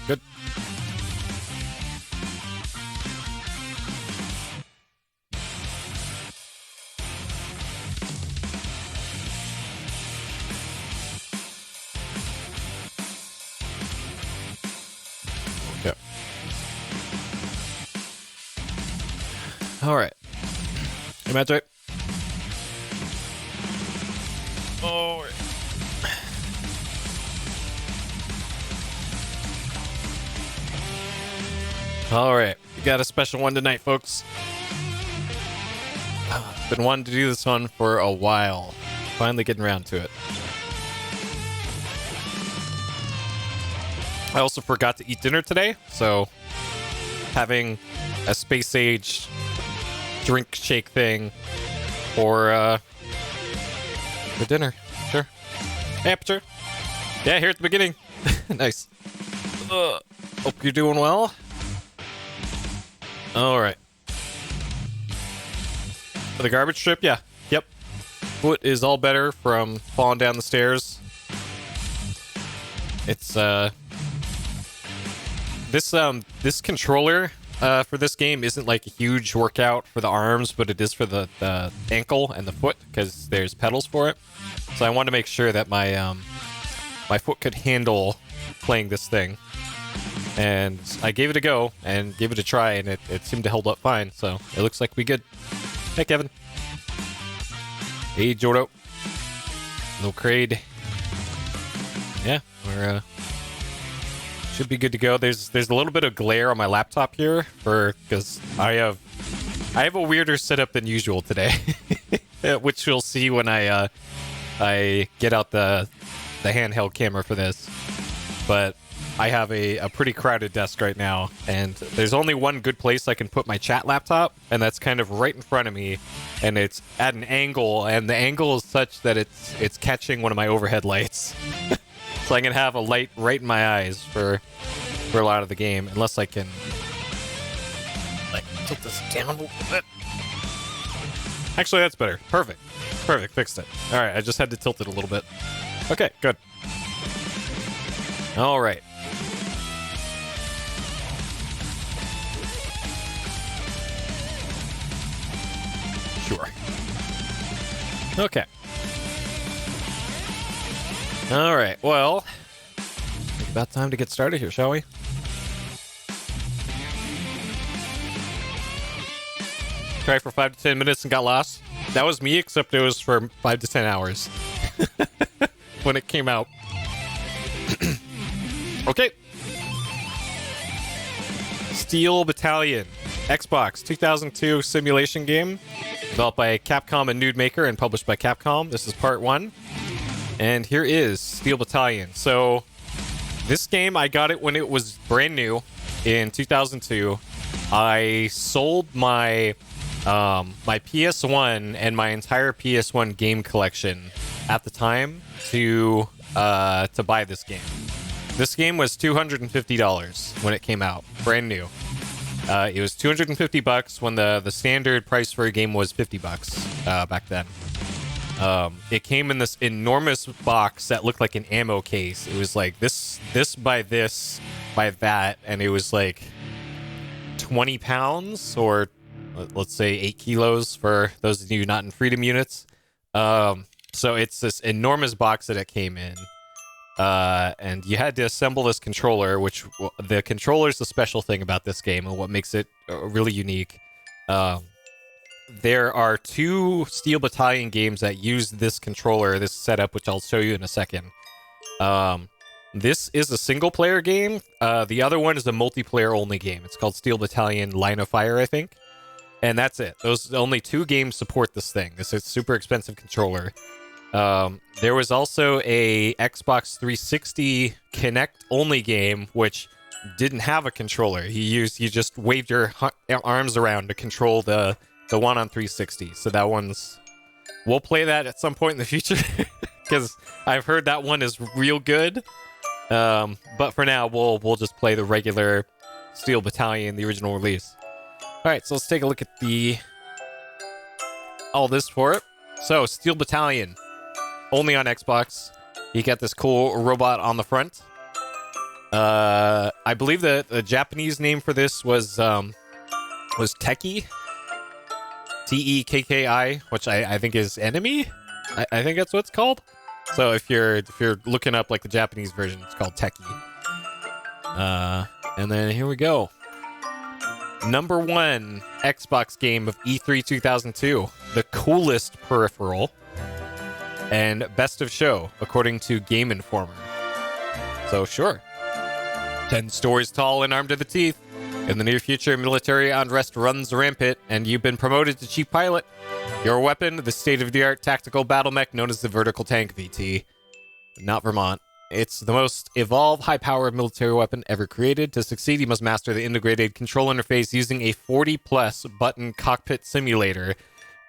good. Okay. All right. Hey, Magic. Oh. All right, we got a special one tonight, folks. Been wanting to do this one for a while. Finally getting around to it. I also forgot to eat dinner today, so having a space age drink shake thing for dinner. Sure. Aperture. Yeah, here at the beginning. Nice. Hope you're doing well. All right. For the garbage trip, yeah. Yep. Foot is all better from falling down the stairs. It's this controller for this game isn't like a huge workout for the arms, but it is for the ankle and the foot because there's pedals for it. So I wanted to make sure that my my foot could handle playing this thing. And I gave it a go and gave it a try, and it seemed to hold up fine. So it looks like we good. Hey, Kevin. Hey, Jordo. No Crade. Yeah, we're should be good to go. There's a little bit of glare on my laptop here because I have a weirder setup than usual today, which you'll see when I get out the handheld camera for this. But I have a pretty crowded desk right now, and there's only one good place I can put my chat laptop, and that's kind of right in front of me, and it's at an angle, and the angle is such that it's catching one of my overhead lights. So I'm gonna have a light right in my eyes for a lot of the game, unless I can like tilt this down a little bit. Actually, that's better. Perfect. Fixed it. All right, I just had to tilt it a little bit. Okay, good. All right. Sure. Okay. All right. Well, it's about time to get started here, shall we? Try for 5 to 10 minutes and got lost. That was me, except it was for 5 to 10 hours when it came out. Okay. Steel Battalion, Xbox 2002 simulation game, developed by Capcom and Nude Maker and published by Capcom. This is part 1. And here is Steel Battalion. So this game, I got it when it was brand new in 2002. I sold my my PS1 and my entire PS1 game collection at the time to buy this game. This game was $250 when it came out, brand new. It was $250 when the standard price for a game was $50 back then. It came in this enormous box that looked like an ammo case. It was like this by that, and it was like 20 pounds, or let's say 8 kilos for those of you not in freedom units. So it's this enormous box that it came in. And you had to assemble this controller, which the controller is the special thing about this game and what makes it really unique. There are 2 Steel Battalion games that use this controller, this setup, which I'll show you in a second. This is a single-player game. The other one is a multiplayer-only game. It's called Steel Battalion Line of Fire, I think. And that's it. Those only 2 games support this thing. This is a super expensive controller. There was also a Xbox 360 Kinect-only game, which didn't have a controller. You just waved your arms around to control the one on 360. So that one's... We'll play that at some point in the future, because I've heard that one is real good. But for now, we'll just play the regular Steel Battalion, the original release. Alright, so let's take a look at all this for it. So, Steel Battalion, only on Xbox. You got this cool robot on the front. I believe the Japanese name for this was Tekki. Tekki, which I think is enemy. I think that's what it's called. So if you're looking up like the Japanese version, it's called Tekki. And then here we go. Number 1 Xbox game of E3 2002. The coolest peripheral. And best of show, according to Game Informer. So sure. 10 stories tall and armed to the teeth. In the near future, military unrest runs rampant, and you've been promoted to chief pilot. Your weapon, the state-of-the-art tactical battle mech known as the Vertical Tank VT. Not Vermont. It's the most evolved, high-powered military weapon ever created. To succeed, you must master the integrated control interface using a 40-plus button cockpit simulator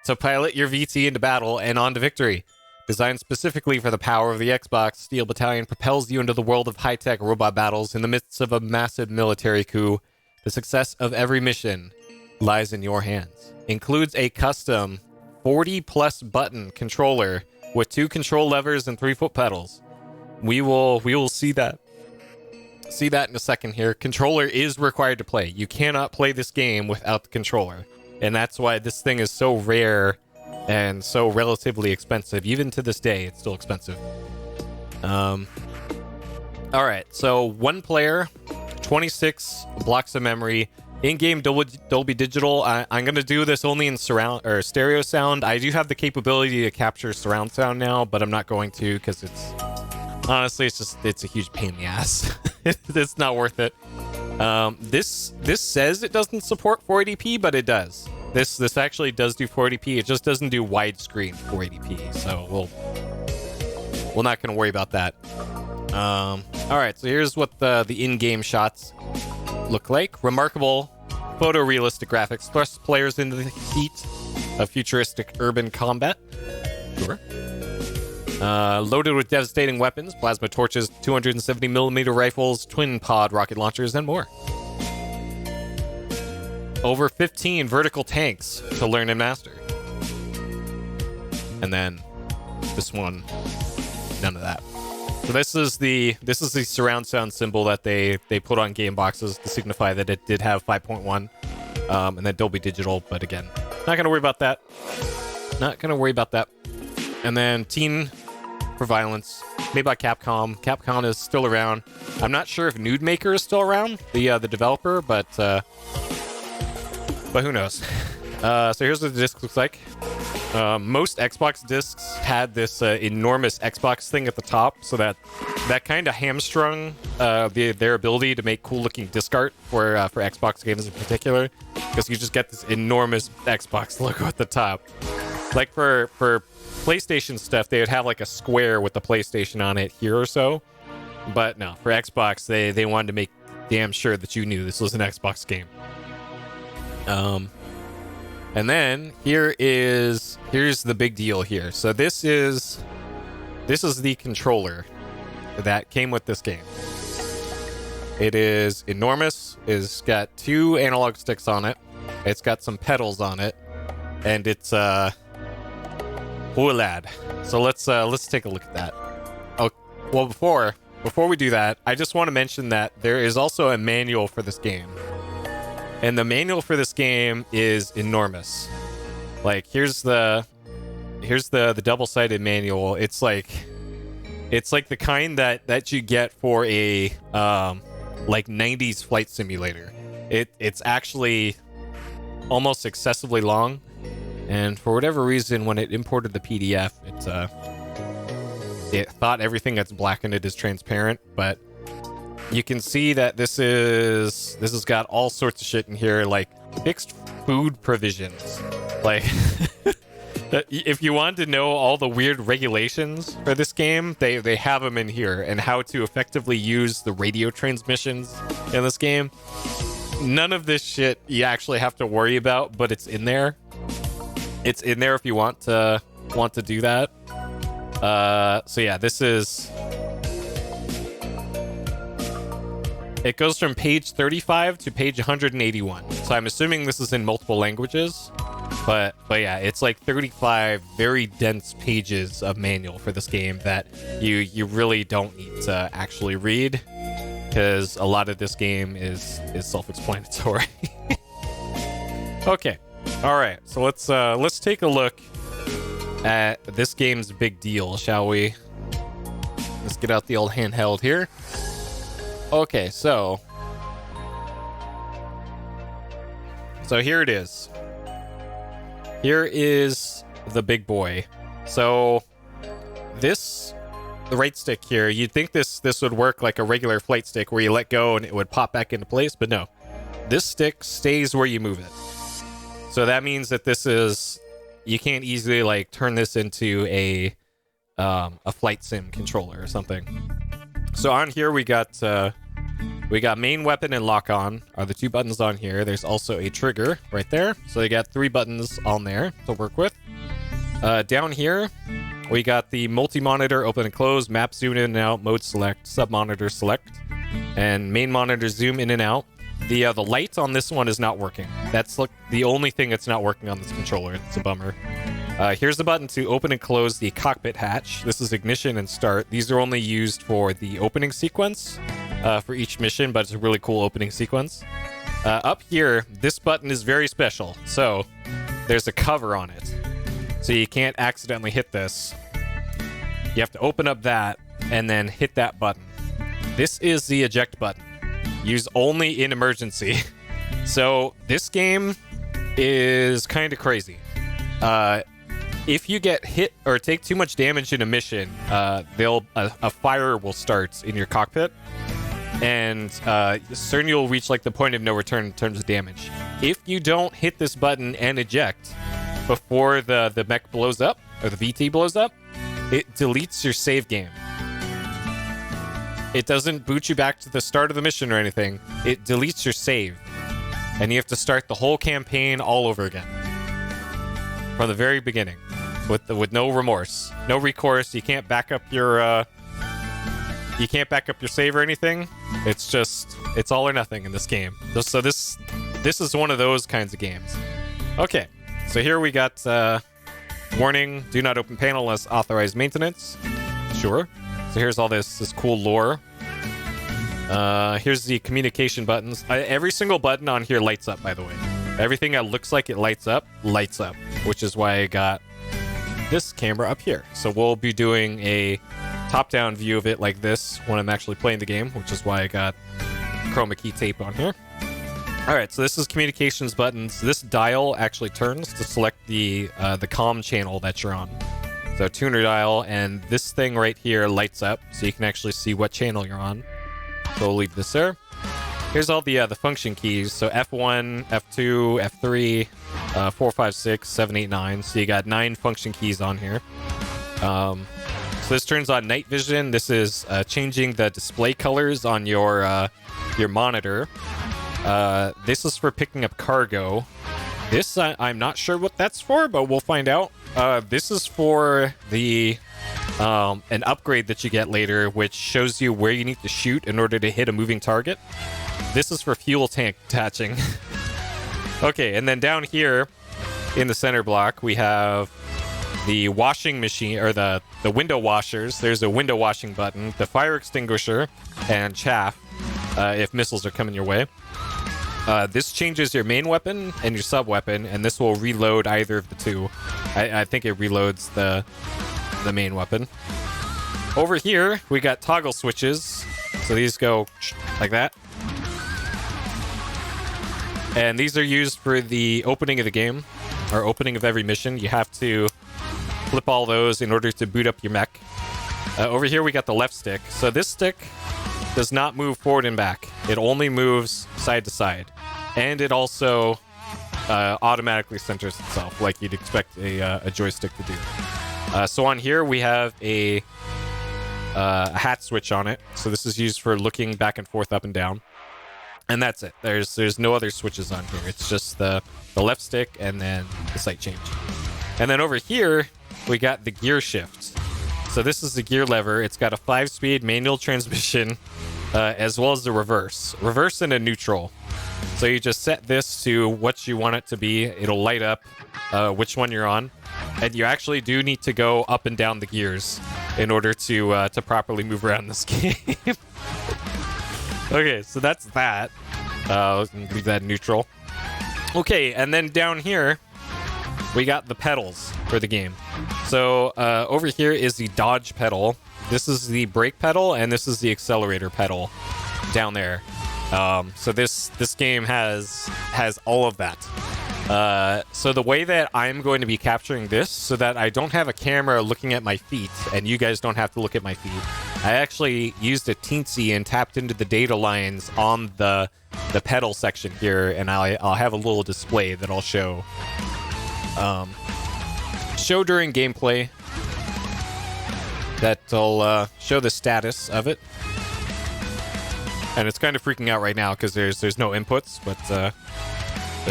to pilot your VT into battle and on to victory. Designed specifically for the power of the Xbox, Steel Battalion propels you into the world of high-tech robot battles in the midst of a massive military coup. The success of every mission lies in your hands. Includes a custom 40-plus button controller with 2 control levers and 3 foot pedals. We will see that in a second here. Controller is required to play. You cannot play this game without the controller. And that's why this thing is so rare and so relatively expensive. Even to this day, it's still expensive. All right, so 1 player, 26 blocks of memory, in-game Dolby Digital. I'm gonna do this only in surround or stereo sound. I do have the capability to capture surround sound now, but I'm not going to because it's honestly it's a huge pain in the ass. It's not worth it. This says it doesn't support 480p, but it does. This actually does do 480p. It just doesn't do widescreen 480p. So we're not gonna worry about that. All right, so here's what the in-game shots look like. Remarkable photorealistic graphics thrust players into the heat of futuristic urban combat. Sure. Loaded with devastating weapons, plasma torches, 270mm rifles, twin pod rocket launchers, and more. Over 15 vertical tanks to learn and master. And then this one, none of that. So this is the surround sound symbol that they put on game boxes to signify that it did have 5.1, and then Dolby Digital. But again, not gonna worry about that. Not gonna worry about that. And then Teen for Violence, made by Capcom. Capcom is still around. I'm not sure if Nude Maker is still around, the developer, but who knows? So here's what the disc looks like. Most Xbox discs had this enormous Xbox thing at the top, so that kind of hamstrung their ability to make cool-looking disc art for Xbox games in particular, because you just get this enormous Xbox logo at the top. Like for PlayStation stuff, they would have like a square with the PlayStation on it here or so, but no, for Xbox, they wanted to make damn sure that you knew this was an Xbox game. And then here's the big deal here. So this is the controller that came with this game. It is enormous. It's got 2 analog sticks on it. It's got some pedals on it, and it's oh lad. So let's take a look at that. Oh, well before we do that, I just want to mention that there is also a manual for this game. And the manual for this game is enormous. Like here's the double-sided manual. It's like the kind that you get for a like 90s flight simulator. It's actually almost excessively long, and for whatever reason, when it imported the PDF, it thought everything that's black in it is transparent, but you can see that this has got all sorts of shit in here, like fixed food provisions. Like, if you want to know all the weird regulations for this game, they have them in here, and how to effectively use the radio transmissions in this game. None of this shit you actually have to worry about, but it's in there. It's in there if you want to do that. So yeah, this is. It goes from page 35 to page 181. So I'm assuming this is in multiple languages. But yeah, it's like 35 very dense pages of manual for this game that you really don't need to actually read. because a lot of this game is self-explanatory. Okay, all right. So let's take a look at this game's big deal, shall we? Let's get out the old handheld here. Okay, so here it is. Here is the big boy. So the right stick here, you'd think this would work like a regular flight stick where you let go and it would pop back into place, but no. This stick stays where you move it. So that means that you can't easily like turn this into a flight sim controller or something. So on here we got main weapon and lock on are the two buttons on here. There's also a trigger right there. So you got 3 buttons on there to work with. Down here we got the multi-monitor open and close, map zoom in and out, mode select, sub-monitor select, and main monitor zoom in and out. The light on this one is not working. That's the only thing that's not working on this controller. It's a bummer. Here's the button to open and close the cockpit hatch. This is ignition and start. These are only used for the opening sequence for each mission, but it's a really cool opening sequence. Up here, this button is very special. So there's a cover on it. So you can't accidentally hit this. You have to open up that and then hit that button. This is the eject button. Used only in emergency. So this game is kind of crazy. If you get hit or take too much damage in a mission, a fire will start in your cockpit, and soon you'll reach like the point of no return in terms of damage. If you don't hit this button and eject before the mech blows up or the VT blows up, it deletes your save game. It doesn't boot you back to the start of the mission or anything. It deletes your save. And you have to start the whole campaign all over again. From the very beginning. With no remorse. No recourse. You can't back up your save or anything. It's all or nothing in this game. So this is one of those kinds of games. Okay. So here we got warning, do not open panel unless authorized maintenance. Sure. So here's all this cool lore. Here's the communication buttons. Every single button on here lights up, by the way. Everything that looks like it lights up, which is why I got this camera up here. So we'll be doing a top-down view of it like this when I'm actually playing the game, which is why I got chroma key tape on here. All right, so this is communications buttons. This dial actually turns to select the comm channel that you're on. So tuner dial, and this thing right here lights up, so you can actually see what channel you're on. So we'll leave this there. Here's all the function keys. So F1, F2, F3, 4, 5, 6, 7, 8, 9. So you got 9 function keys on here. So this turns on night vision. This is changing the display colors on your monitor. This is for picking up cargo. This, I'm not sure what that's for, but we'll find out. This is for the an upgrade that you get later, which shows you where you need to shoot in order to hit a moving target. This is for fuel tank detaching. Okay, and then down here in the center block, we have the washing machine, or the window washers. There's a window washing button, the fire extinguisher, and chaff, if missiles are coming your way. This changes your main weapon and your sub weapon, and this will reload either of the two. I think it reloads the main weapon. Over here, we got toggle switches. So these go like that. And these are used for the opening of the game, or opening of every mission. You have to flip all those in order to boot up your mech. Over here, we got the left stick. So this stick does not move forward and back. It only moves side to side. And it also automatically centers itself, like you'd expect a joystick to do. So on here, we have a hat switch on it. So this is used for looking back and forth, up and down. And that's it. There's no other switches on here. It's just the left stick and then the sight change. And then over here, we got the gear shift. So this is the gear lever. It's got a 5-speed manual transmission, as well as the reverse. Reverse and a neutral. So you just set this to what you want it to be. It'll light up which one you're on. And you actually do need to go up and down the gears in order to properly move around this game. Okay, so that's that. Leave that neutral. Okay, and then down here, we got the pedals for the game. So over here is the dodge pedal. This is the brake pedal, and this is the accelerator pedal down there. So this game has all of that. So the way that I'm going to be capturing this, so that I don't have a camera looking at my feet, and you guys don't have to look at my feet, I actually used a teensy and tapped into the data lines on the pedal section here, and I'll have a little display that I'll show. Show during gameplay. That'll show the status of it. And it's kind of freaking out right now because there's no inputs, but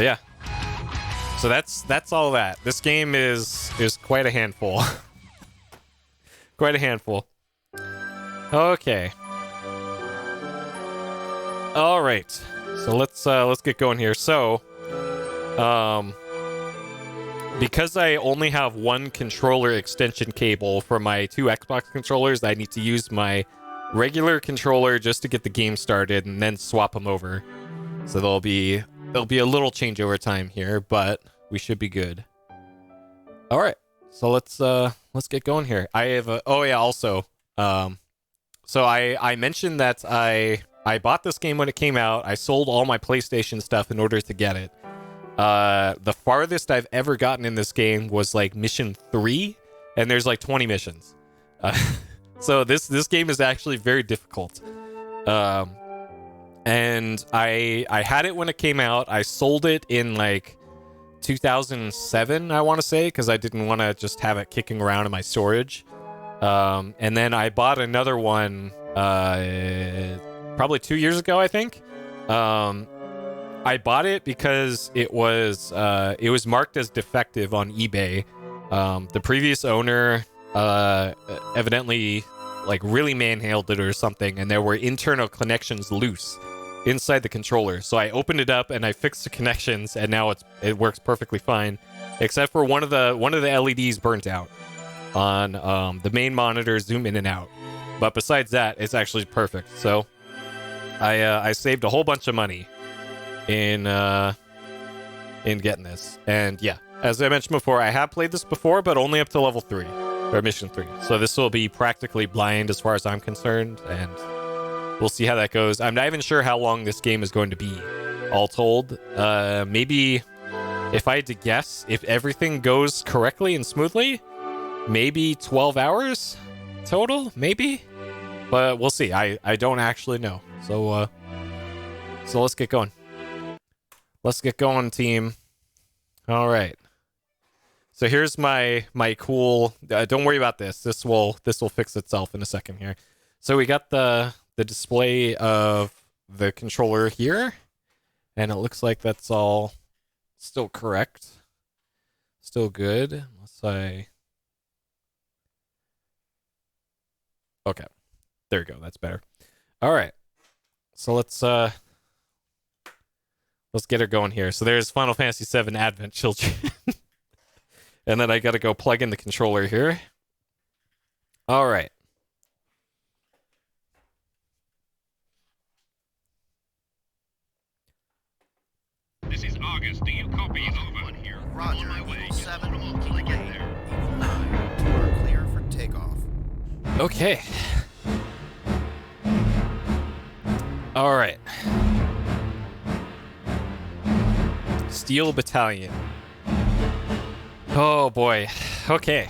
yeah. So that's all that. This game is quite a handful. Quite a handful. Okay. All right. So let's get going here. So, because I only have one controller extension cable for my two Xbox controllers, I need to use my regular controller just to get the game started and then swap them over. So there'll be a little changeover time here, but we should be good. All right. So let's get going here. I have also so I mentioned that I bought this game when it came out. I sold all my PlayStation stuff in order to get it. The farthest I've ever gotten in this game was like mission 3, and there's like 20 missions. So this game is actually very difficult. And I had it when it came out. I sold it in like 2007, I want to say, because I didn't want to just have it kicking around in my storage. And then I bought another one probably 2 years ago, I think. I bought it because it was marked as defective on eBay. The previous owner evidently like really manhandled it or something, and there were internal connections loose inside the controller. So I opened it up and I fixed the connections, and now it works perfectly fine, except for one of the LEDs burnt out on the main monitor, zoom in and out. But besides that, it's actually perfect. So I saved a whole bunch of money in getting this. And yeah, as I mentioned before, I have played this before, but only up to level 3 or mission 3. So this will be practically blind as far as I'm concerned, and we'll see how that goes. I'm not even sure how long this game is going to be, all told. Maybe, if I had to guess, if everything goes correctly and smoothly, maybe 12 hours total, maybe? But we'll see. I don't actually know. So let's get going. Let's get going, team. All right. So here's my cool. Don't worry about this. This will fix itself in a second here. So we got the display of the controller here, and it looks like that's all still correct, still good. Unless okay, there we go. That's better. All right. So let's get her going here. So there's Final Fantasy VII Advent Children. And then I got to go plug in the controller here. All right. This is August. Do you copy? Over here. Roger. On my way. 7 Until I get there. Eagle 9. You are clear for takeoff. Okay. All right. Steel Battalion. Oh boy. Okay.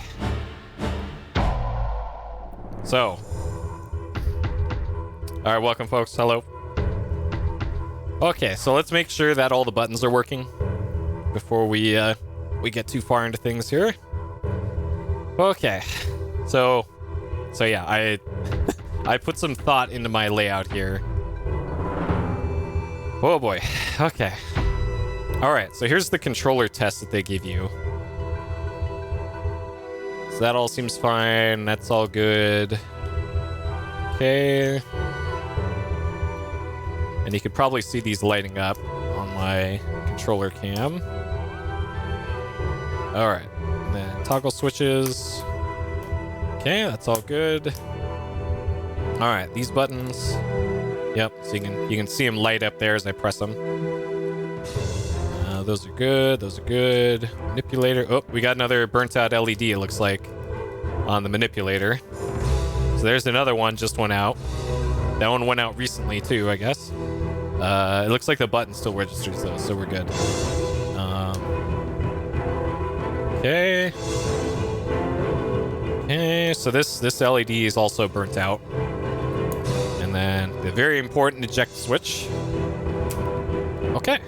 So. All right, welcome folks. Hello. Okay, so let's make sure that all the buttons are working before we get too far into things here. Okay. So yeah, I put some thought into my layout here. Oh boy. Okay. All right, so here's the controller test that they give you. So that all seems fine. That's all good. Okay. And you could probably see these lighting up on my controller cam. All right. And then toggle switches. Okay, that's all good. All right, these buttons. Yep, so you can see them light up there as I press them. Those are good. Those are good. Manipulator. Oh, we got another burnt out LED, it looks like, on the manipulator. So there's another one just went out. That one went out recently too, I guess. It looks like the button still registers those, so we're good. Okay. Okay, so this LED is also burnt out. And then the very important eject switch. Okay.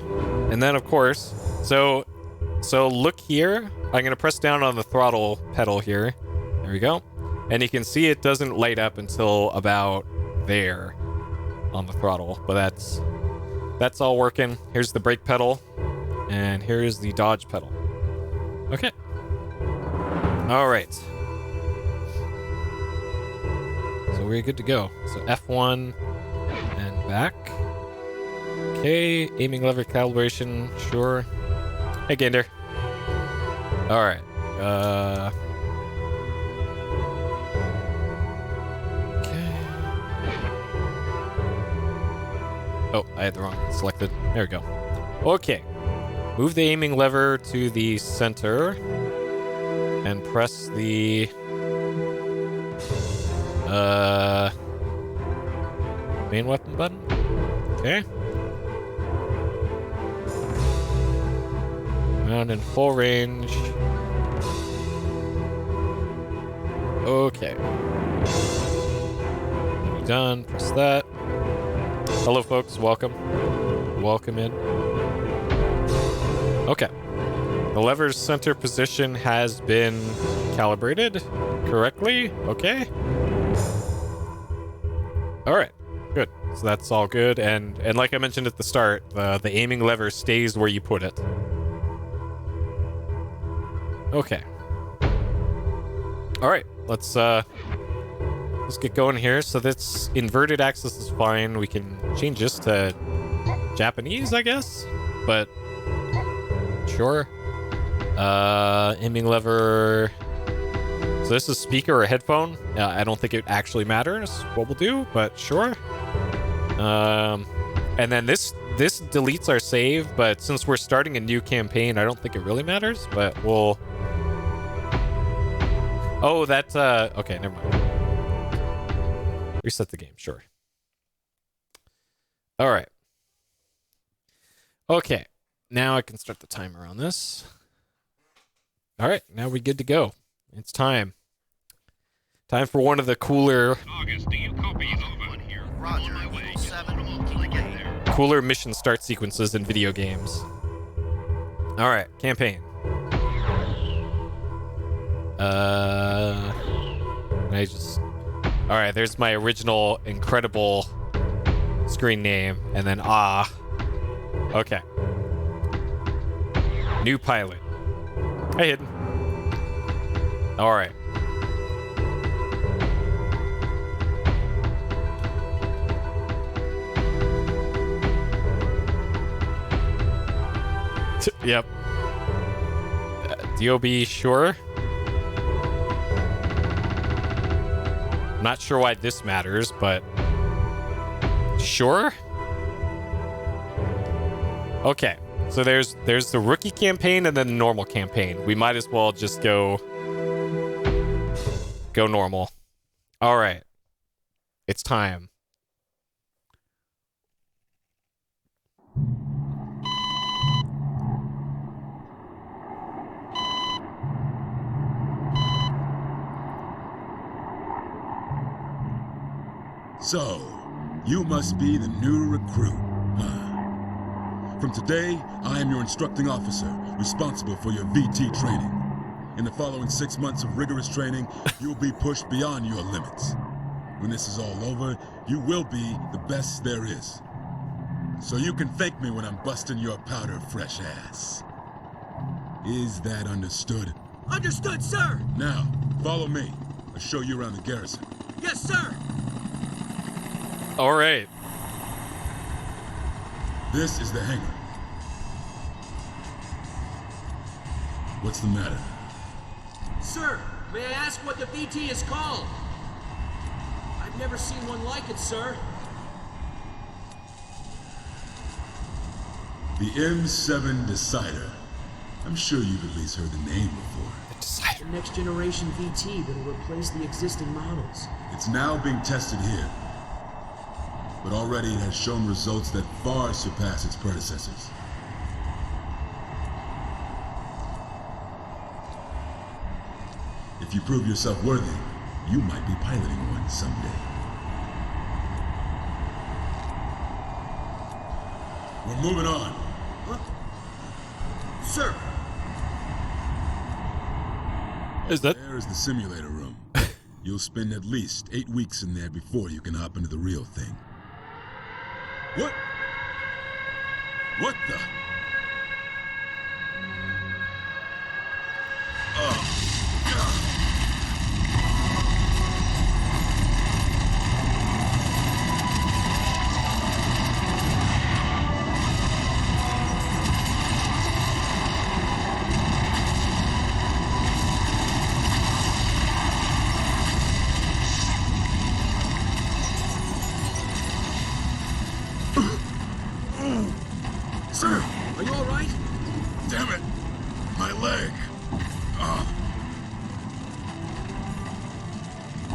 And then, of course, so look here. I'm going to press down on the throttle pedal here. There we go. And you can see it doesn't light up until about there on the throttle. But that's all working. Here's the brake pedal. And here's the dodge pedal. Okay. All right. So we're good to go. So F1 and back. Okay, aiming lever calibration, sure. Hey, Gander. All right. Okay. Oh, I had the wrong one selected. There we go. Okay. Move the aiming lever to the center and press the main weapon button. Okay. And in full range. Okay. Done. Press that. Hello, folks. Welcome. Welcome in. Okay. The lever's center position has been calibrated correctly. Okay. All right. Good. So that's all good. And like I mentioned at the start, the aiming lever stays where you put it. Okay. All right. Let's get going here. So this inverted axis is fine. We can change this to Japanese, I guess. But sure. Aiming lever. So this is speaker or headphone. I don't think it actually matters what we'll do, but sure. And then this deletes our save, but since we're starting a new campaign, I don't think it really matters, but we'll... Oh, that's, okay, never mind. Reset the game, sure. All right. Okay, now I can start the timer on this. All right, now we're good to go. It's time. Time for one of the cooler... August, do you copy? Over here. Roger, On my way. Eagle 7, till I get there. cooler mission start sequences in video games. All right, campaign. All right, there's my original incredible screen name, and then okay. New pilot. I hid. All right. Yep. DOB, sure. Not sure why this matters, but sure. Okay, so there's the rookie campaign and then the normal campaign. We might as well just go normal. All right, it's time. So, you must be the new recruit, huh? From today, I am your instructing officer, responsible for your VT training. In the following 6 months of rigorous training, you'll be pushed beyond your limits. When this is all over, you will be the best there is. So you can thank me when I'm busting your powder fresh ass. Is that understood? Understood, sir! Now, follow me. I'll show you around the garrison. Yes, sir! All right. This is the hangar. What's the matter? Sir, may I ask what the VT is called? I've never seen one like it, sir. The M7 Decider. I'm sure you've at least heard the name before. The next generation VT that'll replace the existing models. It's now being tested here, but already it has shown results that far surpass its predecessors. If you prove yourself worthy, you might be piloting one someday. We're moving on. Huh? Sir! Is that? There's the simulator room. You'll spend at least 8 weeks in there before you can hop into the real thing. What? What the? Sir! Are you alright? Damn it! My leg!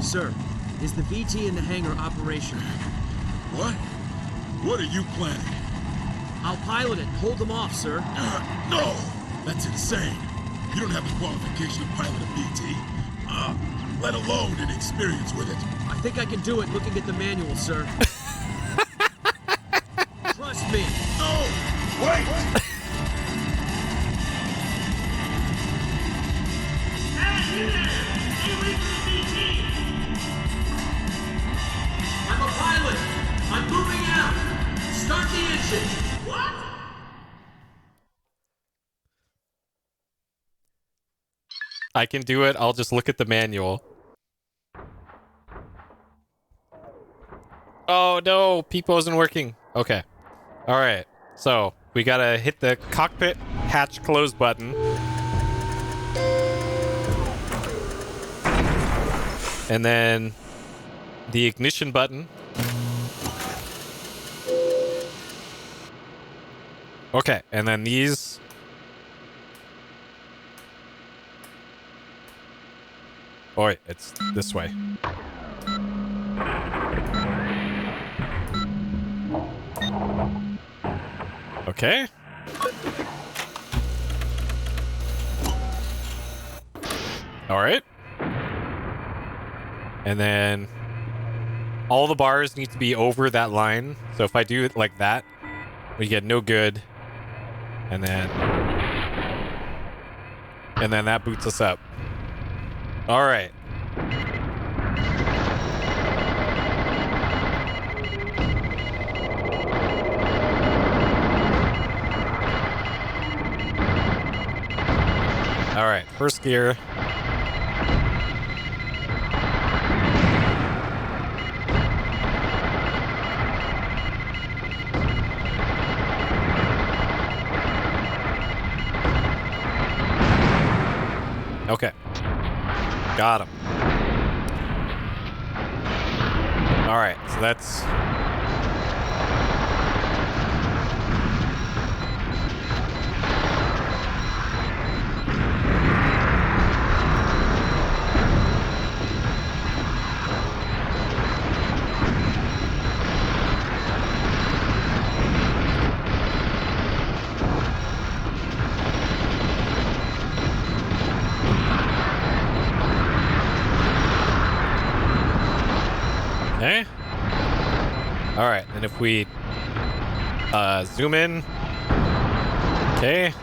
Sir, is the VT in the hangar operational? What? What are you planning? I'll pilot it. Hold them off, sir. No! That's insane! You don't have the qualification to pilot a VT, let alone an experience with it. I think I can do it looking at the manual, sir. Trust me. No! Wait! I'm a pilot. I'm moving out. Start the engine. What? I can do it. I'll just look at the manual. Oh no, Peepo isn't working. Okay. Alright. So, we gotta hit the cockpit hatch close button. And then the ignition button. Okay, and then these. Oh wait, it's this way. Okay. All right. And then all the bars need to be over that line. So if I do it like that, we get no good. And then that boots us up. All right. All right, first gear. Okay. Got him. All right, so that's... Okay. All right, and if we zoom in, okay.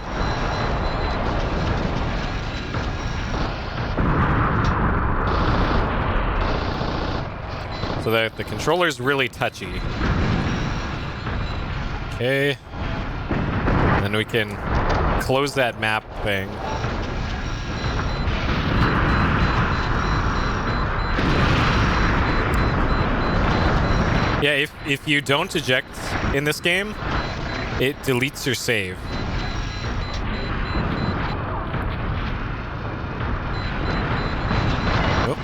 So the controller's really touchy. Okay. And then we can close that map thing. Yeah, if you don't eject in this game, it deletes your save. Oh.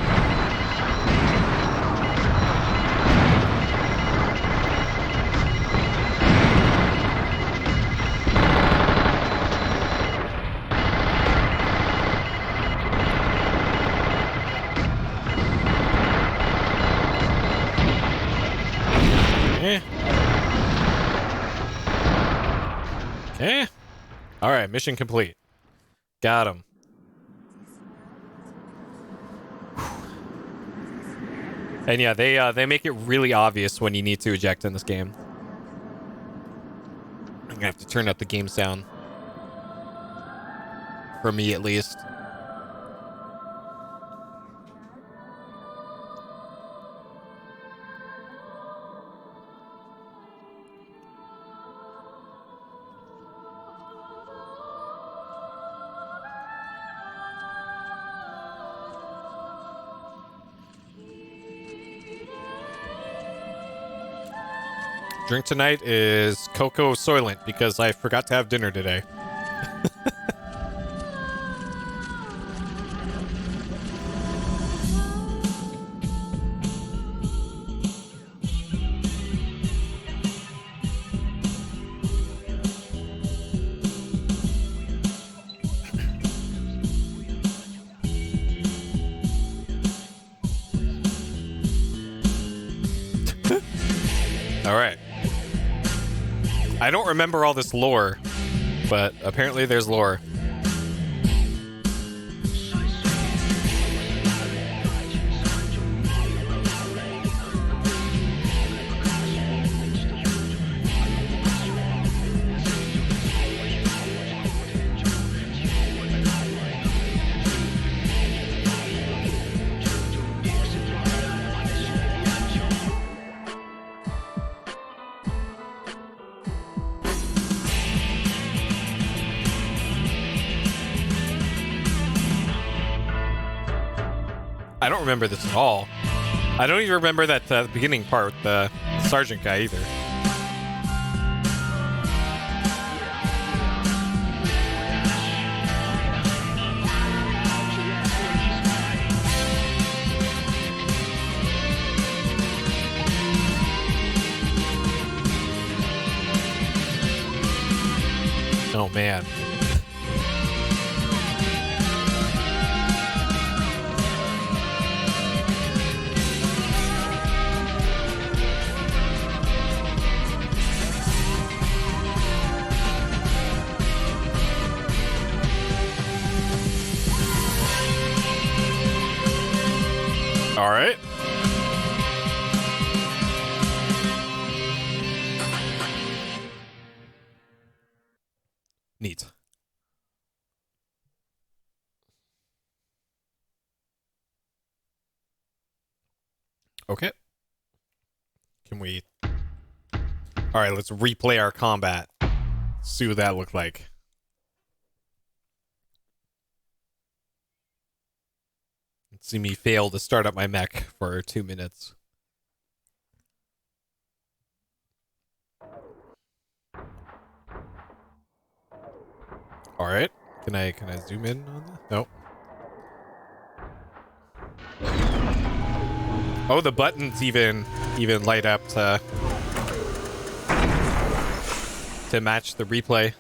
Okay. All right, mission complete. Got him. And yeah, they make it really obvious when you need to eject in this game. I'm gonna have to turn up the game sound. For me, at least. Drink tonight is Cocoa Soylent because I forgot to have dinner today. All right. I don't remember all this lore, but apparently there's lore. I don't remember this at all. I don't even remember that beginning part with the sergeant guy either. Oh man. All right. Neat. Okay. Can we... All right, let's replay our combat. See what that looked like. See me fail to start up my mech for 2 minutes. All right. Can I zoom in on that? Nope. Oh, the buttons even light up to match the replay.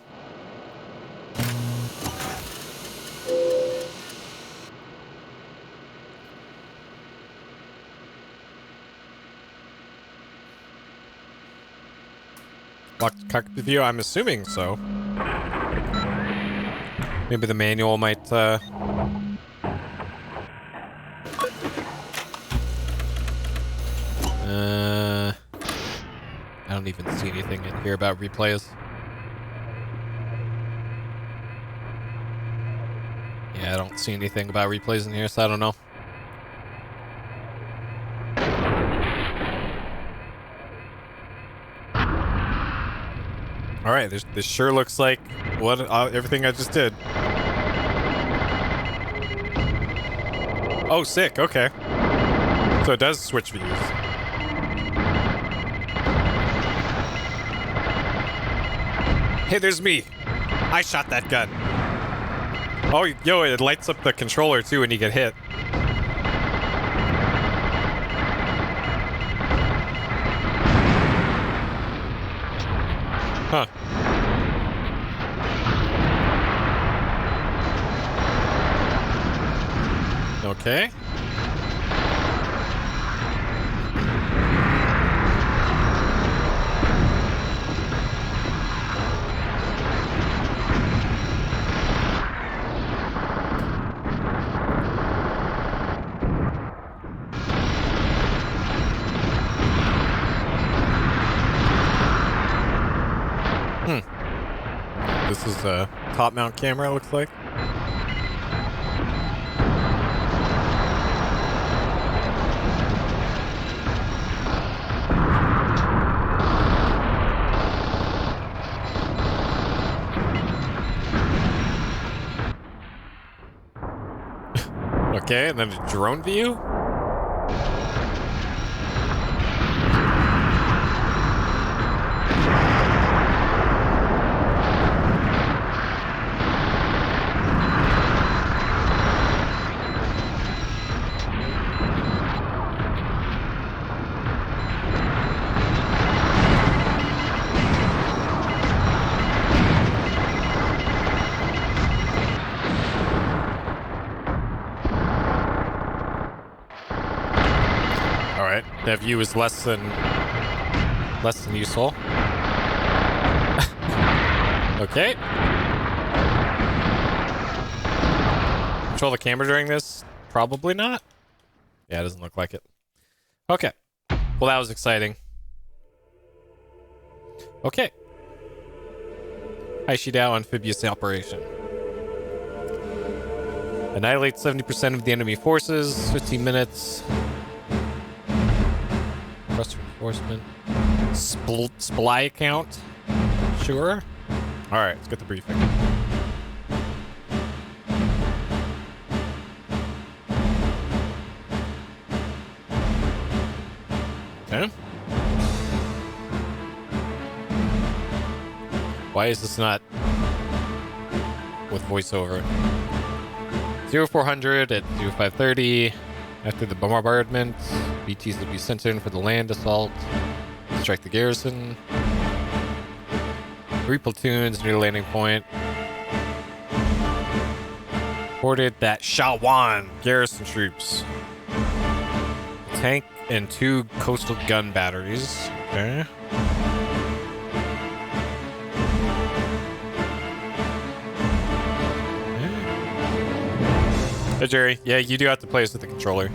Locked cockpit view? I'm assuming so. Maybe the manual might, I don't even see anything in here about replays. Yeah, I don't see anything about replays in here, so I don't know. All right, this sure looks like what everything I just did. Oh, sick. Okay, so it does switch views. Hey, there's me. I shot that gun. Oh, yo, it lights up the controller too when you get hit. Huh. Okay. This is a top mount camera, looks like. Okay, and then a drone view. Alright, that view is less than useful. Okay. Control the camera during this? Probably not. Yeah, it doesn't look like it. Okay. Well, that was exciting. Okay. Aishidao amphibious operation. Annihilate 70% of the enemy forces. 15 minutes. Trust reinforcement. Sply account. Sure. Alright, let's get the briefing. Okay. Why is this not with voiceover? 0400 at 0530. After the bombardment, BTs will be sent in for the land assault. Strike the garrison. 3 platoons near the landing point. Reported that Shawan garrison troops. Tank and 2 coastal gun batteries. Okay. Hey, Jerry. Yeah, you do have to play this with the controller.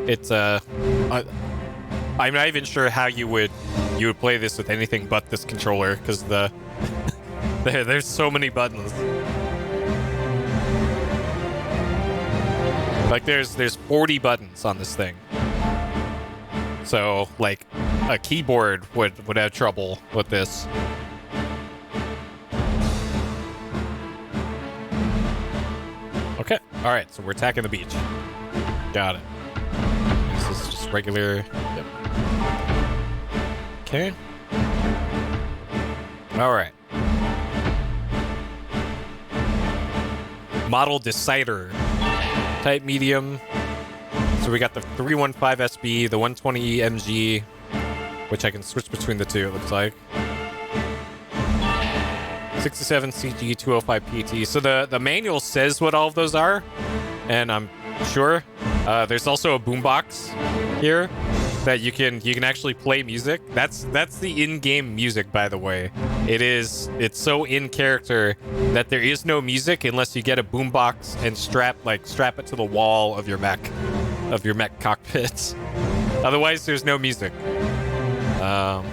It's I'm not even sure how you would play this with anything but this controller, because there's so many buttons. Like there's 40 buttons on this thing. So like a keyboard would have trouble with this. Okay. All right. So we're attacking the beach. Got it. This is just regular. Yep. Okay. All right. Model Decider. Type medium. So we got the 315 SB, the 120 MG, which I can switch between the two, it looks like. 67 CG 205 PT. So the manual says what all of those are, and I'm sure. There's also a boombox here that you can actually play music. That's the in-game music, by the way. It's so in character that there is no music unless you get a boombox and strap it to the wall of your mech cockpit. Otherwise, there's no music. All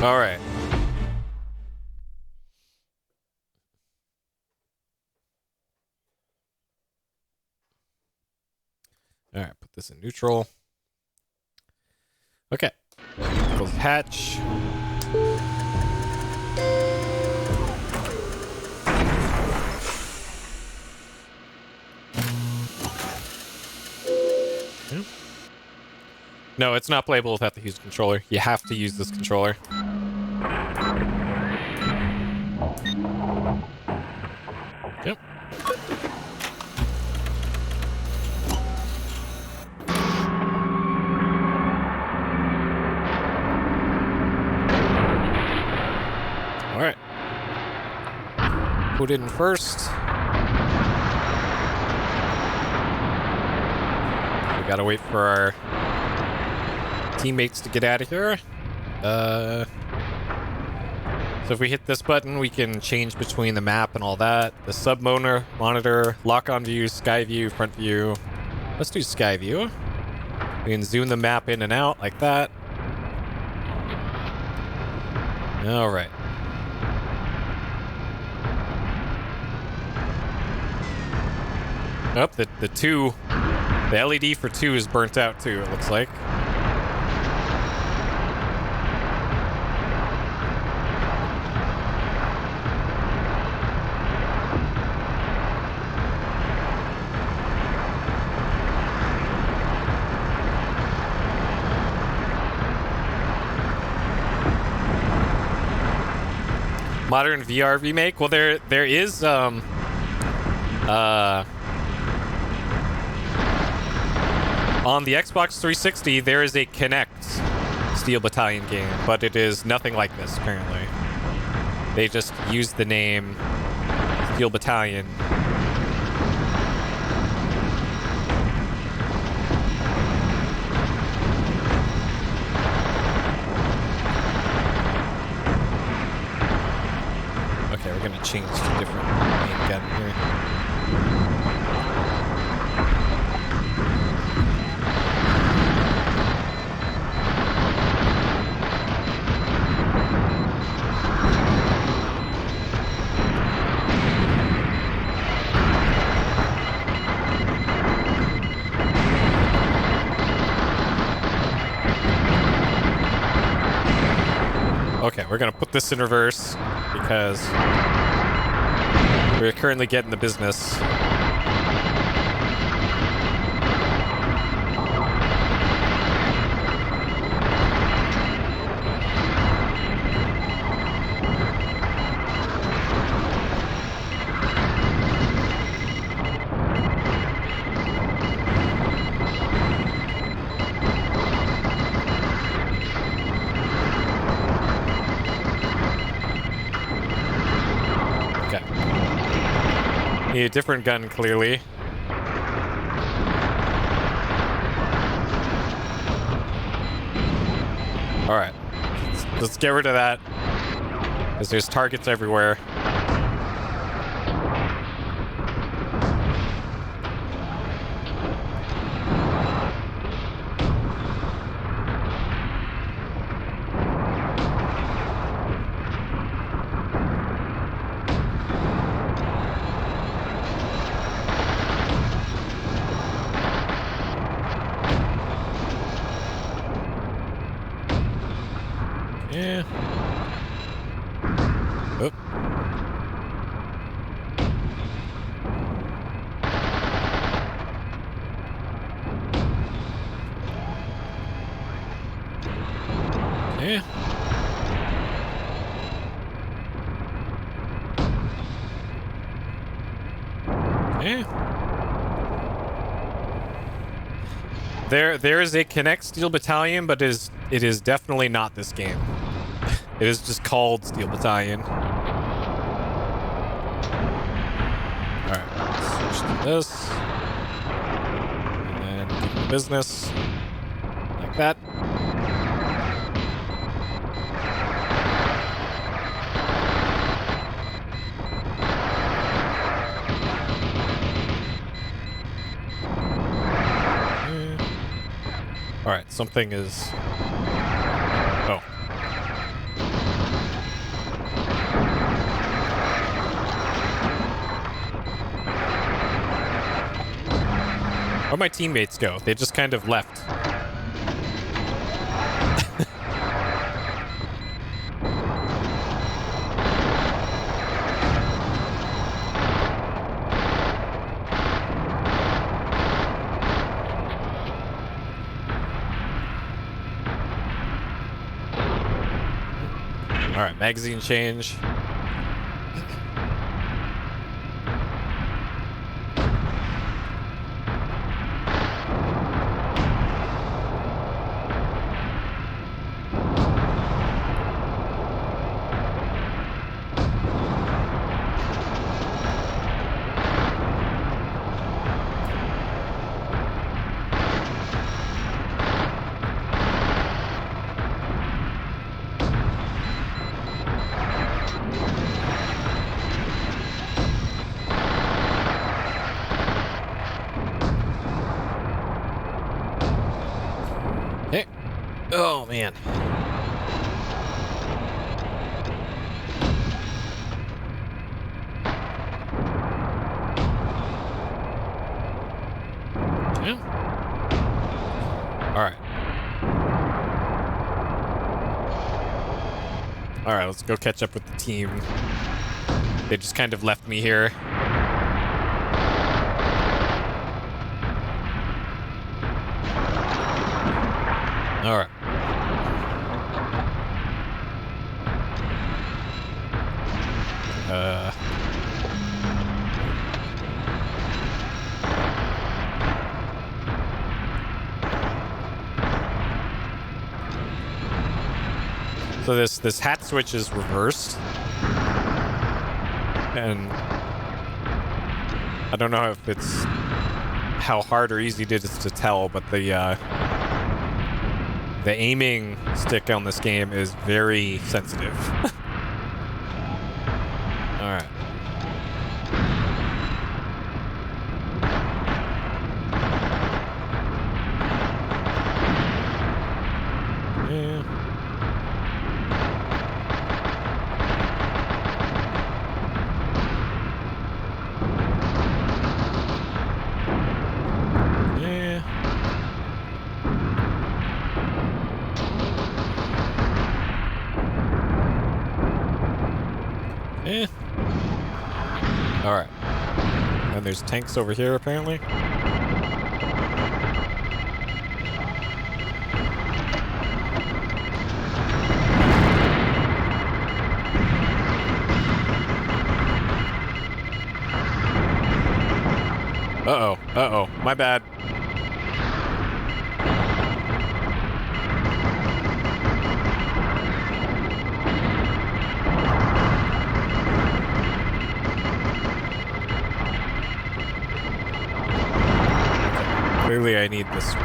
right. All right, put this in neutral. Okay. Close the hatch. Okay. No, it's not playable without the use controller. You have to use this controller. Yep. Alright. Put it in first. We gotta wait for our teammates to get out of here. So if we hit this button, we can change between the map and all that. The sub monitor, lock-on view, sky view, front view. Let's do sky view. We can zoom the map in and out like that. All right. Oh, the LED for 2 is burnt out too, it looks like. Modern VR remake. Well, there is on the Xbox 360 there is a Kinect Steel Battalion game, but it is nothing like this apparently. They just used the name Steel Battalion. Okay, we're gonna change to a different main gun here. Okay, we're gonna put this in reverse because we're currently getting the business. Need a different gun, clearly. Alright. Let's get rid of that. Because there's targets everywhere. Yeah. Oop. Yeah. Yeah. There is a Kinect Steel Battalion, but it is definitely not this game. It is just called Steel Battalion. Alright, switch to this. And then keep the business. Like that. Alright, something is... Oh. Where'd my teammates go? They just kind of left. Alright, magazine change. man. Yeah. All right. All right, let's go catch up with the team. They just kind of left me here. All right. So this hat switch is reversed, and I don't know if it's how hard or easy it is to tell, but the aiming stick on this game is very sensitive. All right. Yeah. Eh. Alright. And there's tanks over here, apparently. Uh-oh. Uh-oh. My bad. Clearly, I need this one.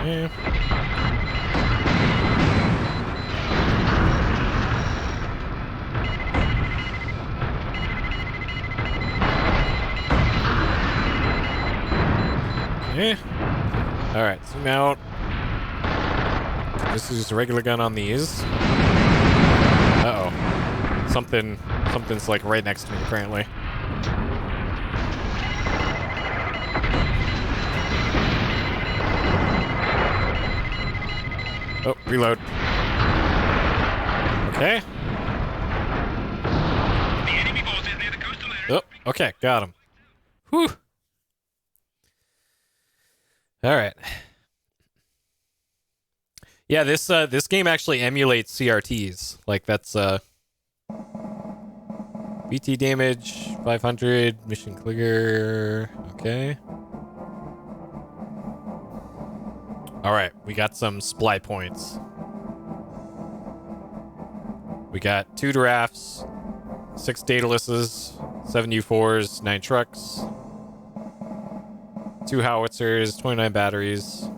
Yeah. Yeah. All right. So now. This is just a regular gun on these. Uh-oh. Something's like right next to me, apparently. Oh, reload. Okay. The enemy forces near the coastal area. Oh, okay, got him. Whew. All right. Yeah, this game actually emulates CRTs. Like that's BT damage 500, mission clear. Okay. All right, we got some supply points. We got 2 giraffes, 6 Daedaluses, 7 U4s, 9 trucks, 2 howitzers, 29 batteries.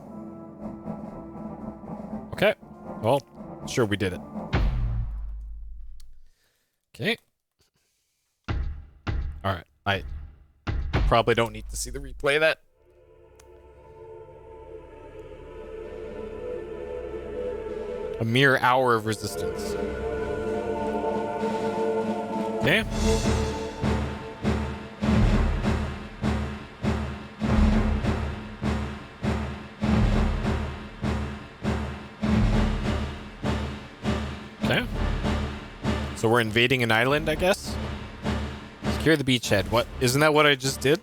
Okay. Well, sure we did it. Okay. All right. I probably don't need to see the replay of that. A mere hour of resistance. Okay. Okay. So we're invading an island, I guess? Secure the beachhead. What? Isn't that what I just did?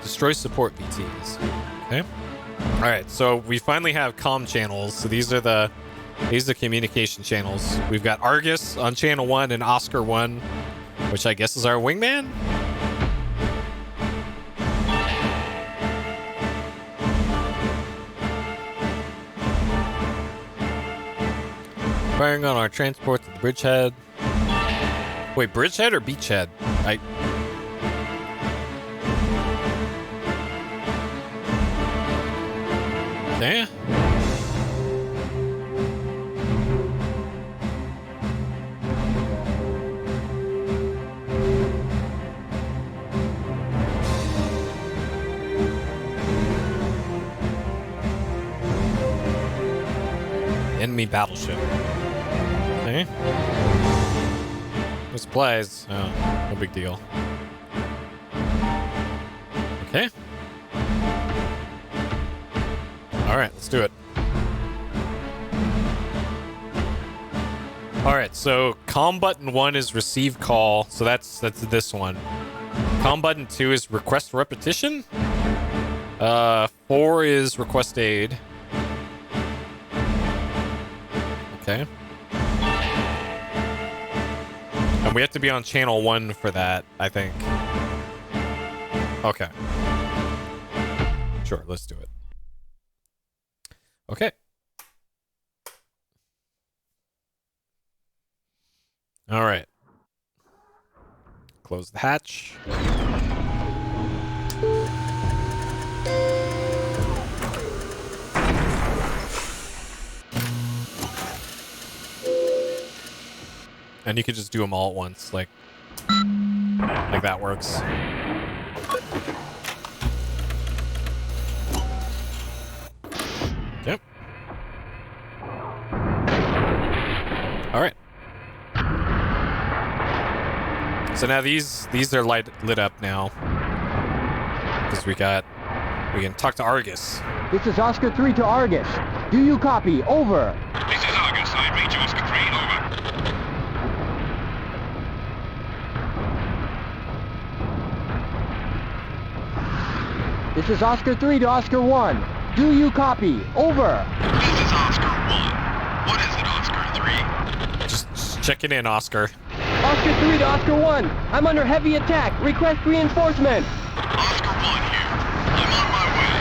Destroy support BTs. Okay. Alright, so we finally have comm channels. So these are the communication channels. We've got Argus on channel 1 and Oscar 1, which I guess is our wingman? Firing on our transport to the bridgehead. Wait, bridgehead or beachhead? Okay. enemy battleship. Okay. No supplies. Oh, no big deal. Okay. Alright, let's do it. Alright, so comm button 1 is receive call, so that's this one. Comm button 2 is request repetition. 4 is request aid. Okay. And we have to be on channel 1 for that, I think. Okay. Sure, let's do it. Okay. All right. Close the hatch. And you can just do them all at once, like that works. Yep. All right. So now these are lit up now because we can talk to Argus. This is Oscar 3 to Argus. Do you copy? Over. This is Argus. I read you, Oscar 3. Over. This is Oscar 3 to Oscar 1. Do you copy? Over. This is Oscar 1. What is it, Oscar 3? Just checking in, Oscar. Oscar 3 to Oscar 1. I'm under heavy attack. Request reinforcement. Oscar 1 here. I'm on my way.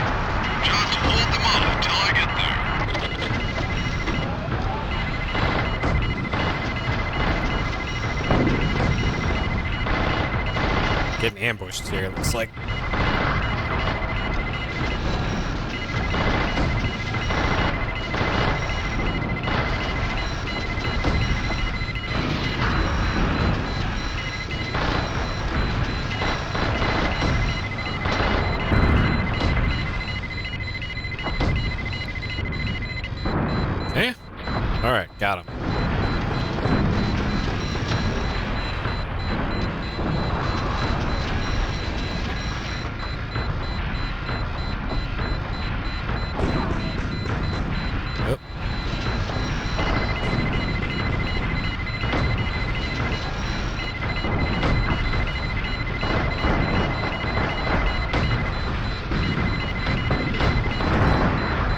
Just hold them on until I get there. Getting ambushed here, looks like. Okay. All right, got him. Yep.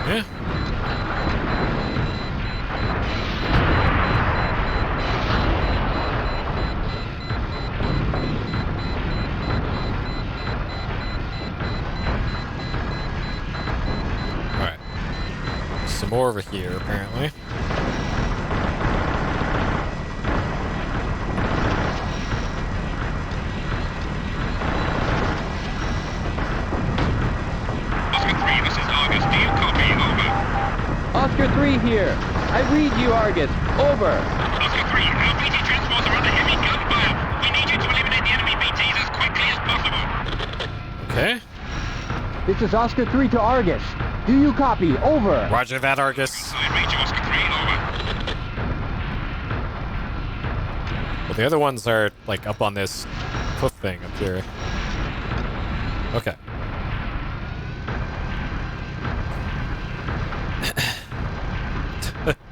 Yeah. Alright. Some more over here, apparently. Oscar 3, this is Argus. Do you copy? Over. Oscar 3 here. I read you, Argus. Over. Oscar 3, our BT transports are under heavy gunfire. We need you to eliminate the enemy BTs as quickly as possible. Okay. This is Oscar 3 to Argus. Do you copy? Over. Roger that, Argus. I read you, Oscar 3. Over. Well, the other ones are, like, up on this cliff thing up here. Okay.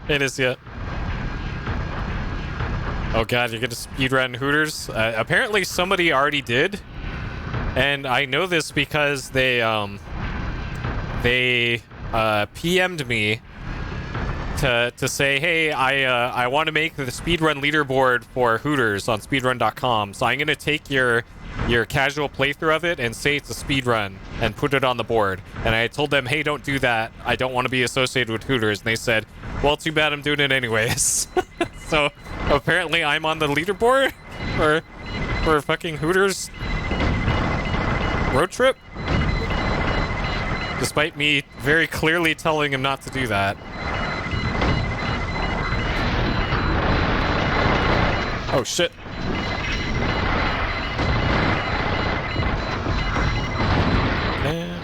It is yet. Oh god, you're gonna speedrun Hooters? Apparently somebody already did. And I know this because they PM'd me to say, hey, I want to make the speedrun leaderboard for Hooters on speedrun.com. So I'm gonna take your casual playthrough of it and say it's a speedrun and put it on the board. And I told them, hey, don't do that. I don't want to be associated with Hooters. And they said, well, too bad I'm doing it anyways. So apparently I'm on the leaderboard for fucking Hooters road trip. Despite me very clearly telling him not to do that. Oh shit. And...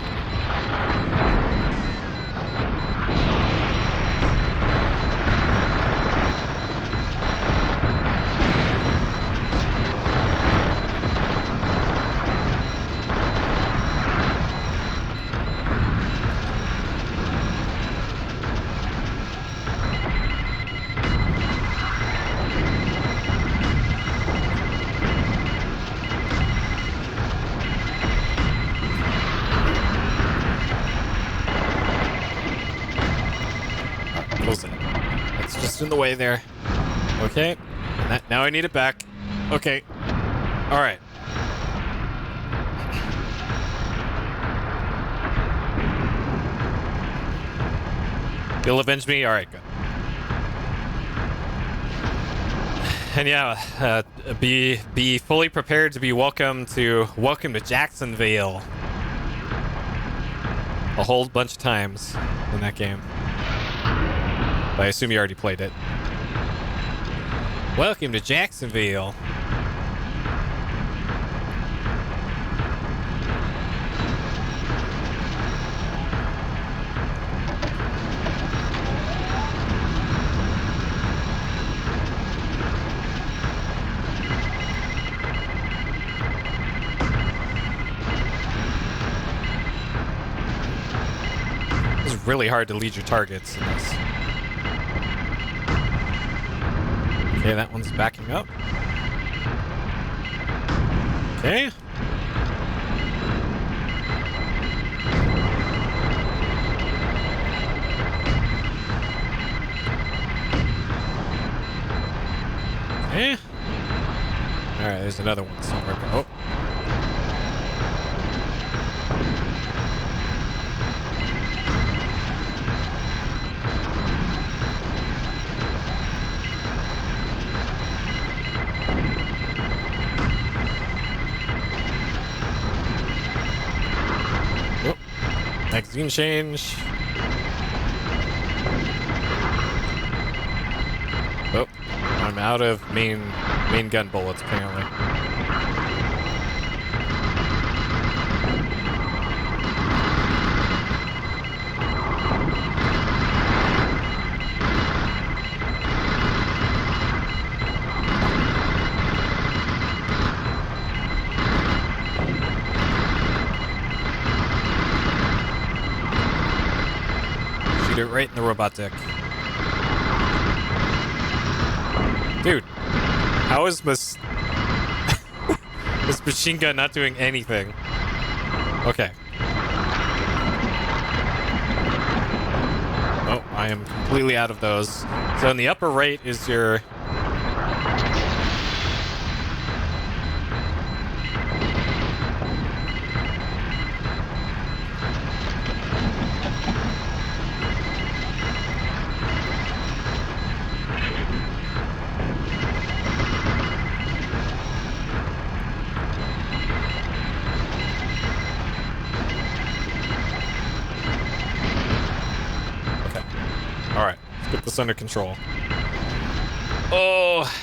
just in the way there. Okay. Now I need it back. Okay. All right. You'll avenge me? All right, good. And yeah, be fully prepared to be welcome to Jacksonville a whole bunch of times in that game. But I assume you already played it. Welcome to Jacksonville. It's really hard to lead your targets in this. Okay, that one's backing up. Okay. Okay. Alright, there's another one somewhere. Oh. Magazine change. Oh, I'm out of main gun bullets apparently. Shoot it right in the robot deck. Dude, how is this machine gun not doing anything? Okay. Oh, I am completely out of those. So in the upper right is your... Alright, let's get this under control. Oh!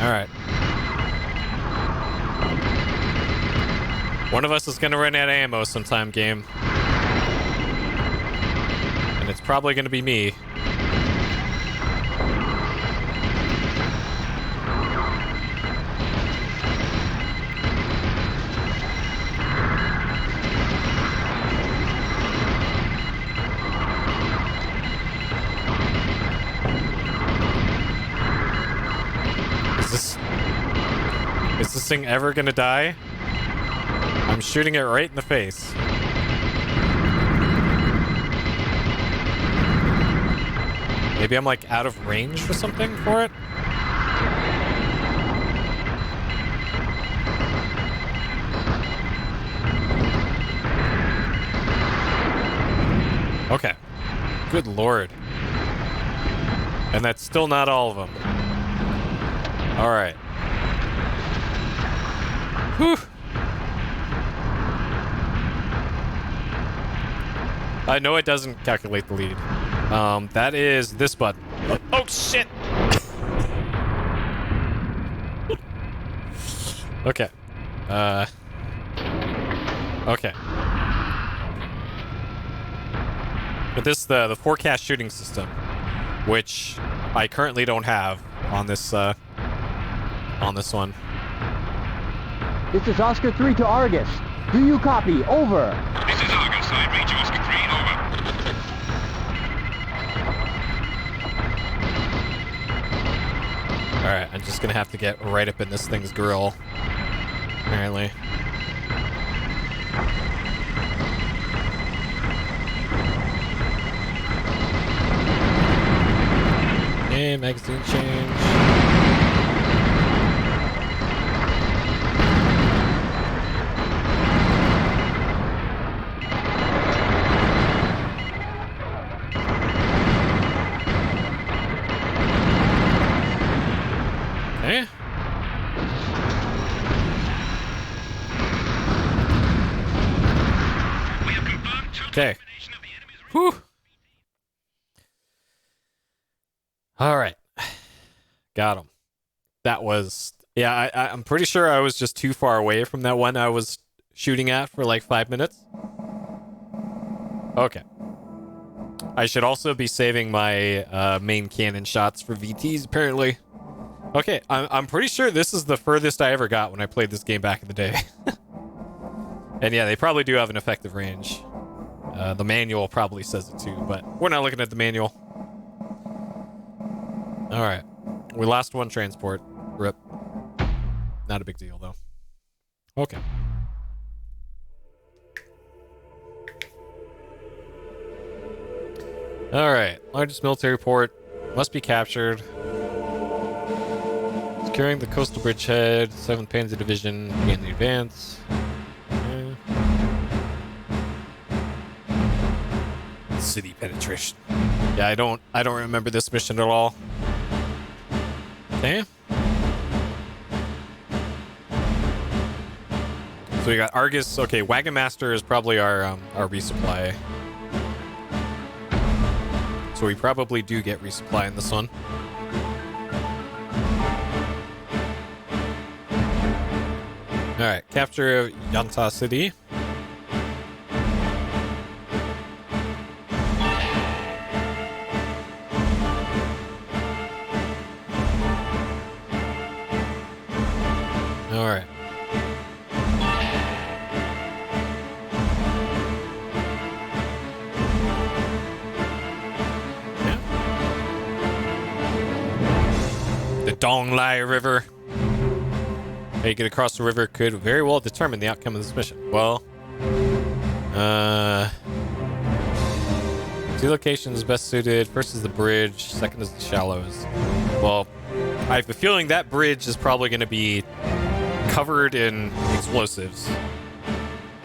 Alright. One of us is gonna run out of ammo sometime, game. And it's probably gonna be me. Is this thing ever gonna die? I'm shooting it right in the face. Maybe I'm like out of range or something for it? Okay. Good lord. And that's still not all of them. Alright. Whew. I know it doesn't calculate the lead. That is this button. Oh, shit! Okay. Okay. But this the forecast shooting system, which I currently don't have on this one. This is Oscar 3 to Argus. Do you copy? Over. This is Argus. I read you, Oscar 3. Over. Alright, I'm just gonna have to get right up in this thing's grill. Apparently. Okay, magazine change. Okay. We have confirmed total Okay. elimination of the enemy's Whew. All right. Got him. That was... Yeah, I'm pretty sure I was just too far away from that one I was shooting at for like 5 minutes. Okay. I should also be saving my main cannon shots for VTs, apparently. Okay, I'm pretty sure this is the furthest I ever got when I played this game back in the day. And yeah, they probably do have an effective range. The manual probably says it too, but we're not looking at the manual. Alright. We lost one transport. RIP. Not a big deal, though. Okay. Alright. Largest military port. Must be captured. Securing the coastal bridgehead. 7th Panzer Division. Begin the advance. City penetration. Yeah, I don't remember this mission at all. Okay. So we got Argus. Okay, Wagon Master is probably our resupply. So we probably do get resupply in this one. Alright, capture of Yanta City. Alright. Yeah. The Donglai River. How you get across the river could very well determine the outcome of this mission. Well, two locations best suited. First is the bridge, second is the shallows. Well, I have a feeling that bridge is probably going to be covered in explosives.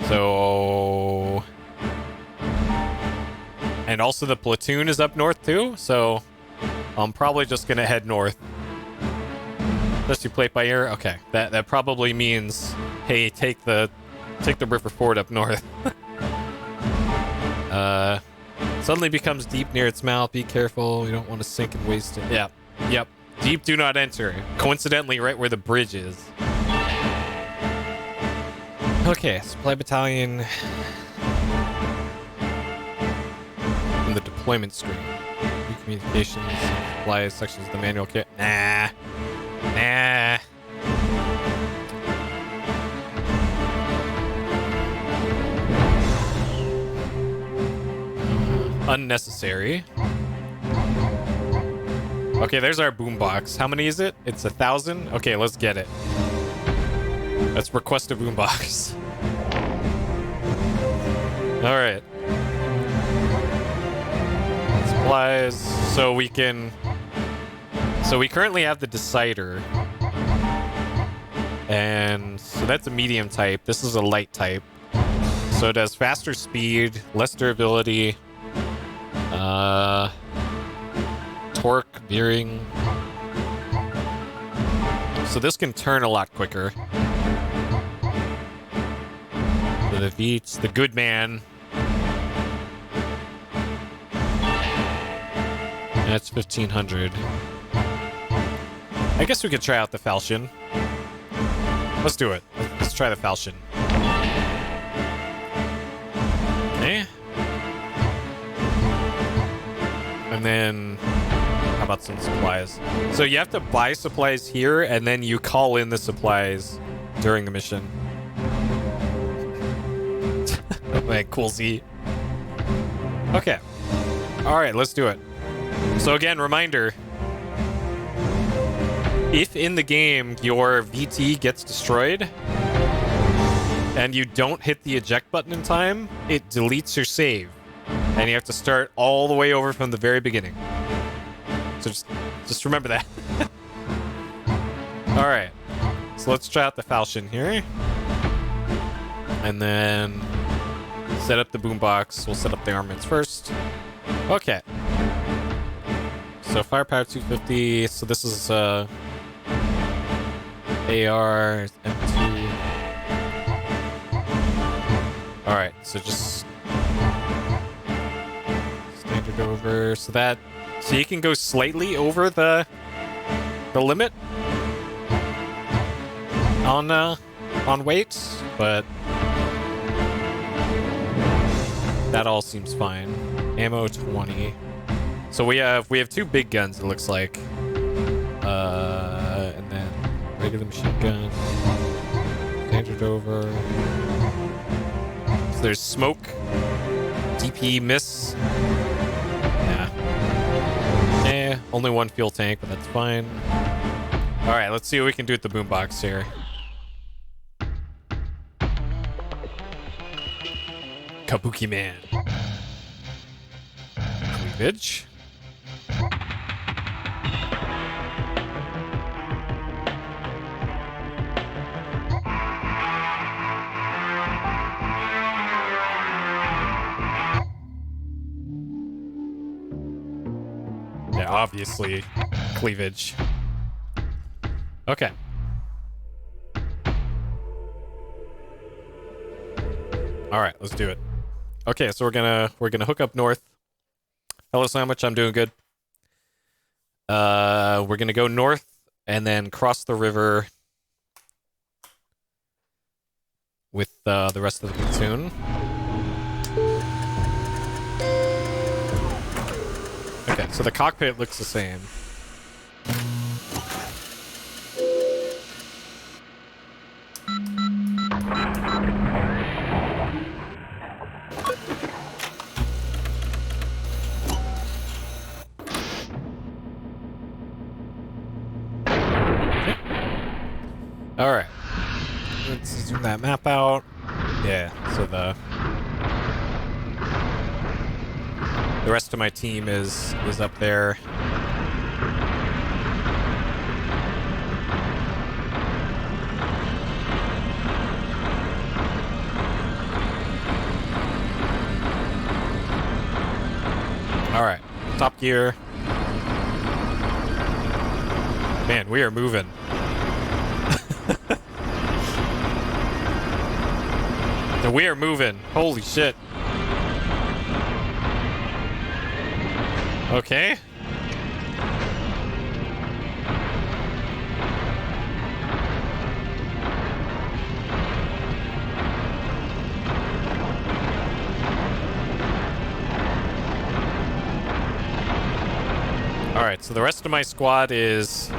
So... And also the platoon is up north too, so I'm probably just going to head north. Just you plate by ear? Okay. That probably means, hey, take the river ford up north. Suddenly becomes deep near its mouth. Be careful. You don't want to sink and waste it. Yeah. Yep. Deep do not enter. Coincidentally, right where the bridge is. Okay, supply battalion. In the deployment screen. New communications, supplies, sections of the manual kit. Nah. Unnecessary. Okay, there's our boombox. How many is it? It's 1,000? Okay, let's get it. Let's request a boombox. Alright. Supplies. So we can... So we currently have the Decider. And so that's a medium type. This is a light type. So it has faster speed, less durability, torque, veering. So this can turn a lot quicker. So the Veets, the good man. That's 1,500. I guess we could try out the Falchion. Let's do it. Let's try the Falchion. Okay. And then, how about some supplies? So you have to buy supplies here, and then you call in the supplies during the mission. Oh man, cool Z. Okay. Alright, let's do it. So again, reminder. If in the game your VT gets destroyed and you don't hit the eject button in time, it deletes your save. And you have to start all the way over from the very beginning. So just remember that. Alright. So let's try out the Falchion here. And then set up the boombox. We'll set up the armaments first. Okay. So firepower 250. So this is AR, M2. Alright, so just standard over. So you can go slightly over the limit on weight, but that all seems fine. Ammo 20. So we have 2 big guns, it looks like. And then regular machine gun. Standard over. So there's smoke. DP miss. Nah. Only 1 fuel tank, but that's fine. Alright, let's see what we can do with the boombox here. Kabuki Man. Cleavage. Yeah, obviously, cleavage. Okay. All right, let's do it. Okay, so we're gonna hook up north. Hello, Sandwich. I'm doing good. We're gonna go north and then cross the river with the rest of the platoon. Okay, so the cockpit looks the same. All right, let's zoom that map out. Yeah, so the rest of my team is up there. All right, top gear. Man, we are moving. We are moving. Holy shit. Okay. Alright, so the rest of my squad is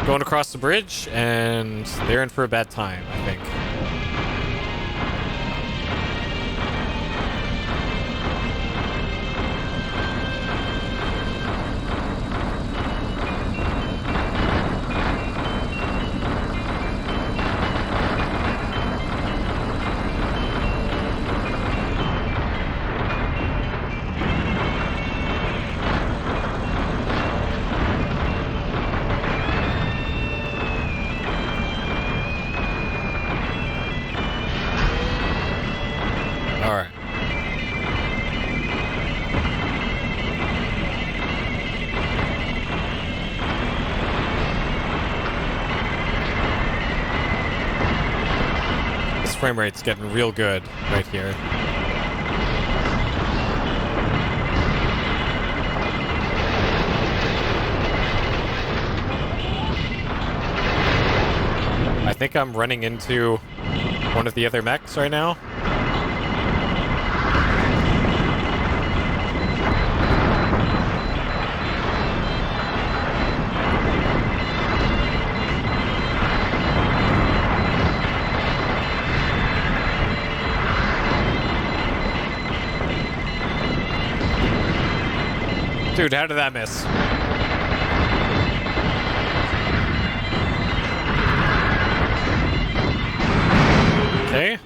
going across the bridge, and they're in for a bad time, I think. Frame rate's getting real good right here. I think I'm running into one of the other mechs right now. Dude, how did that miss? Okay.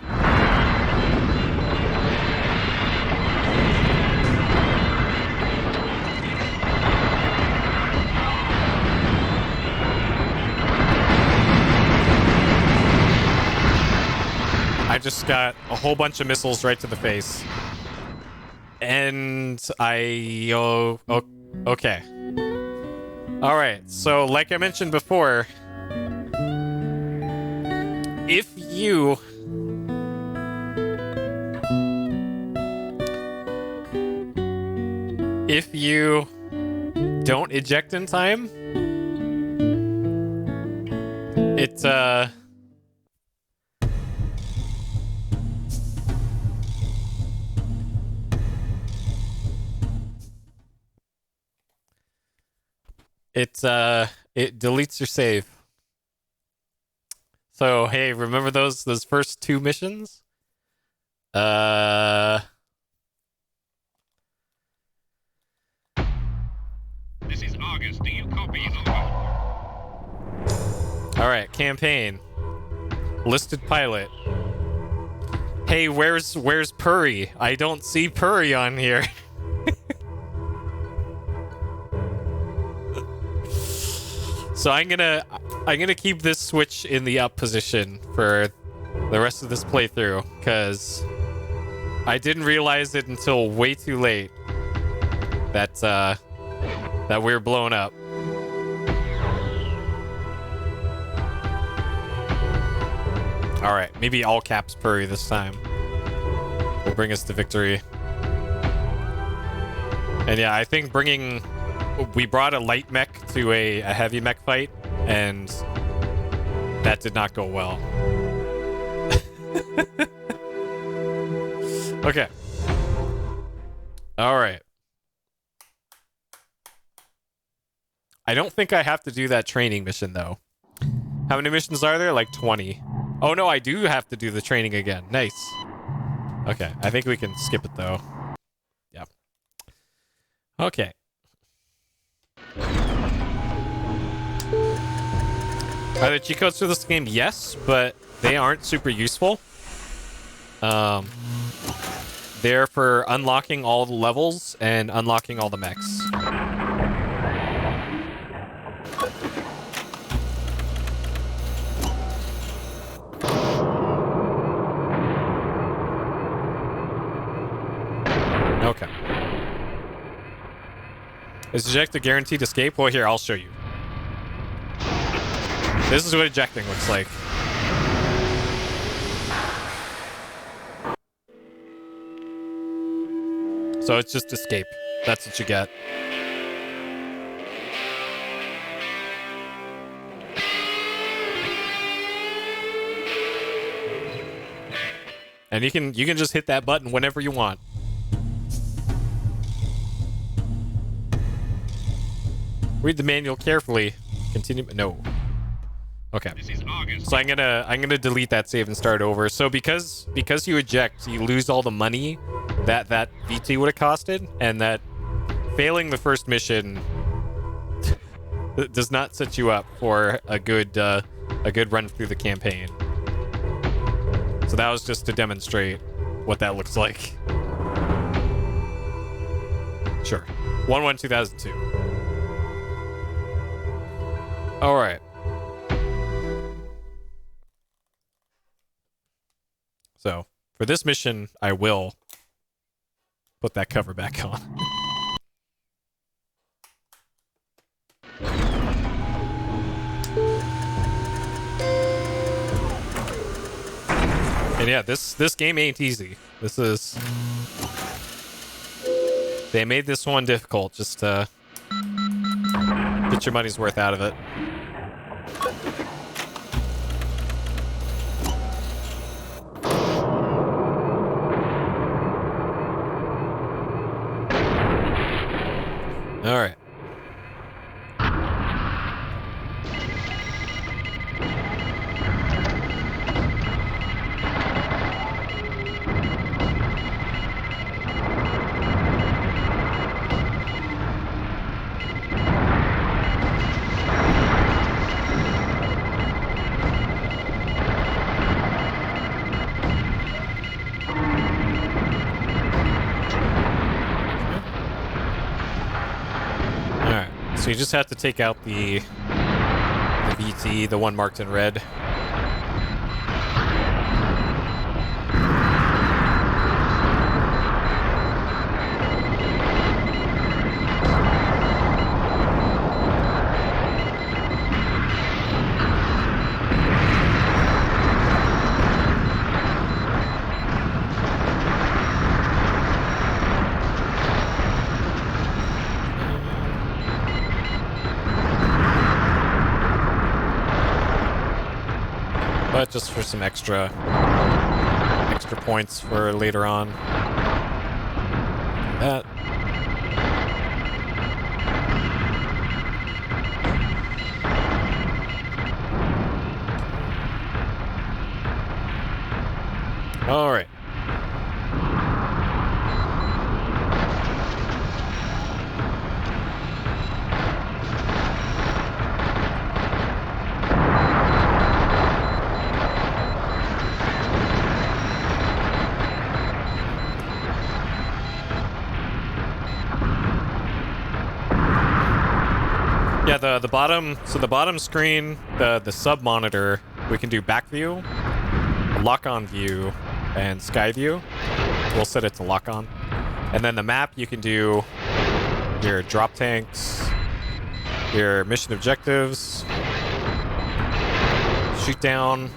I just got a whole bunch of missiles right to the face. And okay. All right. So, like I mentioned before, if you don't eject in time, it deletes your save. So, hey, remember those first two missions? This is Argus. Do you copy? Over. All right, campaign. Listed pilot. Hey, where's Puri? I don't see Puri on here. So I'm gonna keep this switch in the up position for the rest of this playthrough, because I didn't realize it until way too late that we were blown up. All right, maybe all caps Puri this time will bring us to victory. And yeah, I think we brought a light mech to a heavy mech fight, and that did not go well. Okay. All right. I don't think I have to do that training mission, though. How many missions are there? Like 20. Oh, no, I do have to do the training again. Nice. Okay, I think we can skip it, though. Yep. Okay. Are there cheat codes for this game? Yes, but they aren't super useful. They're for unlocking all the levels and unlocking all the mechs. Okay. Is eject a guaranteed escape? Well, here, I'll show you. This is what ejecting looks like. So it's just escape. That's what you get. And you can just hit that button whenever you want. Read the manual carefully. Continue. No. Okay. So I'm gonna delete that save and start over. So because you eject, you lose all the money that VT would have costed, and that failing the first mission does not set you up for a good run through the campaign. So that was just to demonstrate what that looks like. Sure. 1/1/2002. All right. So, for this mission, I will put that cover back on. And yeah, this game ain't easy. This is... They made this one difficult just to get your money's worth out of it. All right. So you just have to take out the VT, the one marked in red. But just for some extra points for later on. That. All right. Yeah, the bottom, so the bottom screen, the sub monitor, we can do back view, lock on view, and sky view. We'll set it to lock on. And then the map, you can do your drop tanks, your mission objectives, shoot down.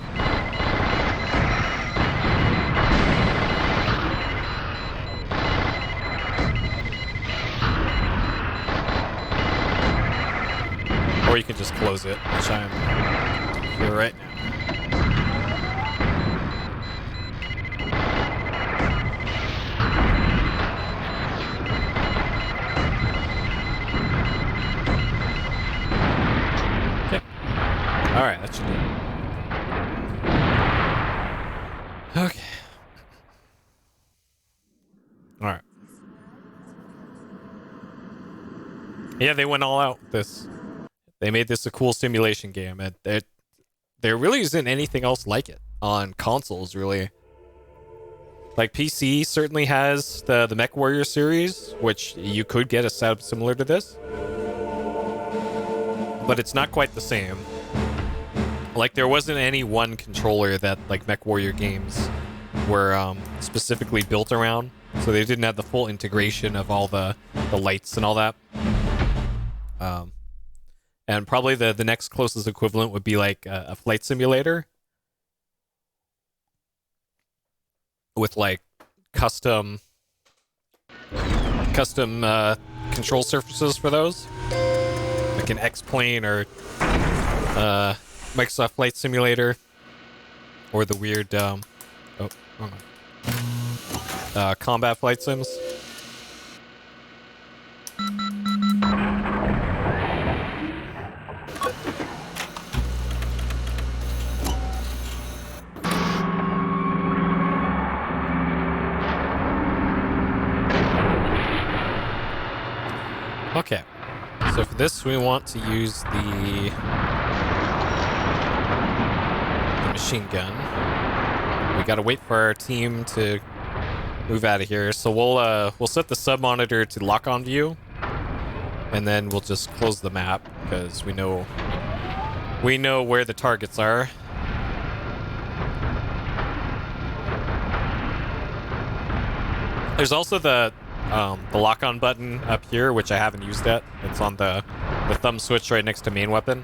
Or you can just close it, which I'm here right now. Okay. Alright, that should do it. Okay. Alright. Yeah, they went all out with this. They made this a cool simulation game, and there really isn't anything else like it on consoles, really. Like, PC certainly has the MechWarrior series, which you could get a setup similar to this. But it's not quite the same. Like, there wasn't any one controller that, like, MechWarrior games were specifically built around. So they didn't have the full integration of all the lights and all that. And probably the next closest equivalent would be like a flight simulator with like custom control surfaces for those, like an X-Plane or Microsoft Flight Simulator, or the weird combat flight sims. Okay, so for this we want to use the machine gun. We gotta wait for our team to move out of here. So we'll set the sub monitor to lock on view, and then we'll just close the map because we know where the targets are. There's also the lock-on button up here, which I haven't used yet. It's on the thumb switch right next to main weapon.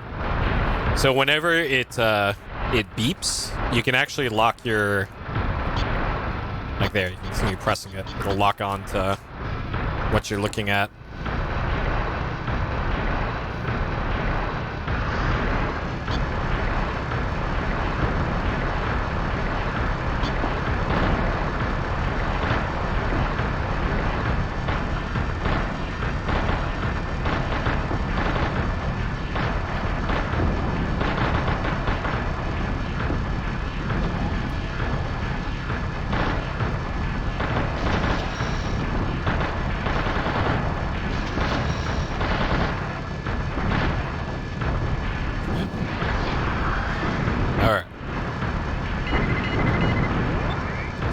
So whenever it beeps, you can actually lock your... Like there, you can see me pressing it. It'll lock on to what you're looking at.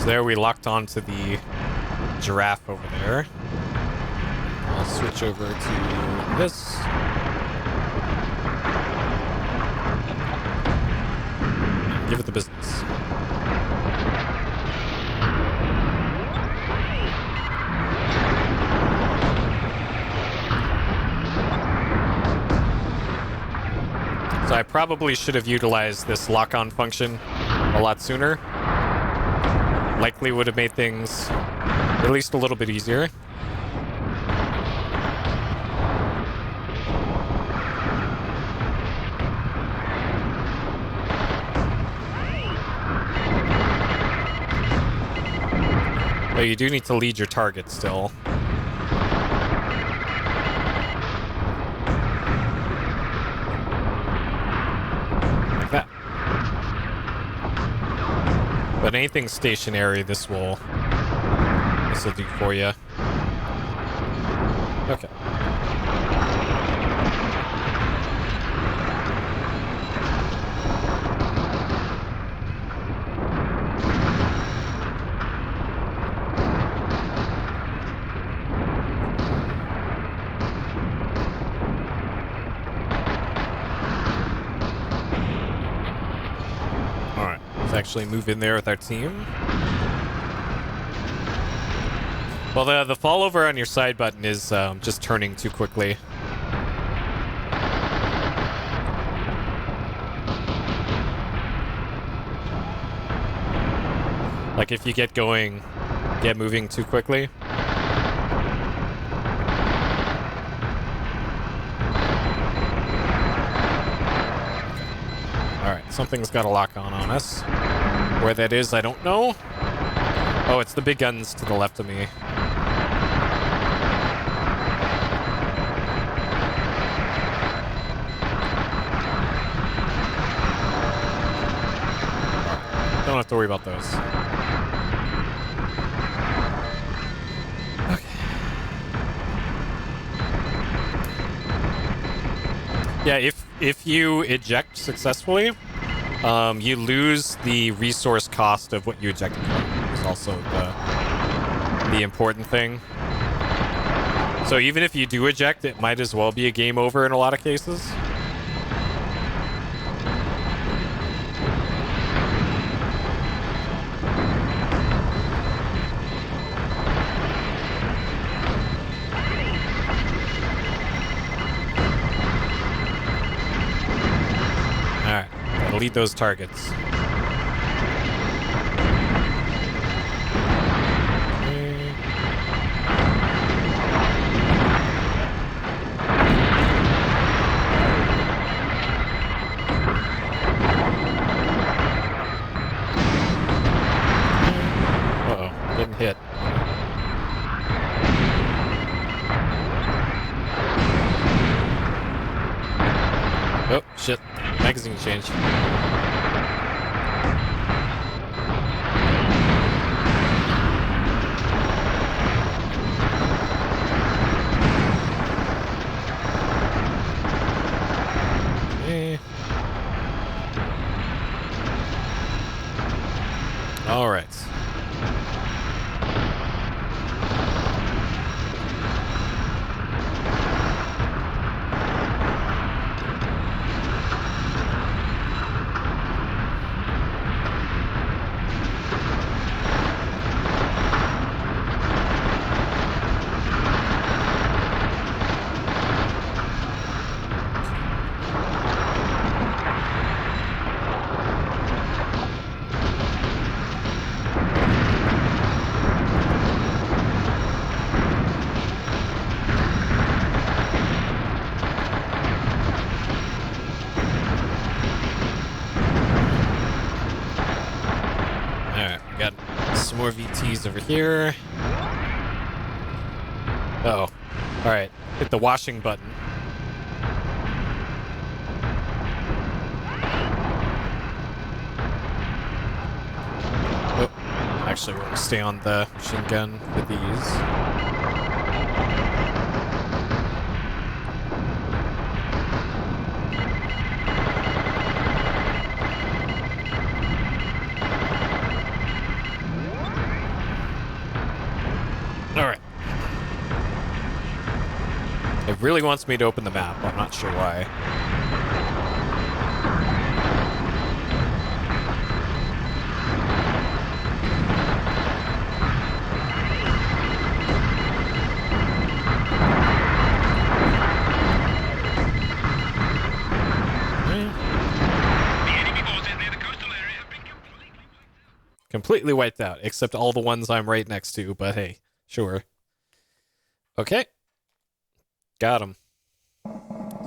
There we locked onto the giraffe over there. I'll switch over to this. Give it the business. So I probably should have utilized this lock-on function a lot sooner. Likely would have made things at least a little bit easier. But you do need to lead your target still. Like that. But anything stationary, this will do for you. Okay. Actually move in there with our team. Well, the fall over on your side button is just turning too quickly. Like if you get moving too quickly. Alright, something's got a lock on us. Where that is, I don't know. Oh, it's the big guns to the left of me. Don't have to worry about those. Okay. Yeah, if you eject successfully, you lose the resource cost of what you ejected from. It's also the important thing. So even if you do eject, it might as well be a game over in a lot of cases. Lead those targets. Uh-oh, getting hit. Oh, shit. Magazine change. All right. More VTs over here. Uh-oh. Alright. Hit the washing button. Oh. Actually, we're going to stay on the machine gun with these. It really wants me to open the map. I'm not sure why. completely wiped out, except all the ones I'm right next to, but hey, sure. Okay. Got him.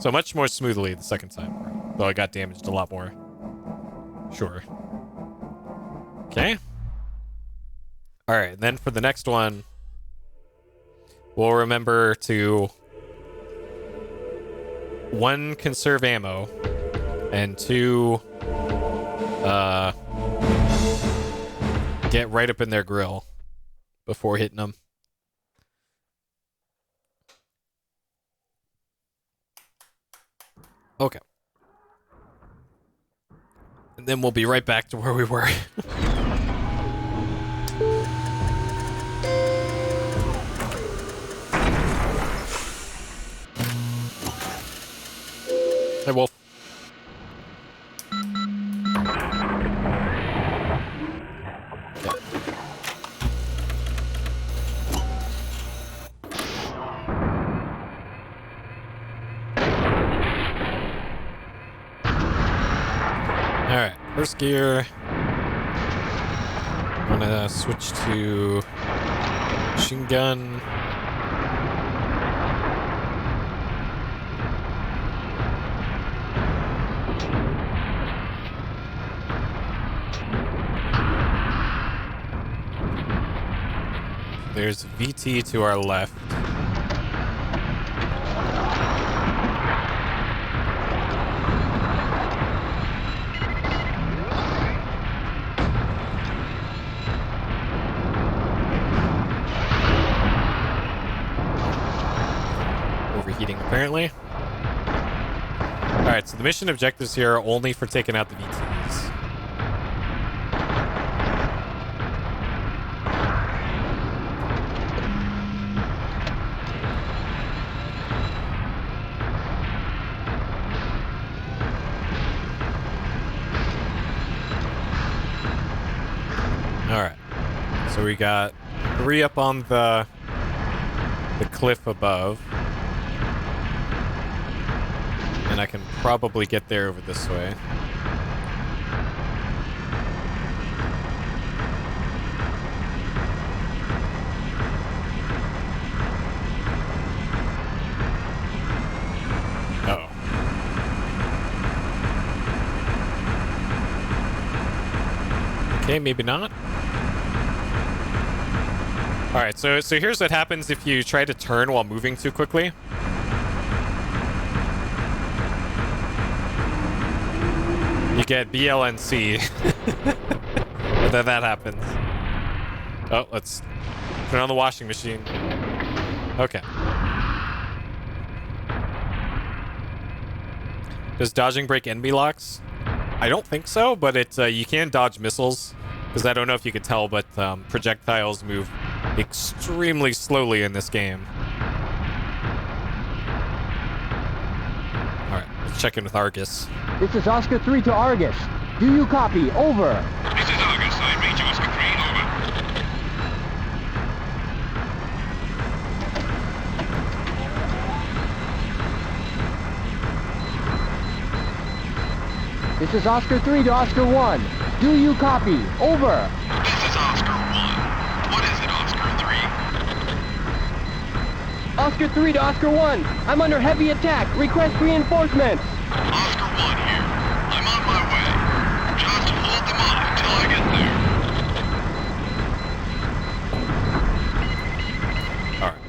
So much more smoothly the second time, though I got damaged a lot more. Sure. Okay. Alright, then for the next one, we'll remember to 1, conserve ammo, and 2, get right up in their grill before hitting them. Okay. And then we'll be right back to where we were. Hey, Wolf. Alright, first gear. I'm gonna switch to machine gun. There's VT to our left. Overheating, apparently. Alright, so the mission objectives here are only for taking out the VTs. Alright, so we got 3 up on the cliff above. And I can probably get there over this way. Uh-oh. Okay, maybe not. Alright, so here's what happens if you try to turn while moving too quickly. You get BLNC. And then that happens. Oh, let's turn on the washing machine. Okay. Does dodging break enemy locks? I don't think so, but it you can dodge missiles. Because I don't know if you could tell, but projectiles move extremely slowly in this game. Alright, let's check in with Argus. This is Oscar 3 to Argus. Do you copy? Over. This is Argus. I read you, Oscar 3. Over. This is Oscar 3 to Oscar 1. Do you copy? Over. This is Oscar 1. What is it, Oscar 3? Oscar 3 to Oscar 1. I'm under heavy attack. Request reinforcements. Oscar 1 here. I'm on my way. Just hold them off until I get there. Alright.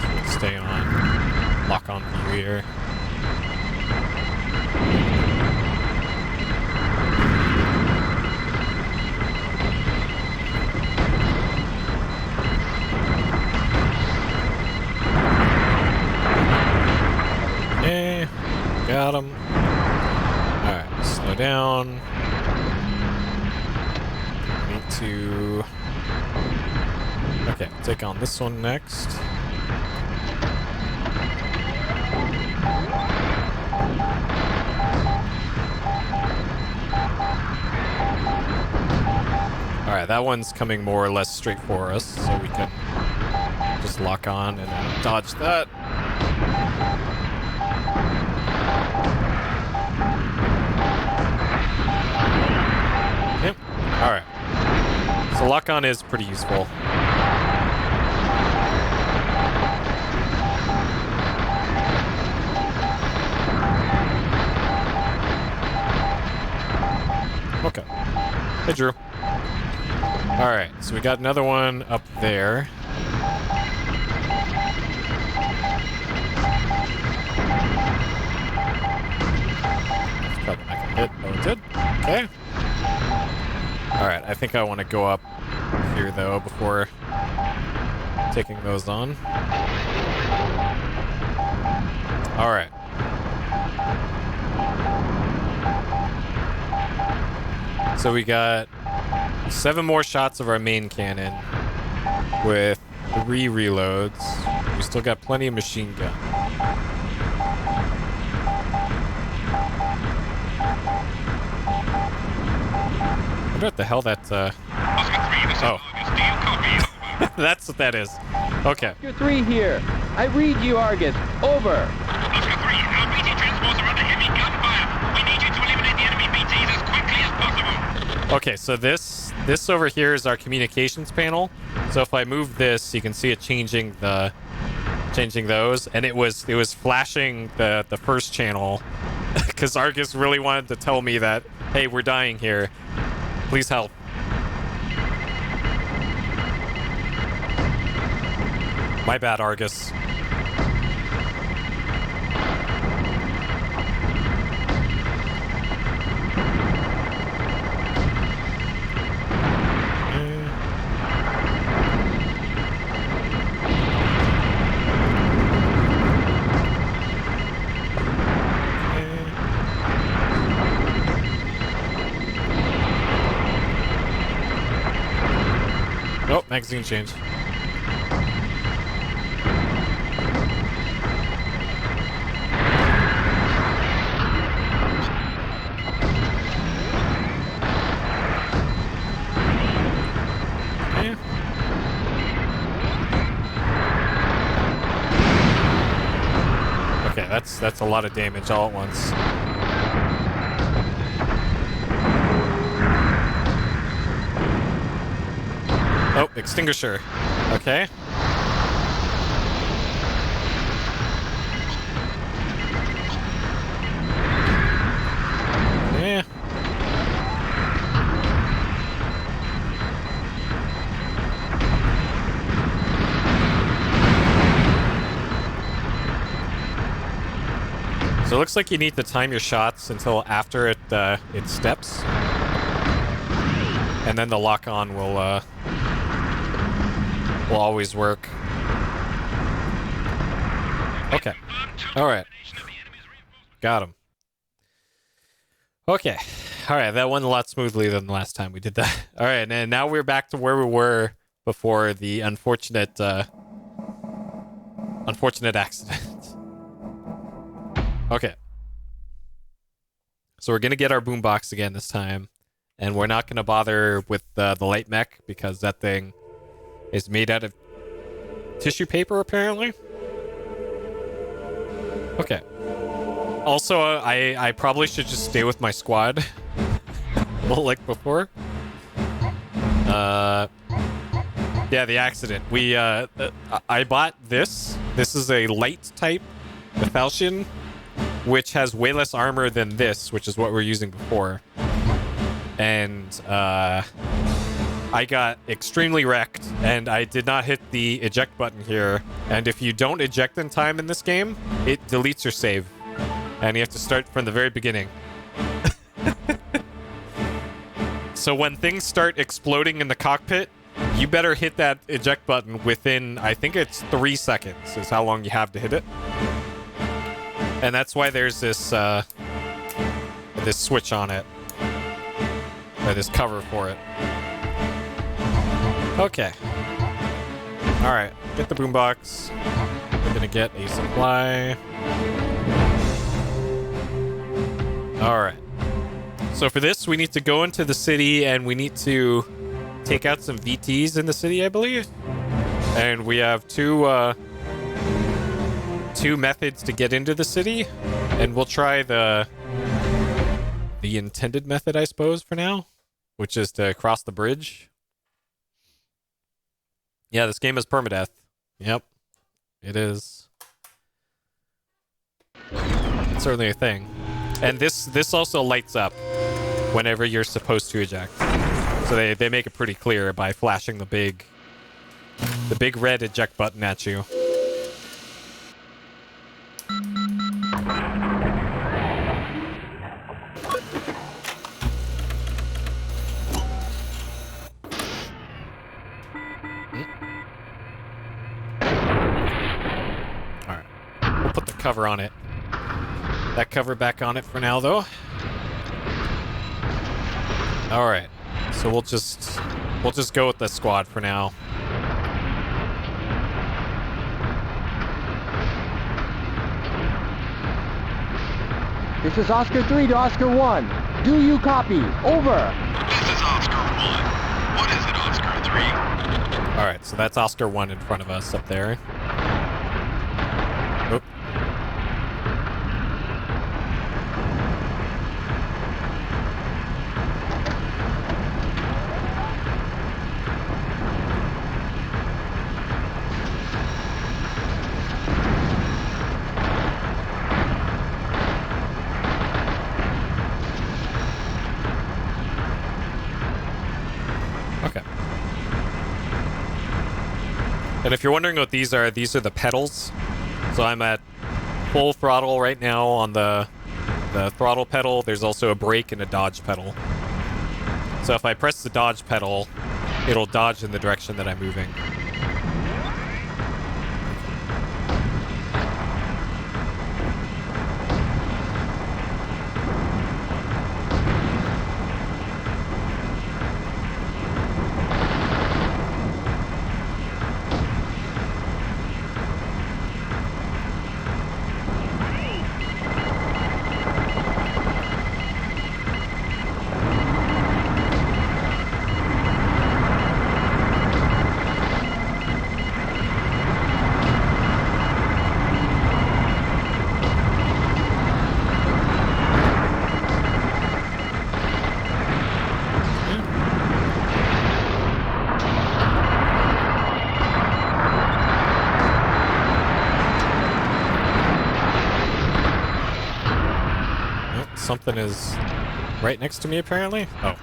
So we'll stay on. Lock on view here. Okay. Got him. Alright, slow down. Need to... Okay, take on this one next. Alright, that one's coming more or less straight for us, so we can just lock on and dodge that. Yep. Alright. So lock-on is pretty useful. Okay. Hey, Drew. Alright, so we got another one up there. It's probably not gonna hit. Oh, it did? Okay. Alright, I think I want to go up here, though, before taking those on. Alright. So we got 7 more shots of our main cannon with 3 reloads. We still got plenty of machine gun. I wonder what the hell that, Oscar 3, this is Oh. August. Do you copy? That's what that is. Okay. Oscar 3 here. I read you, Argus. Over. Oscar 3, our BT transports are under heavy gunfire. We need you to eliminate the enemy BTs as quickly as possible. Okay, so this over here is our communications panel. So if I move this, you can see it changing those, and it was flashing the first channel because Argus really wanted to tell me that, hey, we're dying here. Please help. My bad, Argus. Oh, magazine change. Okay, that's a lot of damage all at once. Oh, extinguisher. Okay. Yeah. So it looks like you need to time your shots until after it steps, and then the lock-on will always work. Okay. All right. Got him. Okay. All right. That went a lot smoothly than the last time we did that. All right. And now we're back to where we were before the unfortunate accident. Okay. So we're going to get our boombox again this time. And we're not going to bother with the light mech because that thing is made out of tissue paper, apparently. Okay. Also, I probably should just stay with my squad. Like before. Yeah, the accident. I bought this. This is a light type Battalion, which has way less armor than this, which is what we're using before. And, I got extremely wrecked, and I did not hit the eject button here. And if you don't eject in time in this game, it deletes your save. And you have to start from the very beginning. So when things start exploding in the cockpit, you better hit that eject button within, I think it's 3 seconds is how long you have to hit it. And that's why there's this switch on it. Or this cover for it. Okay. Alright, get the boombox. We're gonna get a supply. Alright. So for this, we need to go into the city and we need to take out some VTs in the city, I believe. And we have two methods to get into the city. And we'll try the intended method, I suppose, for now. Which is to cross the bridge. Yeah, this game is permadeath. Yep, it is. It's certainly a thing. And this also lights up whenever you're supposed to eject. So they make it pretty clear by flashing the big red eject button at you. Alright. We'll put the cover on it. That cover back on it for now, though. Alright. So we'll just go with the squad for now. This is Oscar 3 to Oscar 1. Do you copy? Over. This is Oscar 1. What is it, Oscar 3? Alright, so that's Oscar 1 in front of us up there. Oop. Okay. And if you're wondering what these are the pedals. So I'm at full throttle right now on the throttle pedal. There's also a brake and a dodge pedal. So if I press the dodge pedal, it'll dodge in the direction that I'm moving. Something is right next to me, apparently. Oh.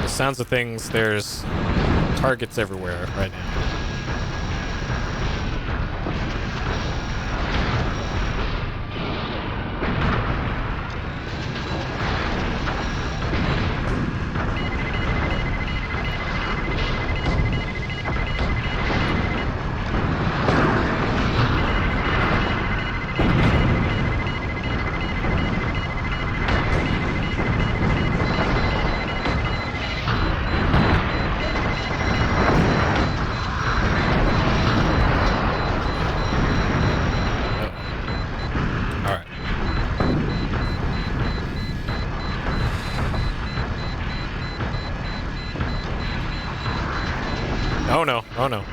Sounds of things, there's targets everywhere right now. Oh no, oh no.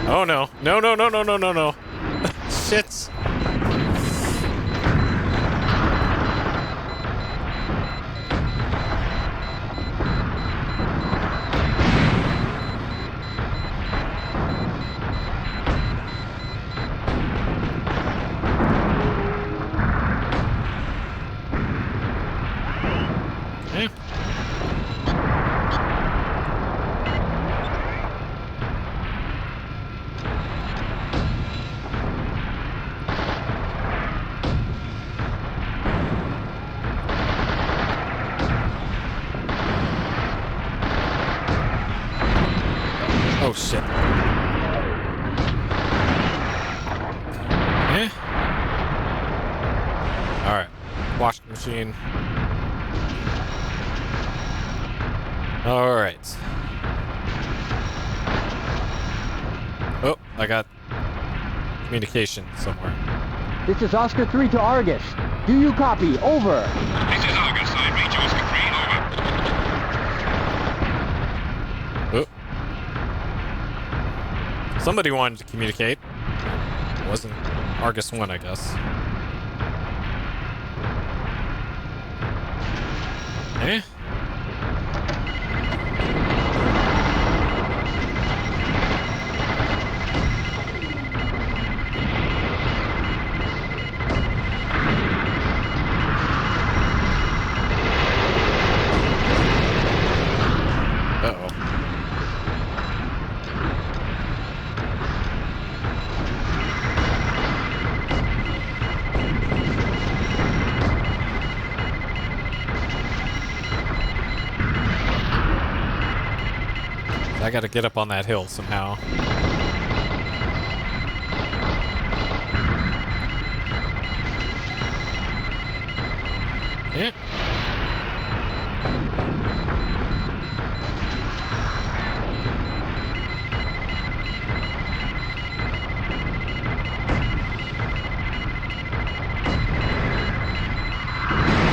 Oh no. No, no, no, no, no, no, no. Shit. Okay. Oh shit. Eh? Alright. Washing machine. Alright. Oh, I got communication somewhere. This is Oscar 3 to Argus. Do you copy? Over. This is Argus. I reach Oscar 3. Over. Oh. Somebody wanted to communicate. It wasn't Argus 1, I guess. Eh? Uh-oh. I gotta get up on that hill somehow. Yeah.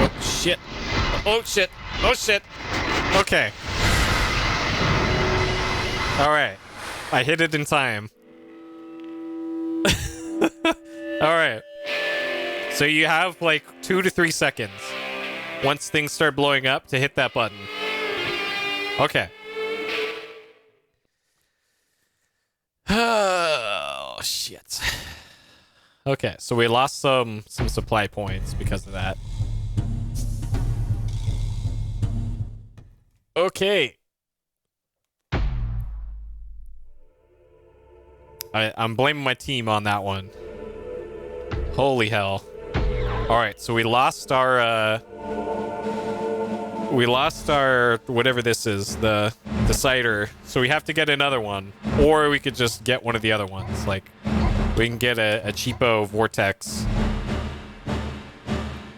Oh shit. Oh shit. Oh shit. Okay. Alright. I hit it in time. Alright. So you have like 2 to 3 seconds once things start blowing up to hit that button. Okay. Oh, shit. Okay, so we lost some supply points because of that. Okay. I'm blaming my team on that one. Holy hell. Alright, so we lost our whatever this is, the decider. So we have to get another one. Or we could just get one of the other ones. Like, we can get a cheapo vortex.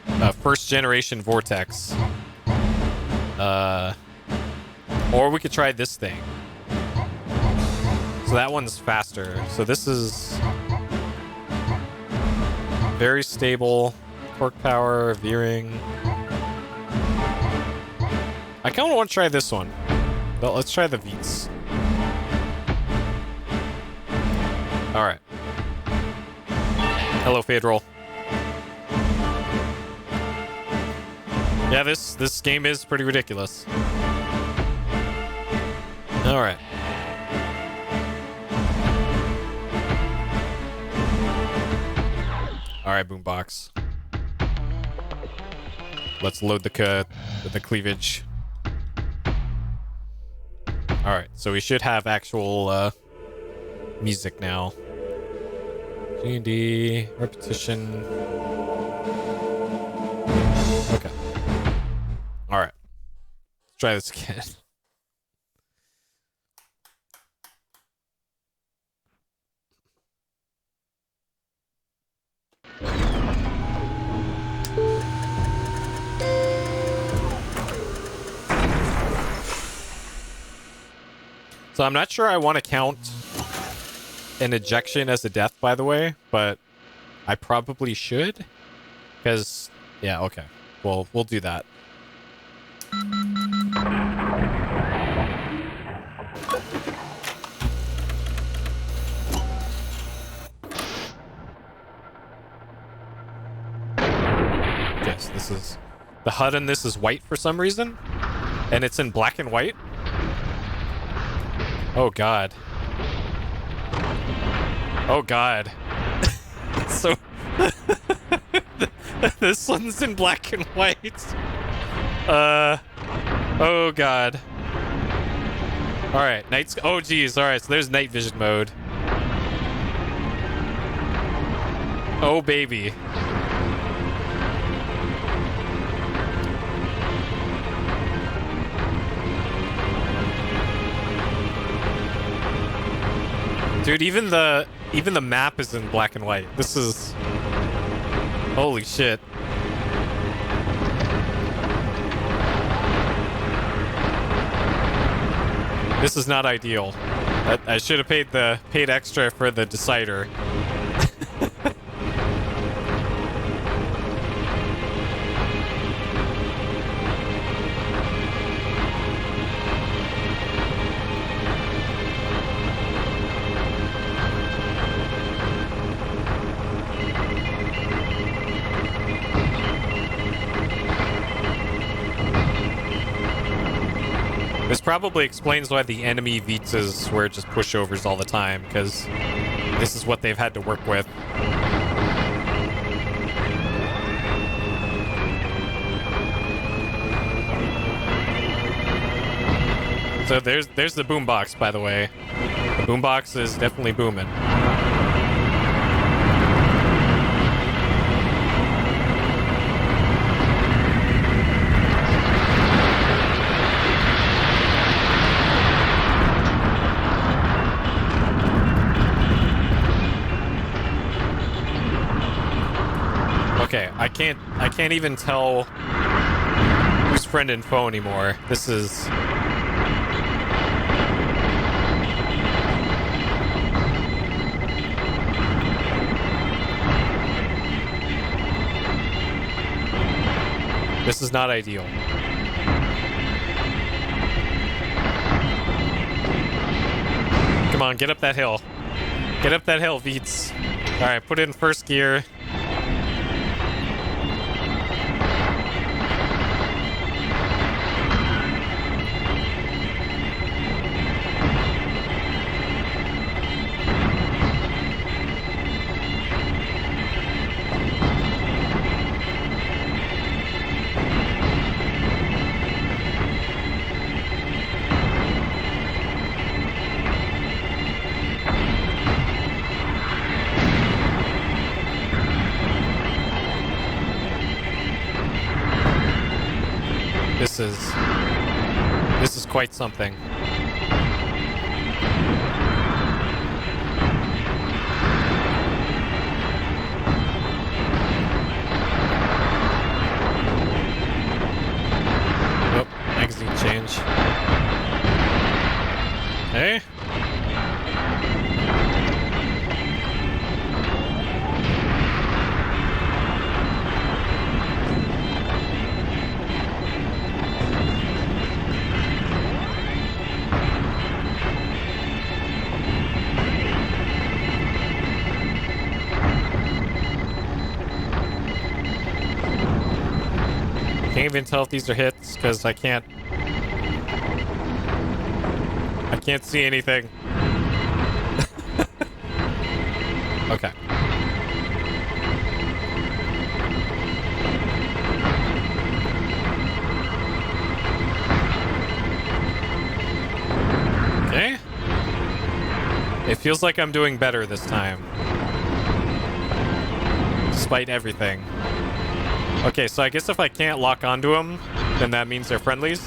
A first generation vortex. Or we could try this thing. So that one's faster. So this is very stable. Torque power, veering. I kind of want to try this one. But let's try the Veets. Alright. Hello, Federal. Yeah, this game is pretty ridiculous. Alright. Alright, Boombox. Let's load the cleavage. Alright, so we should have actual music now. G&D, repetition. Okay. Alright. Let's try this again. So I'm not sure I want to count an ejection as a death, by the way, but I probably should. Because, yeah, okay. Well, we'll do that. Okay, so this is... The HUD on this is white for some reason. And it's in black and white. Oh, God. Oh, God. So... this one's in black and white. Oh, God. Alright, night's... Oh, geez. Alright, so there's night vision mode. Oh, baby. Dude, even the map is in black and white. This is... Holy shit. This is not ideal. I should have paid extra for the decider. probably explains why the enemy Vietzes were just pushovers all the time, because this is what they've had to work with. So there's the boombox, by the way. The boombox is definitely booming. Okay, I can't even tell who's friend and foe anymore. This is... This is not ideal. Come on, get up that hill. Get up that hill, Vietz. Alright, put it in first gear. This is quite something. Oh, magazine change. Hey. Can't even tell if these are hits because I can't see anything. Okay. Okay. It feels like I'm doing better this time. Despite everything. Okay, so I guess if I can't lock onto them, then that means they're friendlies.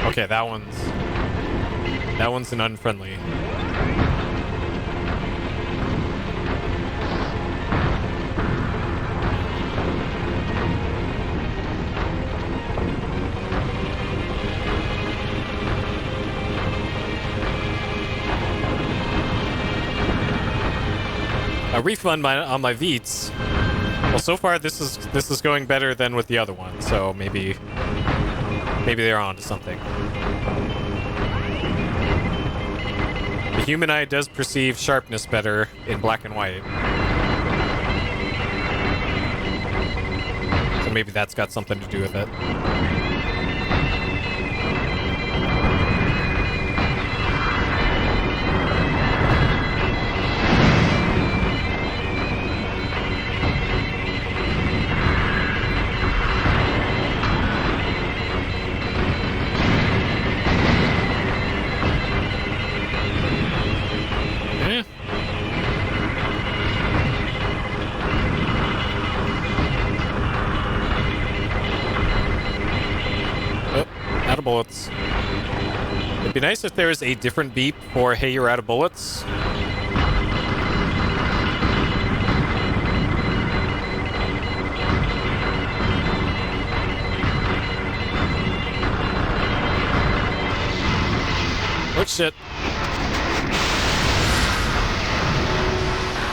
Okay, that one's an unfriendly. A refund on my Vietz. Well, so far this is going better than with the other one, so maybe they're on to something. The human eye does perceive sharpness better in black and white, so maybe that's got something to do with it. Bullets. It'd be nice if there was a different beep for hey, you're out of bullets. Oh shit.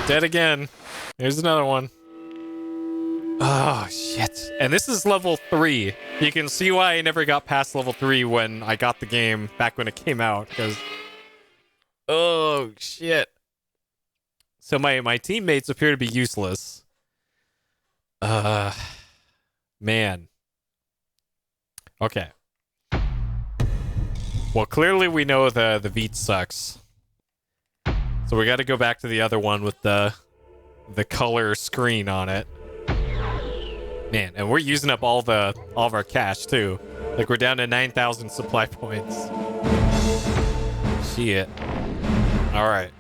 Dead again. Here's another one. Oh, shit. And this is level 3. You can see why I never got past level 3 when I got the game back when it came out, because... Oh, shit. So my teammates appear to be useless. Man. Okay. Well, clearly we know the Veet sucks. So we got to go back to the other one with the color screen on it. Man, and we're using up all of our cash too. Like we're down to 9,000 supply points. Shit. All right.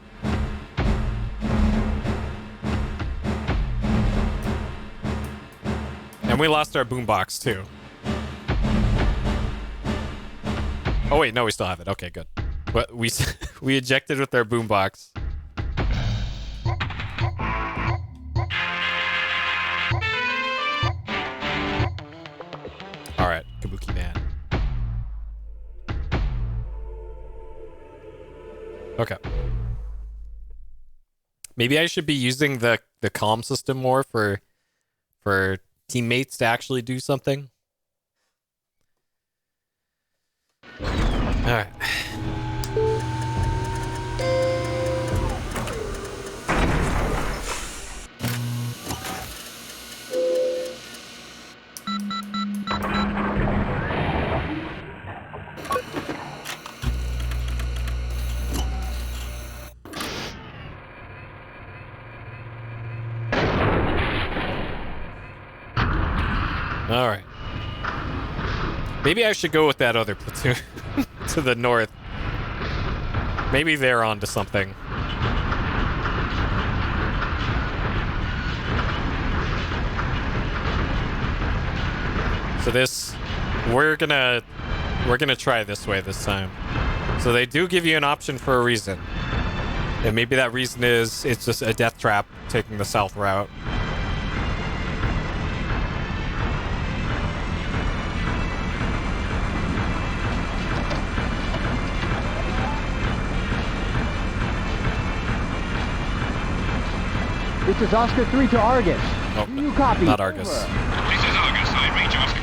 And we lost our boombox too. Oh wait, no, we still have it. Okay, good. But we ejected with our boombox. All right, Kabuki Man. Okay. Maybe I should be using the comm system more for teammates to actually do something. All right. All right. Maybe I should go with that other platoon to the north. Maybe they're onto something. So we're gonna try this way this time. So they do give you an option for a reason. And maybe that reason is it's just a death trap taking the south route. This is Oscar 3 to Argus. Oh, Do you copy? not Argus. Over. This is August. I reach Oscar.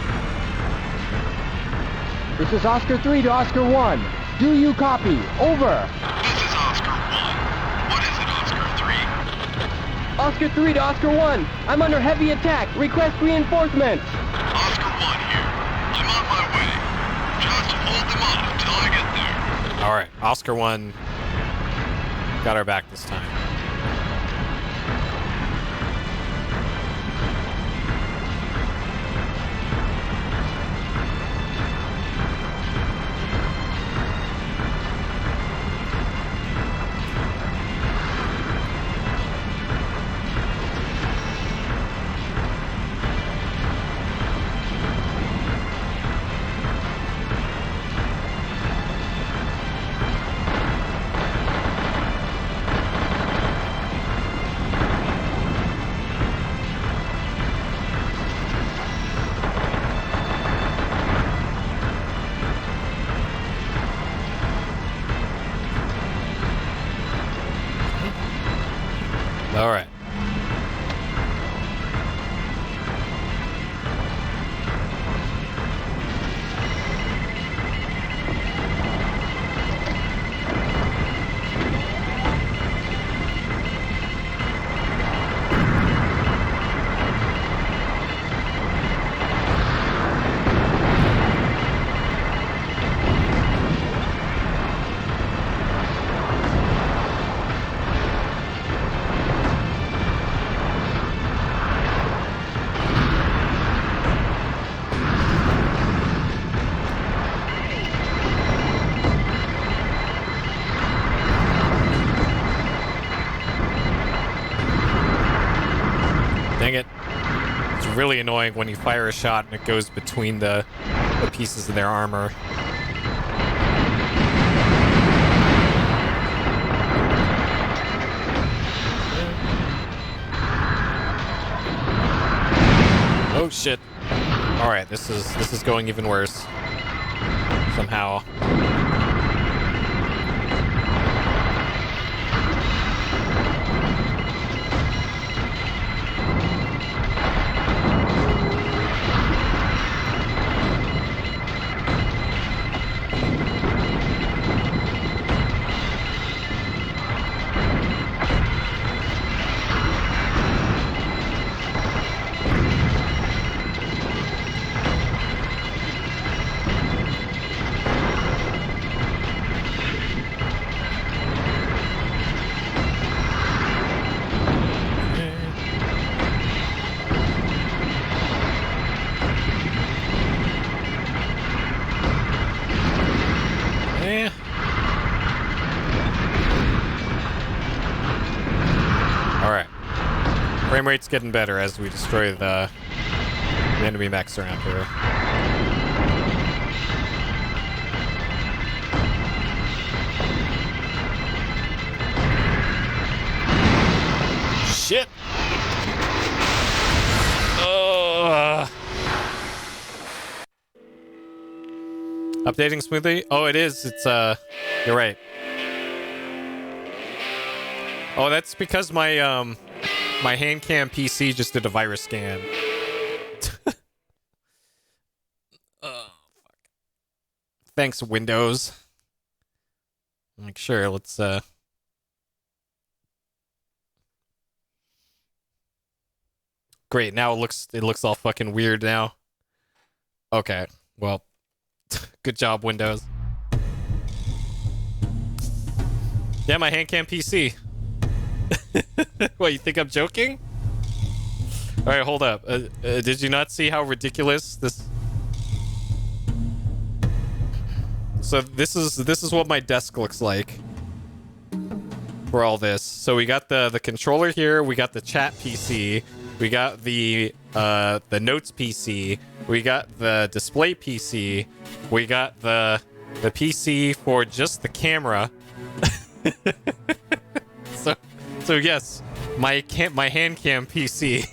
This is Oscar 3 to Oscar 1. Do you copy? Over. This is Oscar 1. What is it, Oscar 3? Oscar 3 to Oscar 1. I'm under heavy attack. Request reinforcements. Oscar 1 here. I'm on my way. Just hold them off until I get there. All right, Oscar 1 got our back this time. All right. Dang it. It's really annoying when you fire a shot and it goes between the pieces of their armor. Oh shit. Alright, this is going even worse. Somehow. Okay. Alright. Frame rate's getting better as we destroy the enemy mechs around here. Shit! Updating smoothly? Oh, it is. It's, you're right. Oh, that's because my, my hand cam PC just did a virus scan. Oh, fuck. Thanks, Windows. Like, sure, let's, Great, now it looks all fucking weird now. Okay, well, good job, Windows. Yeah, my hand cam PC. What, you think I'm joking? All right, hold up. Did you not see how ridiculous this? So this is what my desk looks like for all this. So we got the controller here. We got the chat PC. We got the notes PC. We got the display PC. We got the PC for just the camera. So yes, my hand cam PC.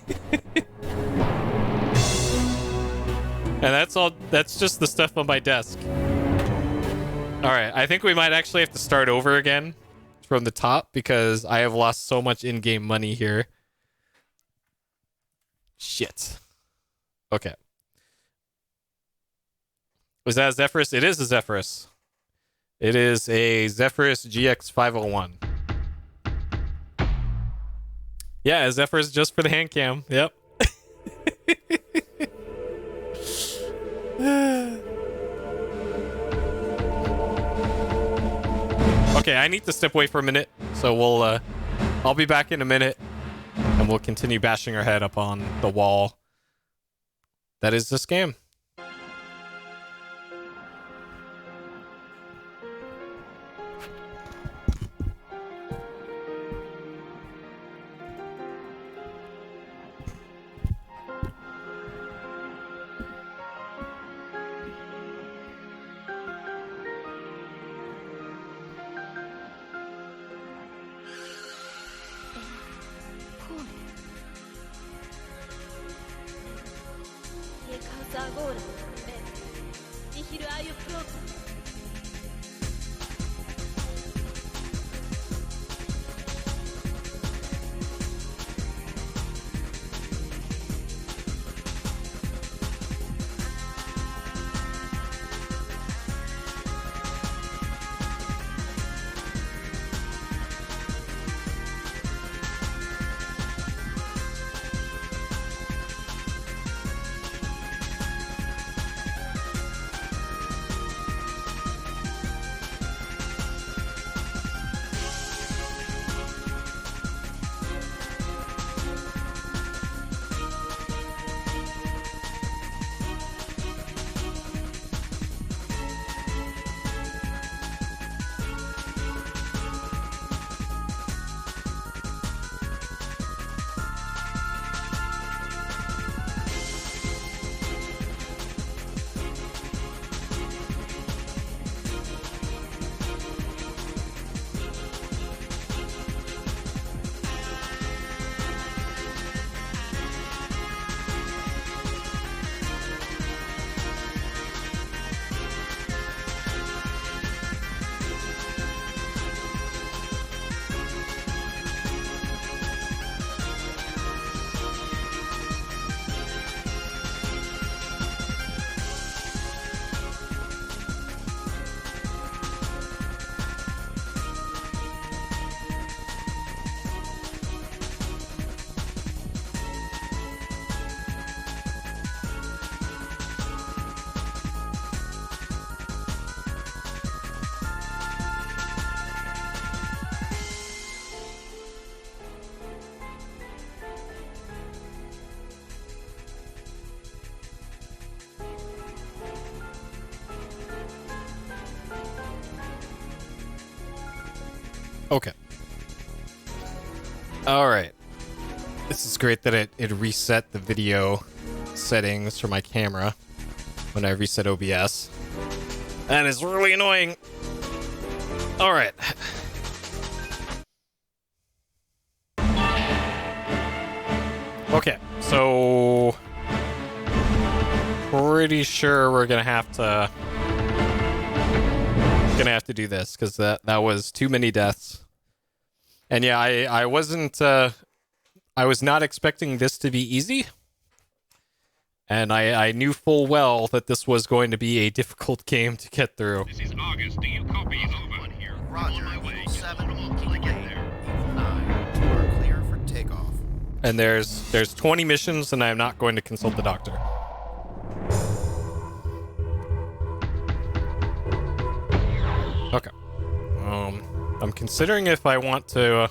And that's just the stuff on my desk. Alright, I think we might actually have to start over again from the top because I have lost so much in-game money here. Shit. Okay. Was that a Zephyrus? It is a Zephyrus. It is a Zephyrus GX501. Yeah, a Zephyrus just for the hand cam. Yep. Okay, I need to step away for a minute, so I'll be back in a minute, and we'll continue bashing our head up on the wall. That is this game. Okay. Alright. This is great that it reset the video settings for my camera when I reset OBS. That is really annoying. Alright. Okay, so pretty sure we're gonna have to do this because that was too many deaths. And yeah, I wasn't I was not expecting this to be easy. And I knew full well that this was going to be a difficult game to get through. This is August. Do you copy? Over here. Roger. On my way. Eagle 7 Until I get there. Eagle 9. You are clear for takeoff. And there's 20 missions, and I am not going to consult the doctor. Okay. I'm considering if I want to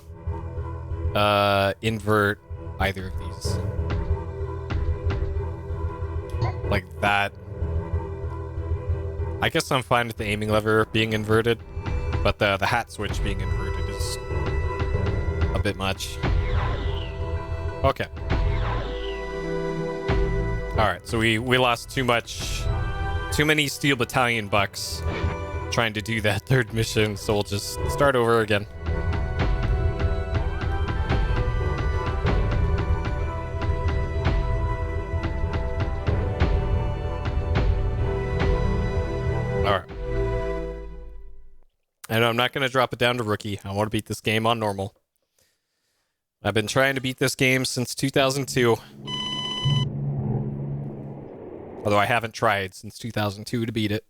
invert either of these. Like that. I guess I'm fine with the aiming lever being inverted, but the hat switch being inverted is a bit much. Okay. Alright, so we lost too many Steel Battalion bucks trying to do that third mission, so we'll just start over again. Alright. And I'm not going to drop it down to rookie. I want to beat this game on normal. I've been trying to beat this game since 2002. Although I haven't tried since 2002 to beat it.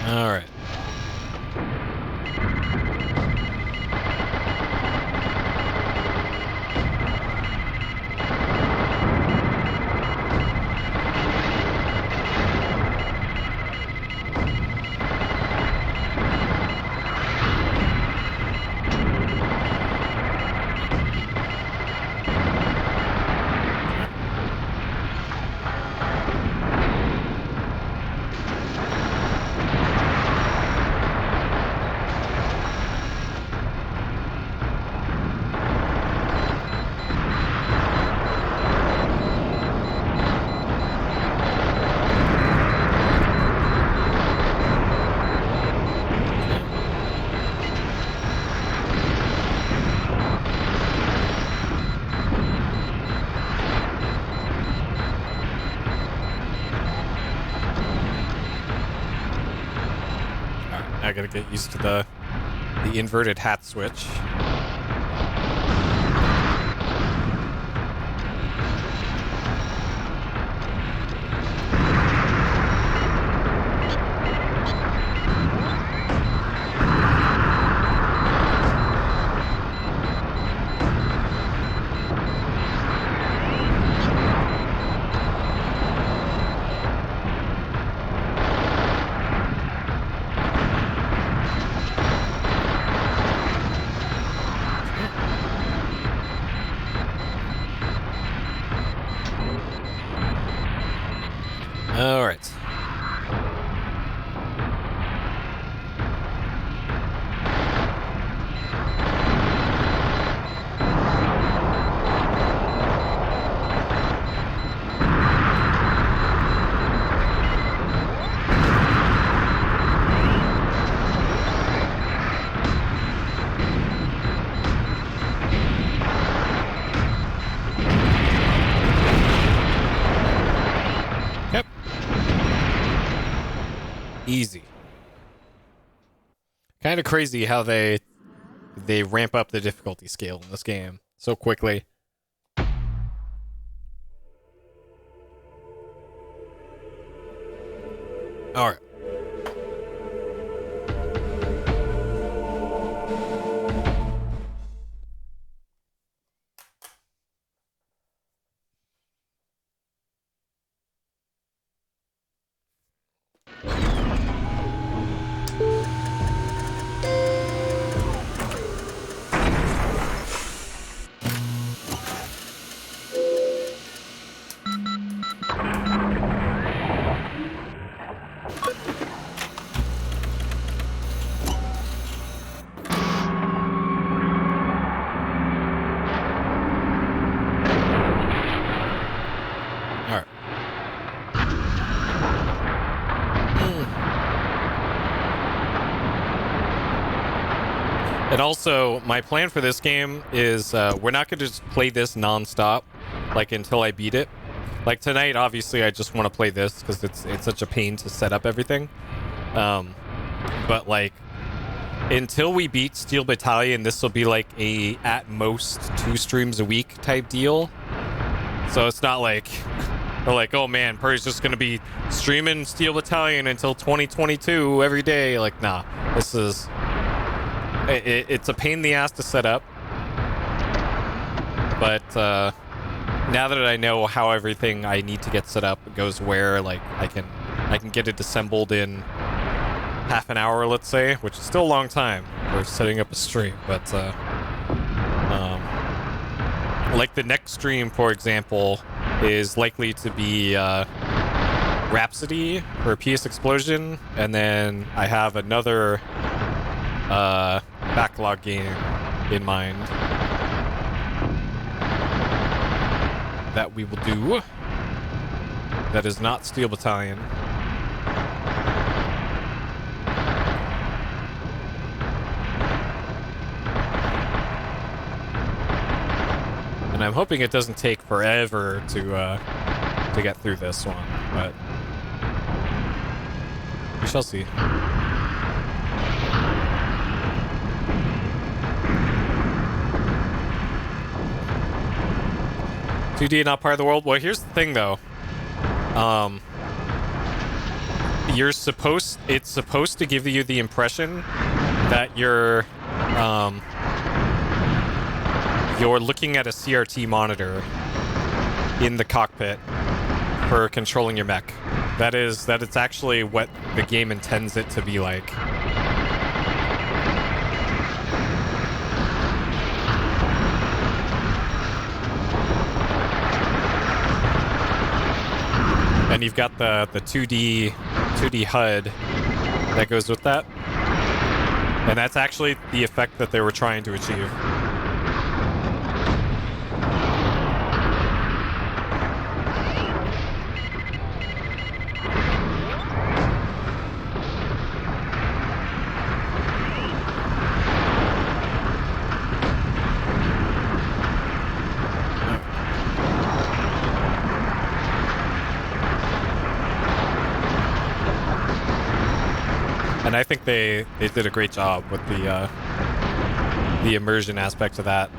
All right. I gotta get used to the inverted hat switch. All right. Yep. Easy. Kind of crazy how they ramp up the difficulty scale in this game so quickly. All right. And also, my plan for this game is we're not going to just play this non-stop, like, until I beat it. Like, tonight, obviously, I just want to play this because it's such a pain to set up everything. But, like, until we beat Steel Battalion, this will be, like, a, at most, 2 streams a week type deal. So it's not like, they're like, oh, man, Puri's just going to be streaming Steel Battalion until 2022 every day. Like, nah, this is... It's a pain in the ass to set up, but now that I know how everything I need to get set up goes where, like, I can get it assembled in half an hour, let's say, which is still a long time for setting up a stream. But like the next stream, for example, is likely to be Rhapsody for PS Explosion, and then I have another backlog game in mind that we will do that is not Steel Battalion. And I'm hoping it doesn't take forever to get through this one, but we shall see. 2D not part of the world? Well, here's the thing, though. It's supposed to give you the impression that you're looking at a CRT monitor in the cockpit for controlling your mech. That it's actually what the game intends it to be like. And you've got the 2D HUD that goes with that. And that's actually the effect that they were trying to achieve. And I think they did a great job with the immersion aspect of that.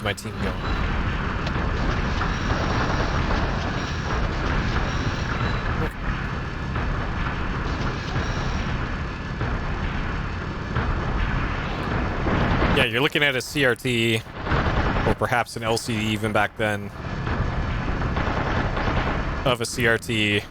My team going. Yeah, you're looking at a CRT, or perhaps an LCD even back then, of a CRT.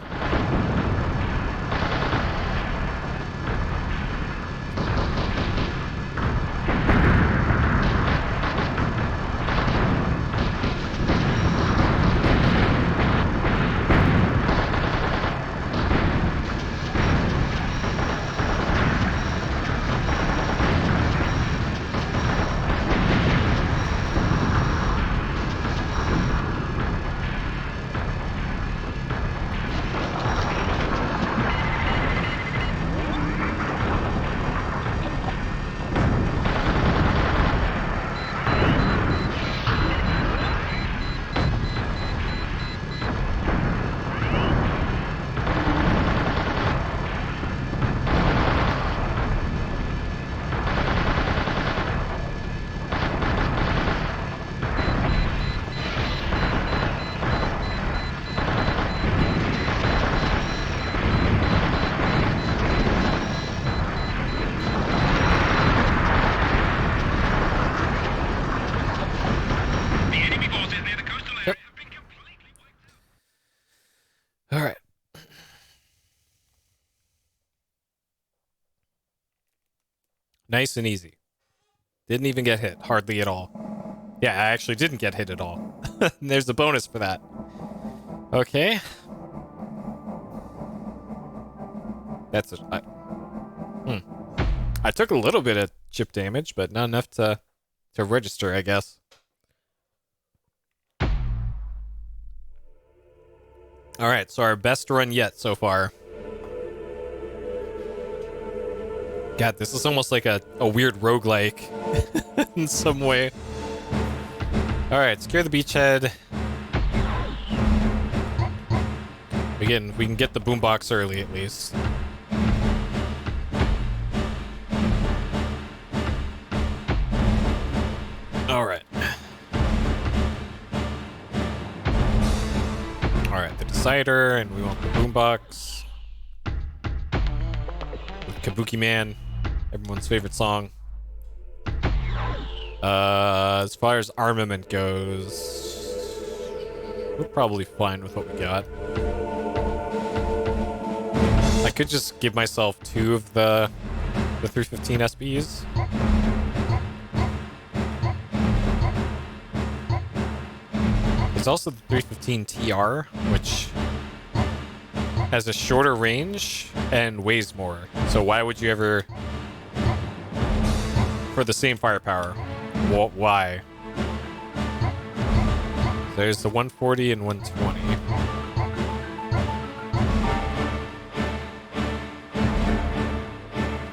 Nice and easy. Didn't even get hit, hardly at all. Yeah, I actually didn't get hit at all. There's a bonus for that. Okay. That's a... I took a little bit of chip damage, but not enough to register, I guess. Alright, so our best run yet so far. God, this is almost like a weird roguelike in some way. Alright, secure the beachhead. Again, we can get the boombox early at least. Alright. Alright, the decider, and we want the boombox. With Kabuki Man, everyone's favorite song. As far as armament goes, we're probably fine with what we got. I could just give myself 2 of the 315 SBs. There's also the 315 TR, which has a shorter range and weighs more. So why would you ever... For the same firepower. Why? There's the 140 and 120.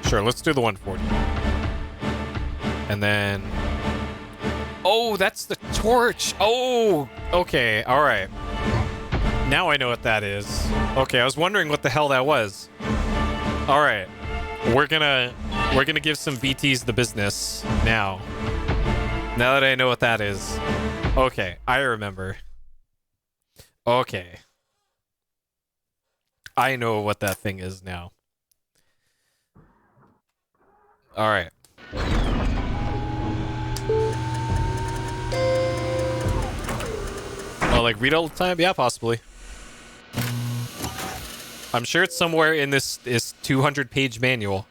Sure, let's do the 140. And then... Oh, that's the torch! Oh! Okay, alright. Now I know what that is. Okay, I was wondering what the hell that was. Alright. We're gonna give some VTs the business now. Now that I know what that is. Okay, I remember. Okay. I know what that thing is now. Alright. Oh, like read all the time? Yeah, possibly. I'm sure it's somewhere in this 200-page manual.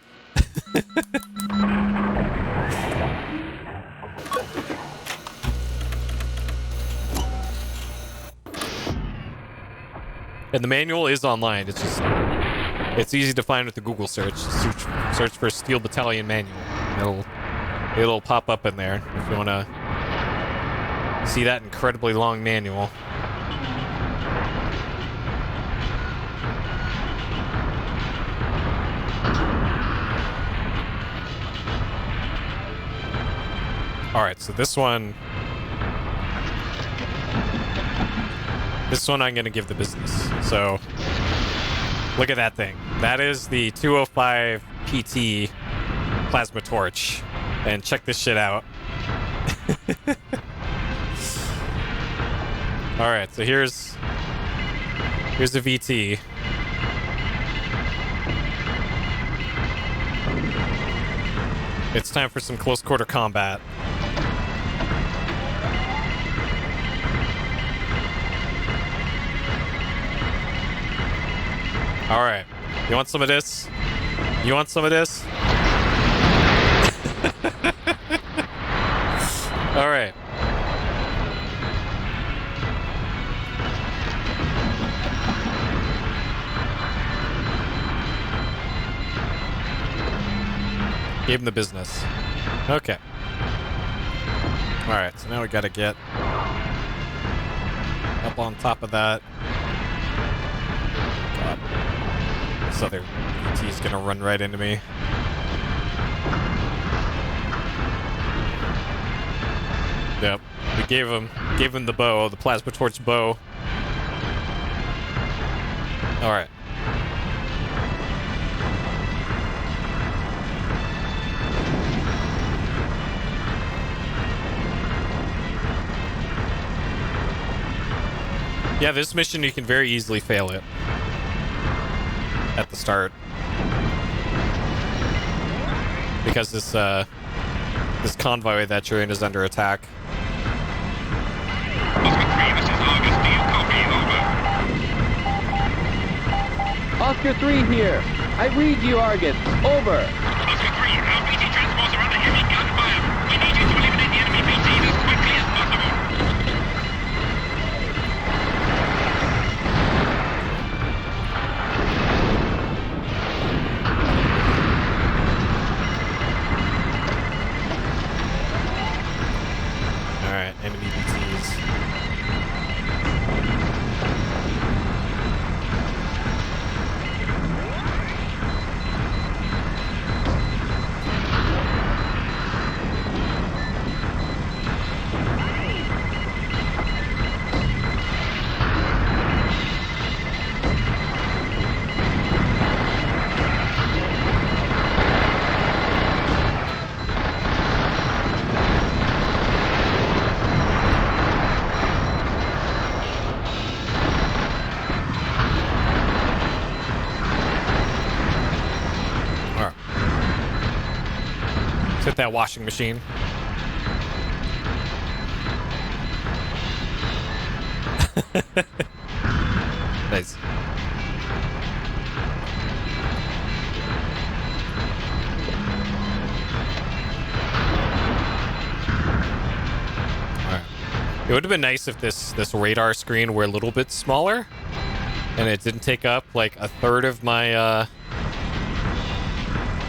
And the manual is online. It's just... It's easy to find with the Google search. Search for Steel Battalion manual. It'll pop up in there if you want to see that incredibly long manual. Alright, so this one I'm going to give the business. So, look at that thing. That is the 205 PT plasma torch. And check this shit out. Alright, so here's the VT. It's time for some close quarter combat. Alright. You want some of this? You want some of this? Alright. Gave him the business. Okay. Alright, so now we gotta get up on top of that. God. This other ET's gonna run right into me. Yep. We gave him the bow, the plasma torch bow. Alright. Yeah, this mission you can very easily fail it at the start. Because this convoy that you're in is under attack. Oscar 3 here. I read you, Argus. Over. Oscar 3, our BT transports are under heavy gunfire. We need you to eliminate the enemy BTs as quickly as Alright, enemy BTs. Hit that washing machine. Nice. Alright. It would have been nice if this radar screen were a little bit smaller and it didn't take up like a third of my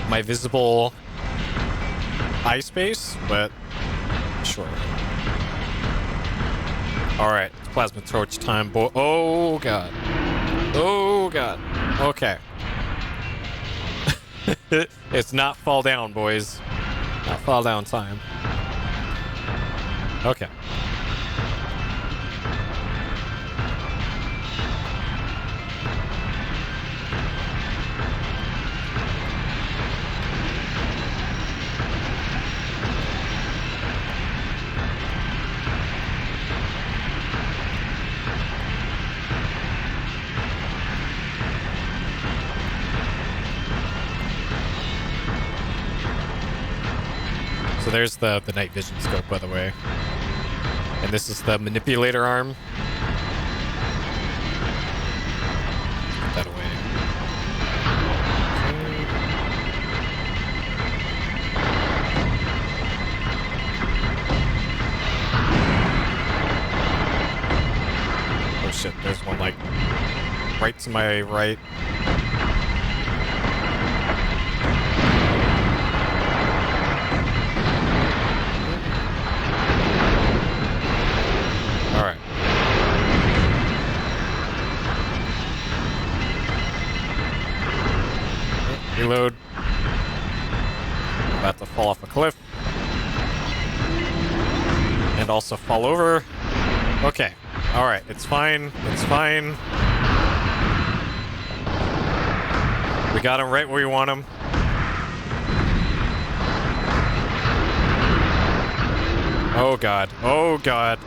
my visible eye space, but sure. Alright, plasma torch time, boy. Oh god. Oh god. Okay. It's not fall down, boys. Not fall down time. Okay. So there's the night vision scope, by the way. And this is the manipulator arm. Put that away. Okay. Oh shit, there's one like right to my right. Alright. Reload. About to fall off a cliff. And also fall over. Okay. Alright, it's fine. It's fine. We got him right where we want him. Oh god. Oh god.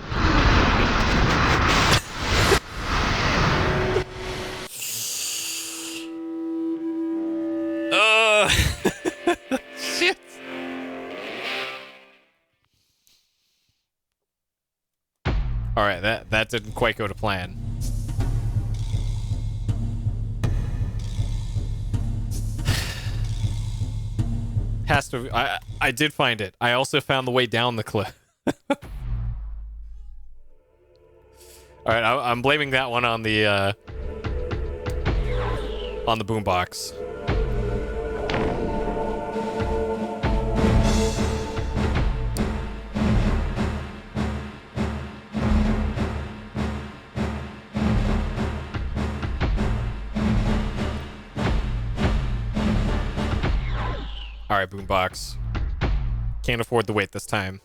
Shit. Alright, that didn't quite go to plan. Has to. I did find it. I also found the way down the cliff. Alright, I'm blaming that one on the boombox. Alright, boombox. Can't afford the wait this time.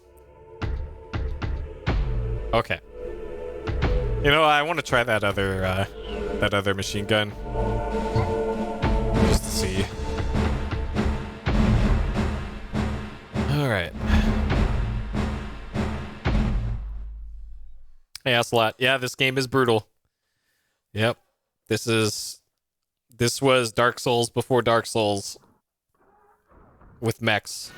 Okay. You know, I want to try that other machine gun. Just to see. Alright. Hey, Ocelot. Yeah, this game is brutal. Yep. This was Dark Souls before Dark Souls. With mechs.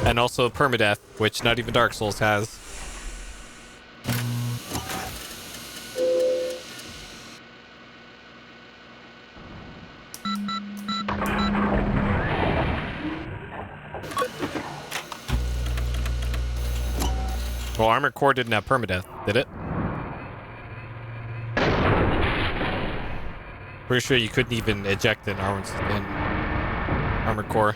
And also permadeath, which not even Dark Souls has. Well, Armored Core didn't have permadeath, did it? Pretty sure you couldn't even eject an Armored Core.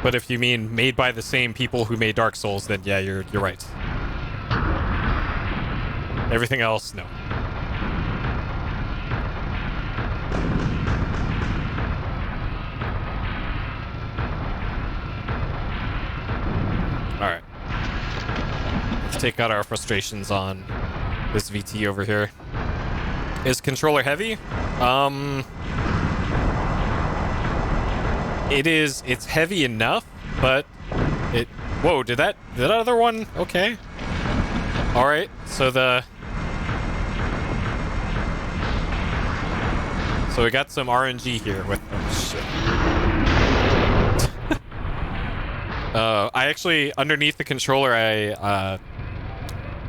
But if you mean made by the same people who made Dark Souls, then yeah, you're right. Everything else, no. Alright. Let's take out our frustrations on this VT over here. Is controller heavy? It's heavy enough, but whoa, did that other one? Okay. Alright, so we got some RNG here with, oh shit. I actually, underneath the controller,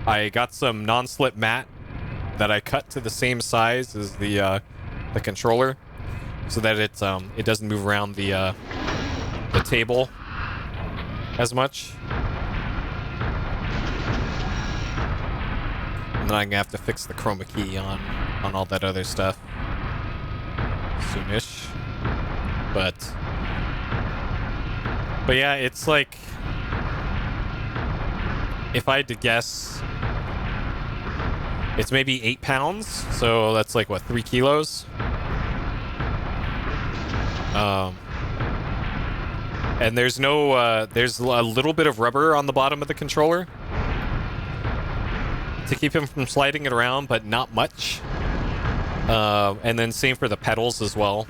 I got some non-slip mat that I cut to the same size as the controller, so that it doesn't move around the table as much. And then I'm gonna have to fix the chroma key on all that other stuff soonish. But yeah, it's like, if I had to guess, it's maybe 8 pounds, so that's like, what, 3 kilos? And there's no, there's a little bit of rubber on the bottom of the controller to keep him from sliding it around, but not much. And then same for the pedals as well.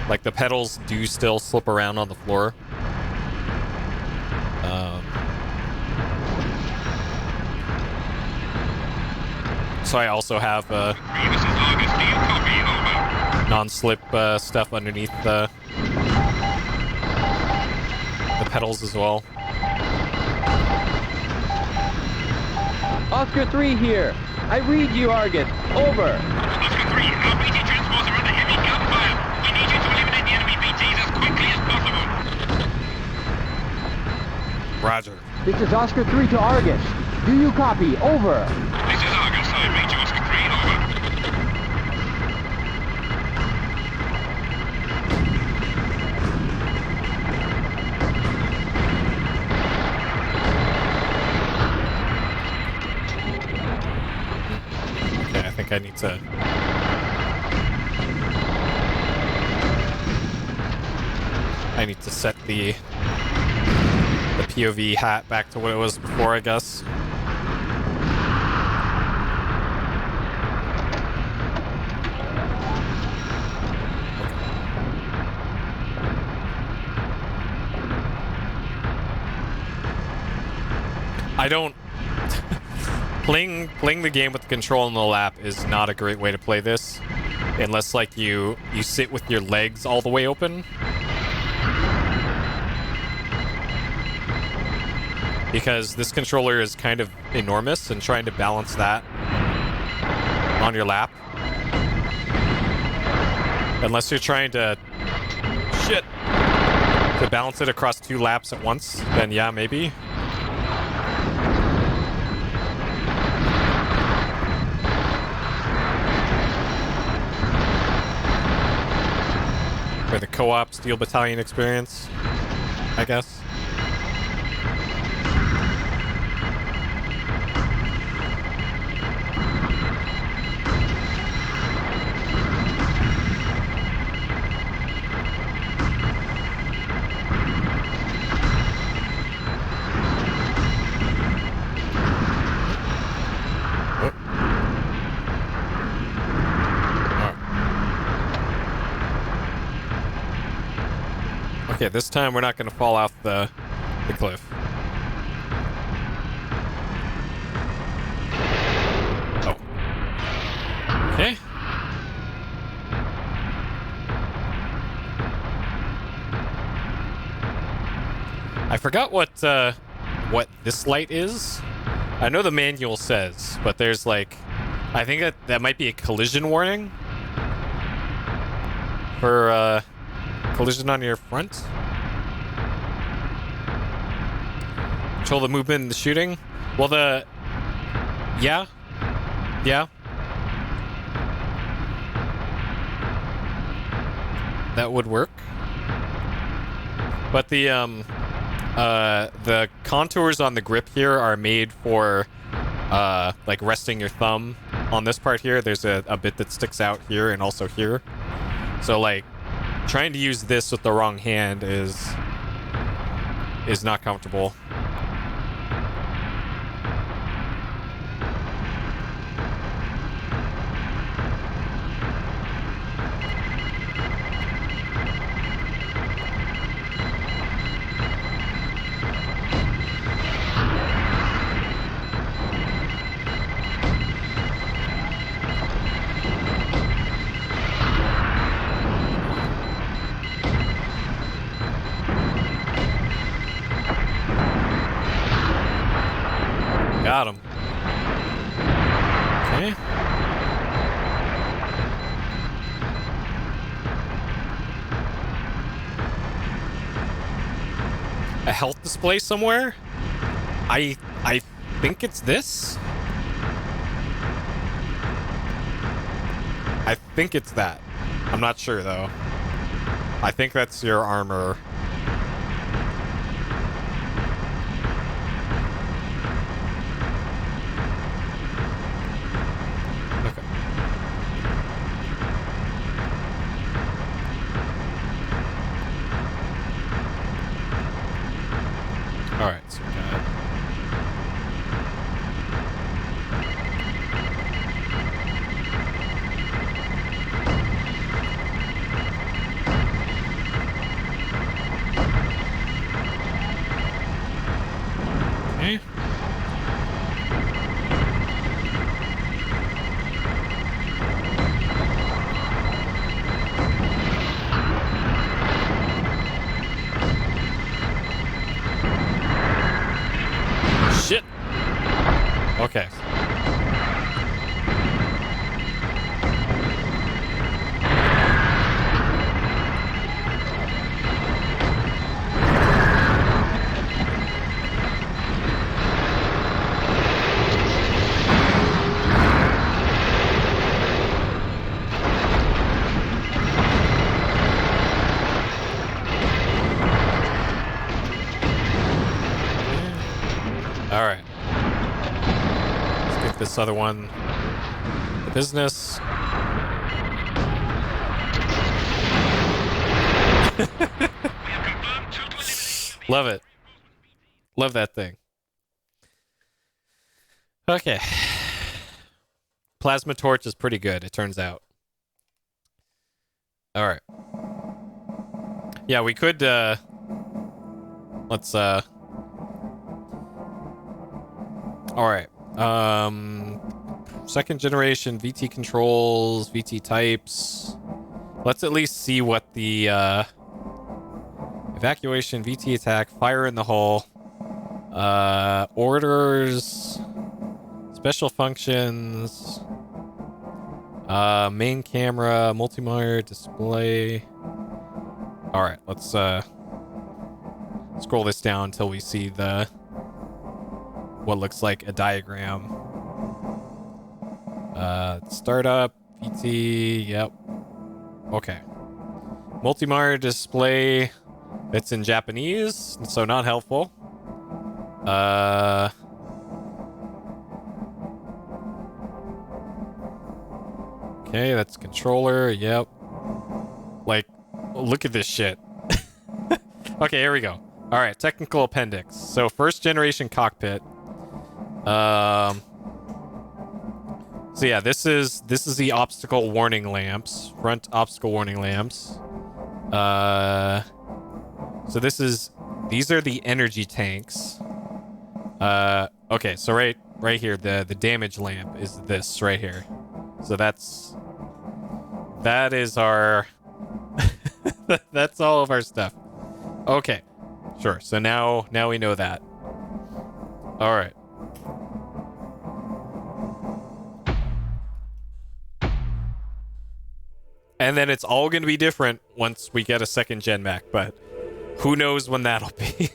Like, the pedals do still slip around on the floor. So I also have non-slip stuff underneath the pedals as well. Oscar 3 here. I read you, Argus. Over. Oscar 3, our BT transports are under heavy gunfire. We need you to eliminate the enemy BTs as quickly as possible. Roger. This is Oscar 3 to Argus. Do you copy? Over. This is Argus. I read you, Oscar 3. Over. Okay, I think I need to... set the POV hat back to what it was before, I guess. I don't... playing the game with the control in the lap is not a great way to play this, unless, like, you sit with your legs all the way open. Because this controller is kind of enormous, and trying to balance that on your lap, unless you're trying to balance it across 2 laps at once, then yeah, maybe. For the co-op Steel Battalion experience, I guess. Okay, this time we're not going to fall off the cliff. Oh. Okay. I forgot what this light is. I know the manual says, but there's like, I think that might be a collision warning for collision on your front. Control the movement and the shooting. Well, yeah. That would work. But the The contours on the grip here are made for like resting your thumb on this part here. There's a bit that sticks out here and also here. So like trying to use this with the wrong hand is not comfortable. Got him. Okay. A health display somewhere? I think it's this? I think it's that. I'm not sure though. I think that's your armor. Alright, so we got... Okay. Shit. Okay. All right. Let's get this other one. The business. Love it. Love that thing. Okay. Plasma torch is pretty good, it turns out. All right. Yeah, we could, let's, all right. Second generation VT controls, VT types. Let's at least see what the evacuation, VT attack, fire in the hull, orders, special functions, main camera, multi-monitor display. All right, let's scroll this down until we see the what looks like a diagram. Startup, VT, yep. Okay. Multi-monitor display that's in Japanese, so not helpful. Okay, that's controller, yep. Like, look at this shit. Okay, here we go. All right, technical appendix. So first generation cockpit. So yeah, this is the obstacle warning lamps, front obstacle warning lamps. So these are the energy tanks. Okay, so right here, the damage lamp is this right here. So that is our that's all of our stuff. Okay, sure. So now we know that. All right. And then it's all going to be different once we get a second gen mech, but who knows when that'll be.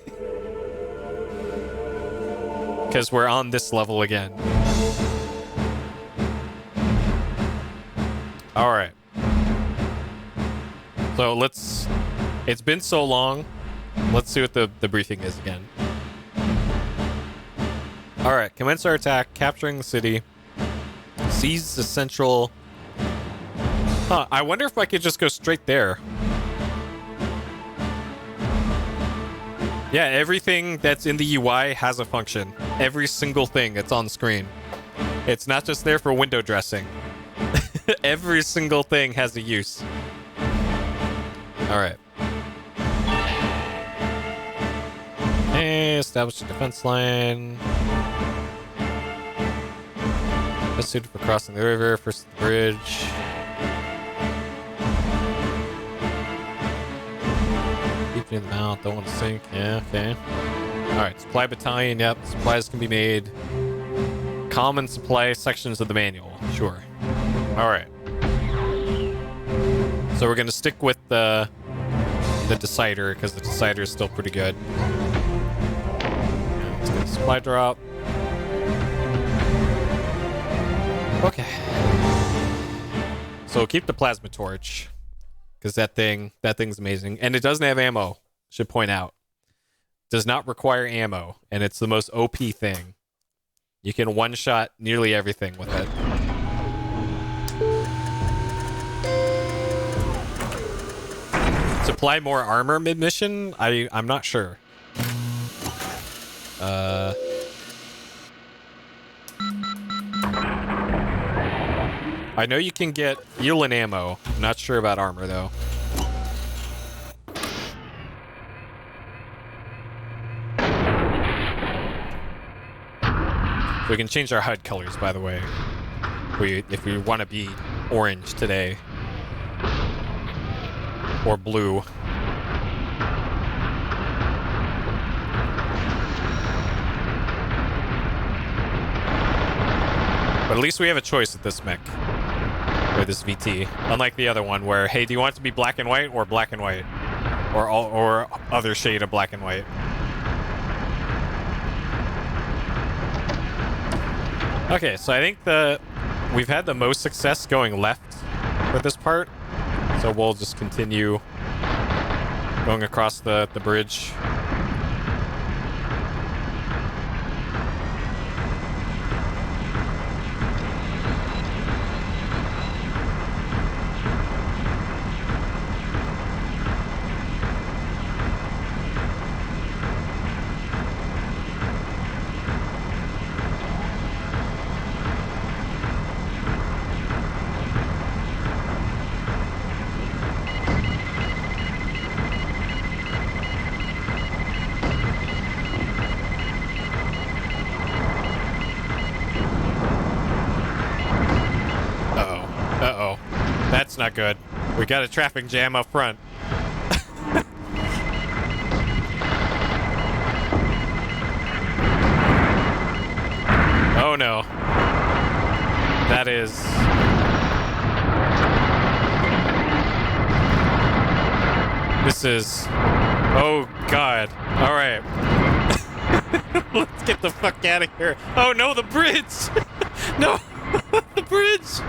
Because we're on this level again. All right. So it's been so long. let's see what the briefing is again. All right, commence our attack, capturing the city, seize the central. Huh, I wonder if I could just go straight there. Yeah, everything that's in the UI has a function. Every single thing that's on screen. It's not just there for window dressing. Every single thing has a use. All right. Hey, establish a defense line. Best suited for crossing the river, first the bridge. Deepening the mouth, don't want to sink. Yeah, okay. Alright, supply battalion, yep. Supplies can be made. Common supply sections of the manual, sure. Alright. So we're gonna stick with the decider, because the decider is still pretty good. Let's get a supply drop. Okay. So keep the plasma torch, because that thing's amazing, and it doesn't have ammo. Should point out, does not require ammo, and it's the most OP thing. You can one-shot nearly everything with it. Supply more armor mid-mission? I'm not sure. I know you can get fuel and ammo. I'm not sure about armor, though. We can change our HUD colors, by the way. If we want to be orange today. Or blue. But at least we have a choice with this mech. Or this VT. Unlike the other one where, hey, do you want it to be black and white or black and white? Or other shade of black and white? Okay, so I think we've had the most success going left for this part. So we'll just continue going across the bridge. That's not good. We got a traffic jam up front. Oh no. That is... This is... Oh god. Alright. Let's get the fuck out of here. Oh no, the bridge! No! The bridge!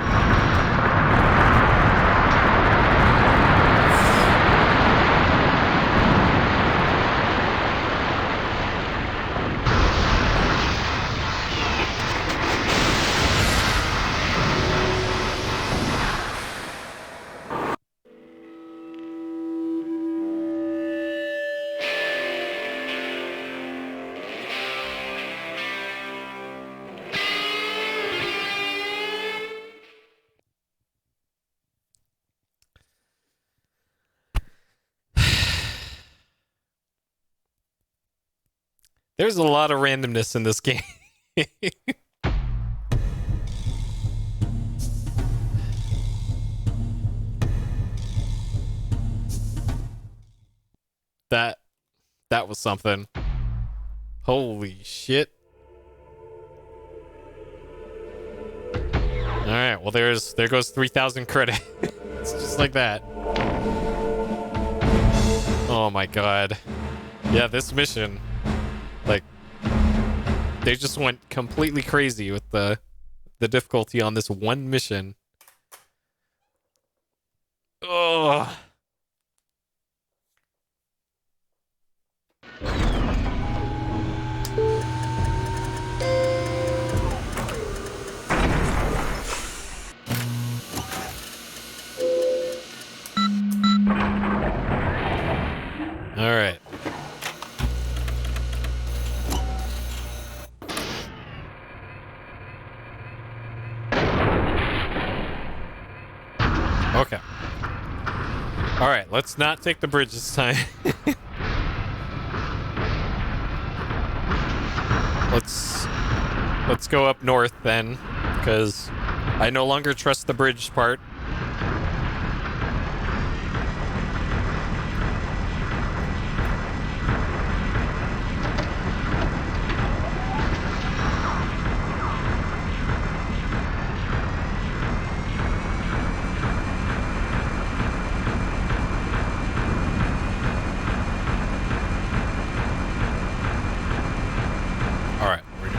There's a lot of randomness in this game. That was something. Holy shit. Alright, well there goes 3,000 credit. It's just like that. Oh my god. Yeah, this mission. Like, they just went completely crazy with the difficulty on this one mission. Ugh. Okay. All right, let's not take the bridge this time. Let's go up north then, because I no longer trust the bridge part.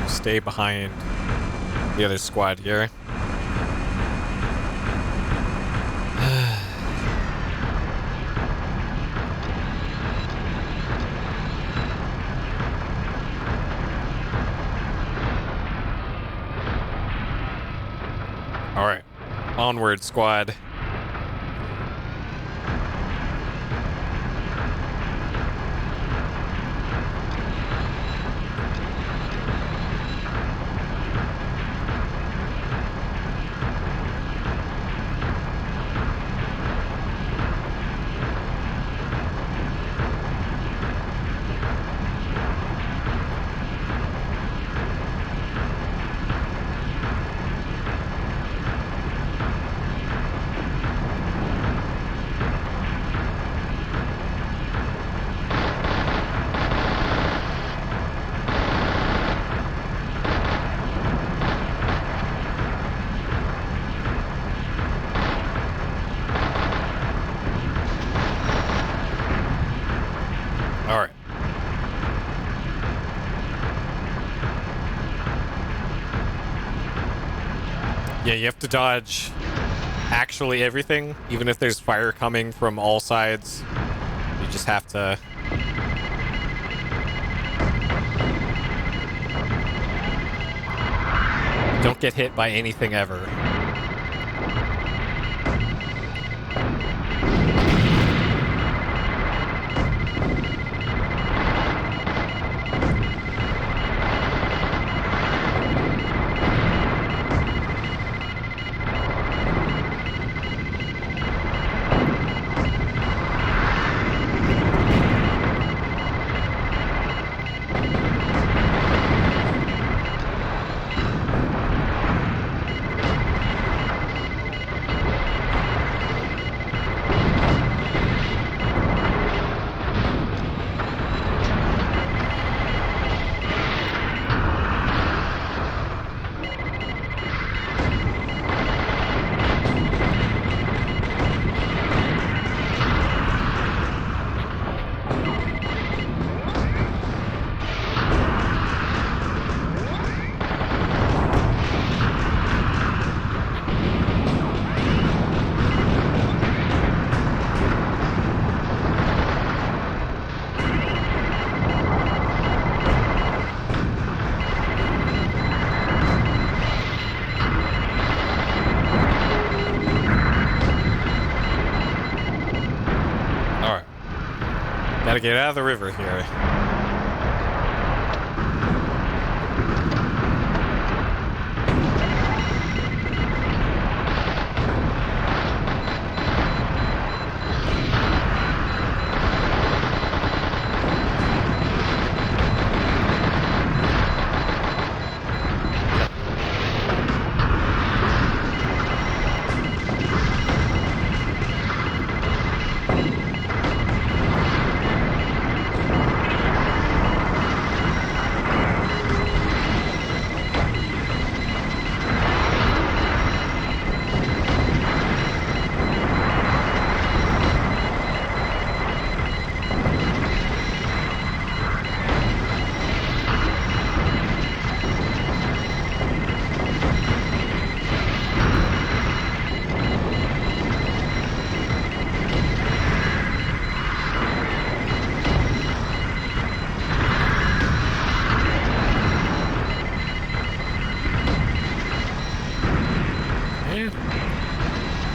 Stay behind the other squad here. All right, onward, squad. All right. Yeah, you have to dodge actually everything, even if there's fire coming from all sides. You just have to... Don't get hit by anything ever. Gotta get out of the river here.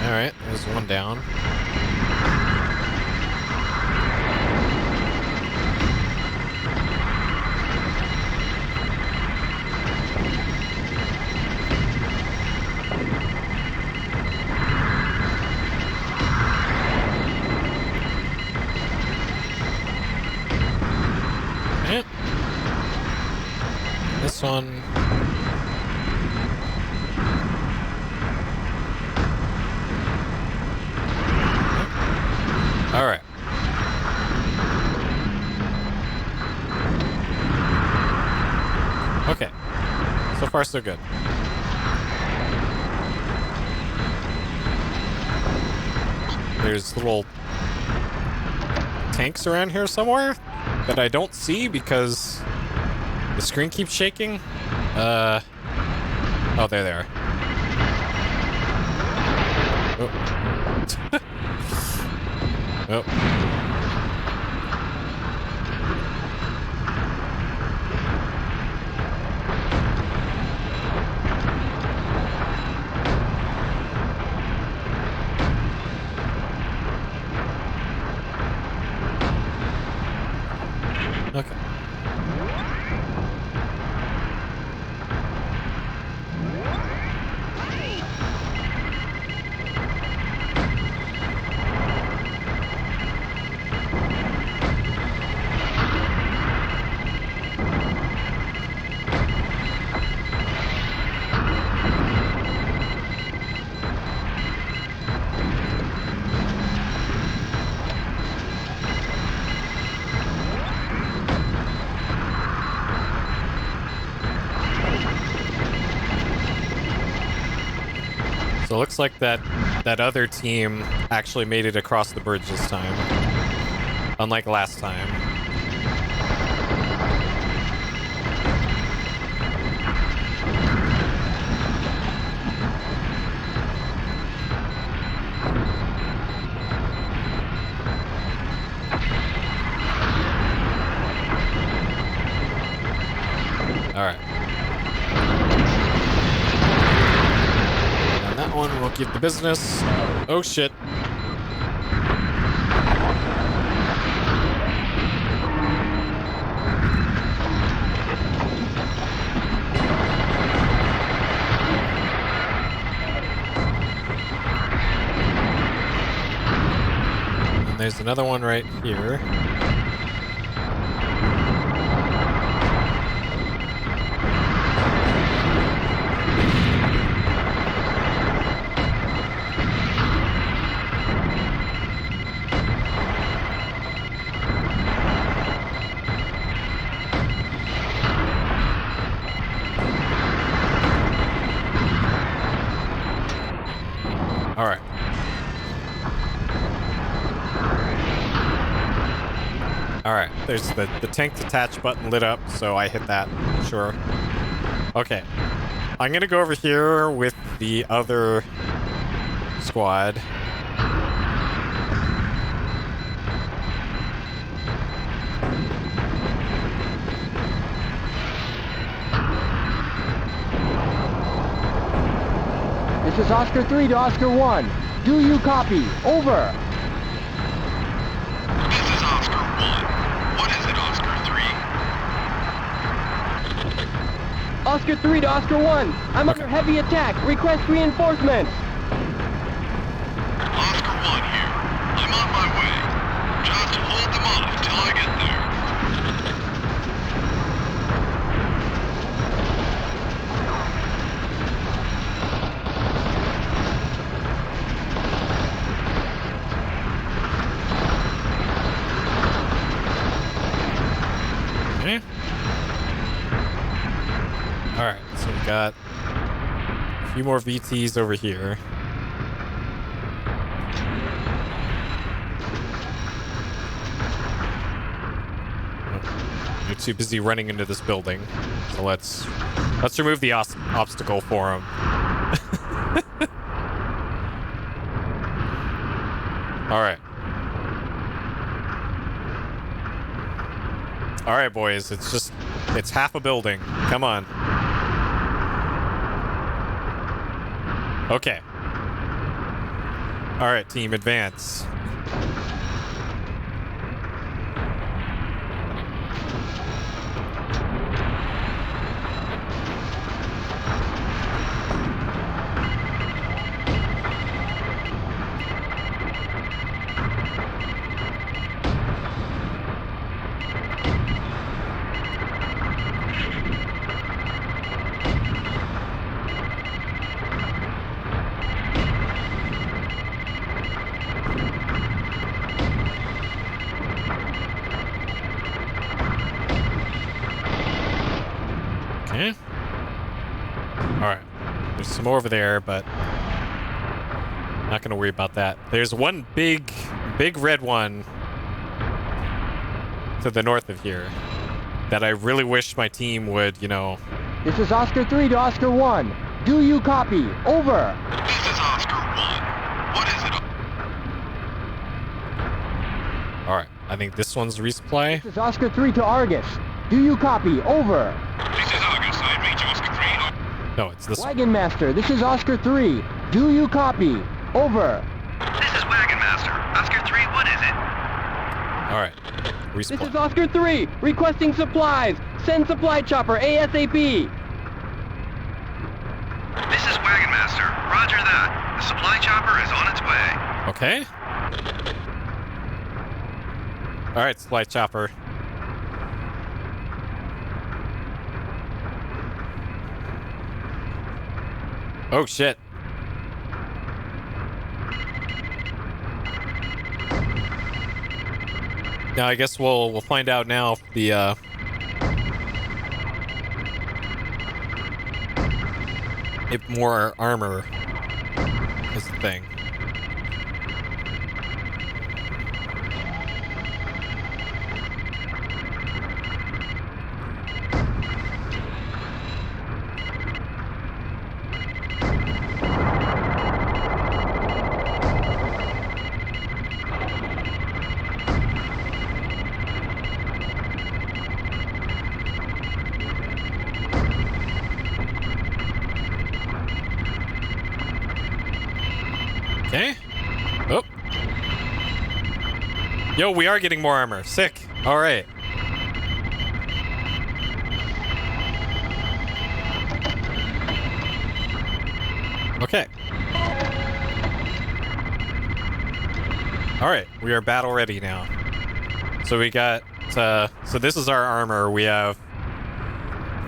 Alright, there's one down. far so good. There's little tanks around here somewhere that I don't see because the screen keeps shaking. Oh, there they are. Oh. Oh. Okay. So it looks like that other team actually made it across the bridge this time. Unlike last time. Alright. That one will keep the business. Oh shit. And there's another one right here. Alright. Alright, there's the tank detach button lit up, so I hit that, sure. Okay. I'm gonna go over here with the other squad. This is Oscar 3 to Oscar 1. Do you copy? Over. This is Oscar 1. What is it, Oscar 3? Oscar 3 to Oscar 1. I'm under heavy attack. Request reinforcements. Oscar 1 here. I'm on my way. Just hold them off till I get there. Okay. Alright, so we got a few more VTs over here. You're too busy running into this building, so let's remove the obstacle for him. All right. All right, boys. It's half a building. Come on. Okay. All right, team, advance. There's some over there, but not gonna worry about that. There's one big red one to the north of here that I really wish my team would, you know. This is Oscar 3 to Oscar 1. Do you copy? Over. This is Oscar 1. What is it? All right, I think this one's resupply. This is Oscar 3 to Argus. Do you copy? Over. This is Argus. I read you, Oscar 3. No, it's this one. Wagon Master, this is Oscar 3. Do you copy? Over. This is Wagon Master. Oscar 3, what is it? All right, This is resupply. Oscar 3, requesting supplies. Send supply chopper ASAP. This is Wagon Master. Roger that. The supply chopper is on its way. Okay. All right, supply chopper. Oh shit. Now I guess we'll find out now if the if more armor is the thing. Okay. Oh. Yo, we are getting more armor. Sick. All right. Okay. All right. We are battle ready now. So we got, so this is our armor. We have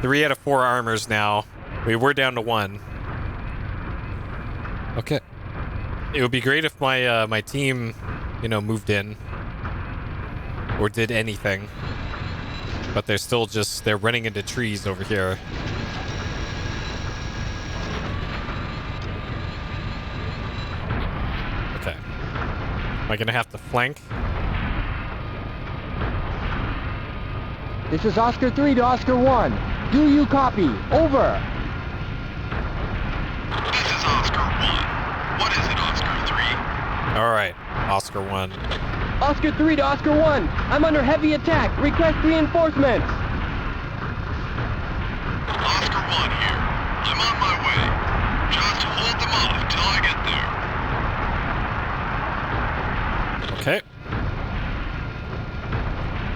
3 out of 4 armors now. We were down to 1. Okay. It would be great if my my team, you know, moved in or did anything, but they're still just running into trees over here. Okay, am I gonna have to flank? This is Oscar 3 to Oscar 1. Do you copy? Over. This is Oscar 1. What is it, Oscar 3? All right, Oscar 1. Oscar 3 to Oscar 1. I'm under heavy attack. Request reinforcements. Oscar 1 here. I'm on my way. Just hold them off till I get there. Okay.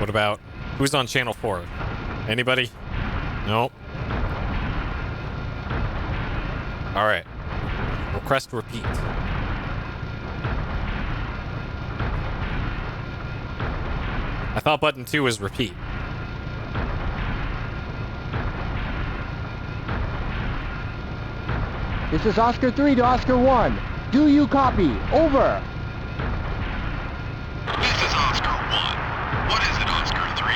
What about who's on channel 4? Anybody? Nope. All right. Request repeat. I thought button 2 was repeat. This is Oscar 3 to Oscar 1. Do you copy? Over. This is Oscar 1. What is it, Oscar 3?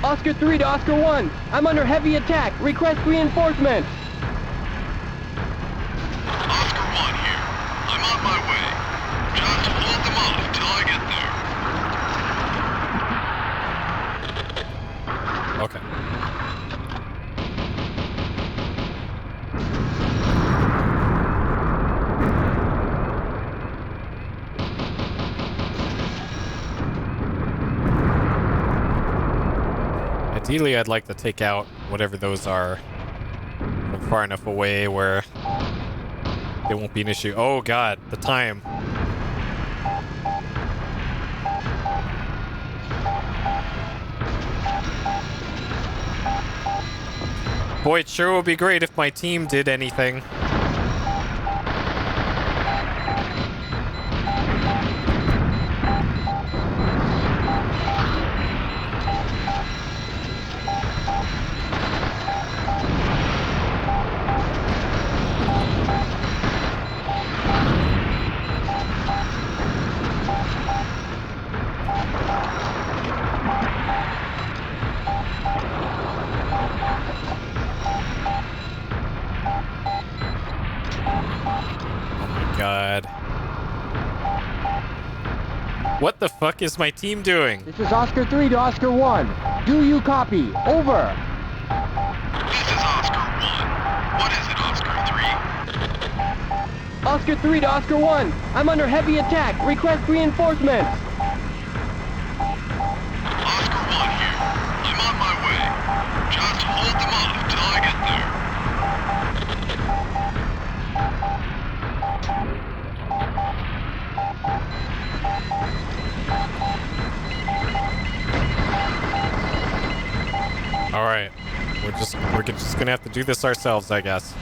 Oscar 3 to Oscar 1. I'm under heavy attack. Request reinforcements. Oscar 1 here. I'm on my way. Just hold them off till I get there. Okay. Ideally, I'd like to take out whatever those are from far enough away where it won't be an issue. Oh god, the time. Boy, it sure would be great if my team did anything. god. What the fuck is my team doing? This is Oscar 3 to Oscar 1. Do you copy? Over. This is Oscar 1. What is it, Oscar 3? Oscar 3 to Oscar 1. I'm under heavy attack. Request reinforcements. Oscar 1 here. I'm on my way. Just hold them off till I get there. All right, we're just gonna have to do this ourselves, I guess.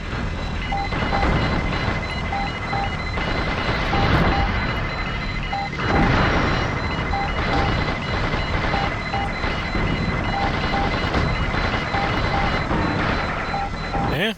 Yeah.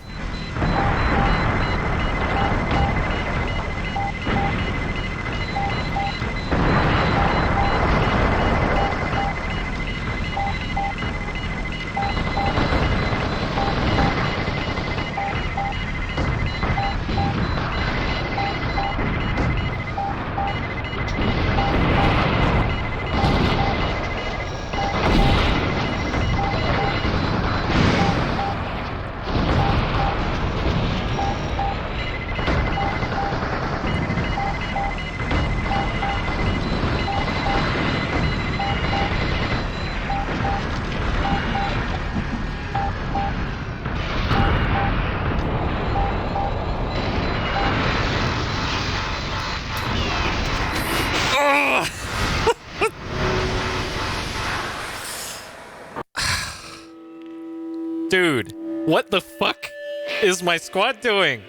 Dude, what the fuck is my squad doing?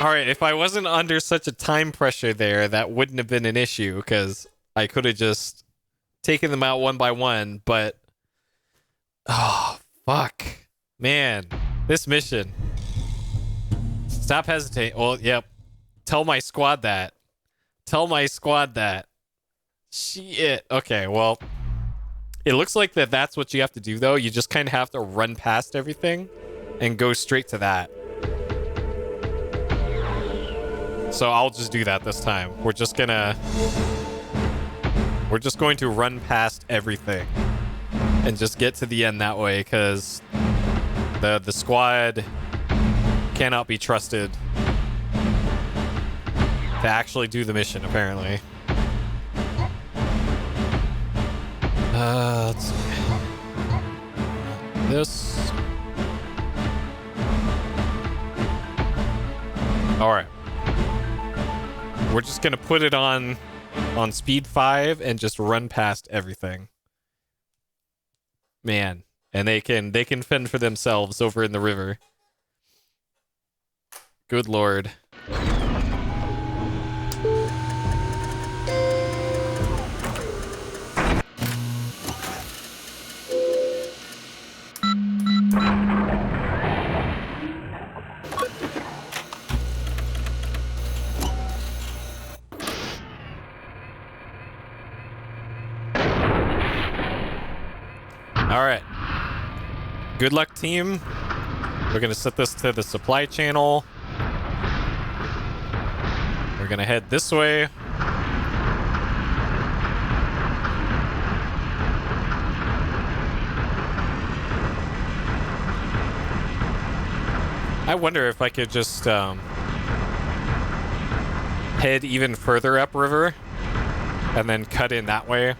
Alright, if I wasn't under such a time pressure there, that wouldn't have been an issue, because I could have just taken them out one by one, but... Oh, fuck. Man, this mission. Stop hesitating. Well, yep. Tell my squad that. Tell my squad that. Shit. Okay, well... It looks like that's what you have to do, though. You just kind of have to run past everything and go straight to that. So I'll just do that this time. We're just going to run past everything and just get to the end that way, because the squad cannot be trusted to actually do the mission, apparently. Let's see. This. Alright. We're just gonna put it on speed 5 and just run past everything. Man. And they can fend for themselves over in the river. Good lord. Alright. Good luck, team. We're gonna set this to the supply channel. We're gonna head this way. I wonder if I could just head even further upriver and then cut in that way.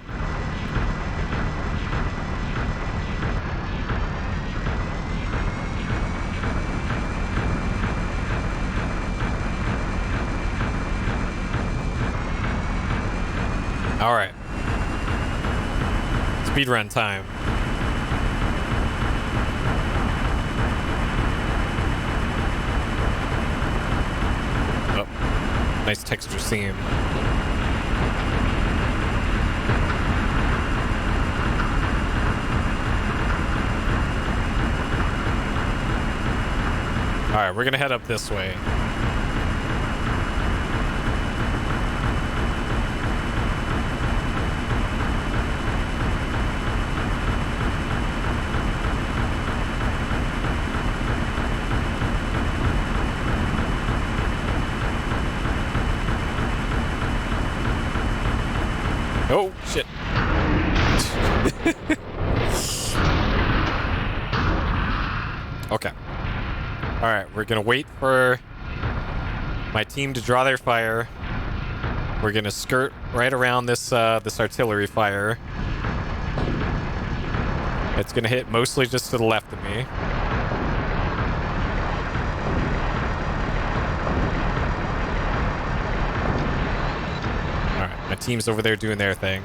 All right. Speedrun time. Oh, nice texture seam. All right, we're gonna head up this way. Okay. All right, we're gonna wait for my team to draw their fire. We're gonna skirt right around this this artillery fire. It's gonna hit mostly just to the left of me. All right, my team's over there doing their thing.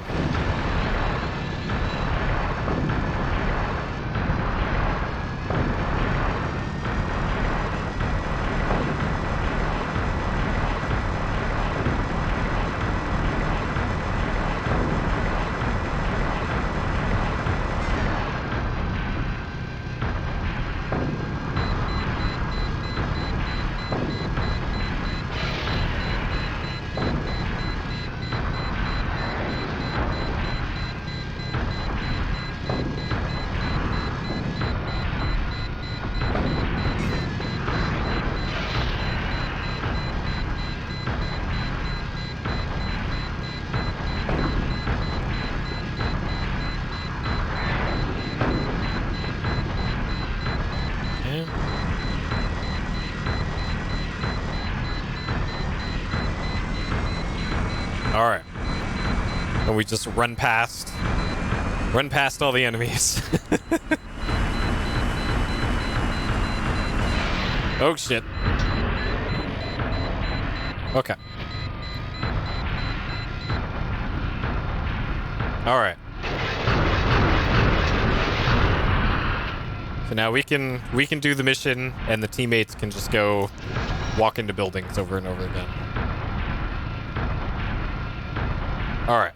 All right. And we just run past all the enemies. Oh shit. Okay. All right. So now we can do the mission, and the teammates can just go walk into buildings over and over again. All right.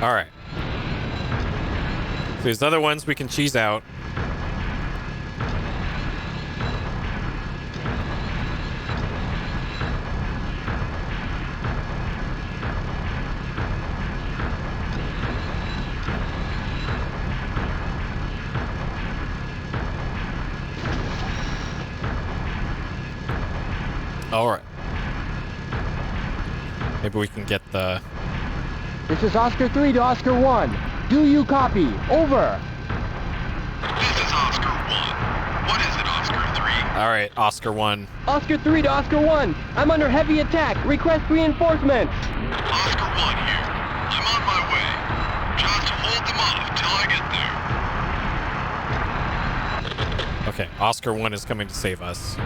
All right. So there's other ones we can cheese out. All right. Maybe we can get the... This is Oscar 3 to Oscar 1. Do you copy? Over. This is Oscar 1. What is it, Oscar 3? All right, Oscar 1. Oscar 3 to Oscar 1. I'm under heavy attack. Request reinforcements. Oscar 1 here. I'm on my way. Just hold them off till I get there. Okay, Oscar 1 is coming to save us.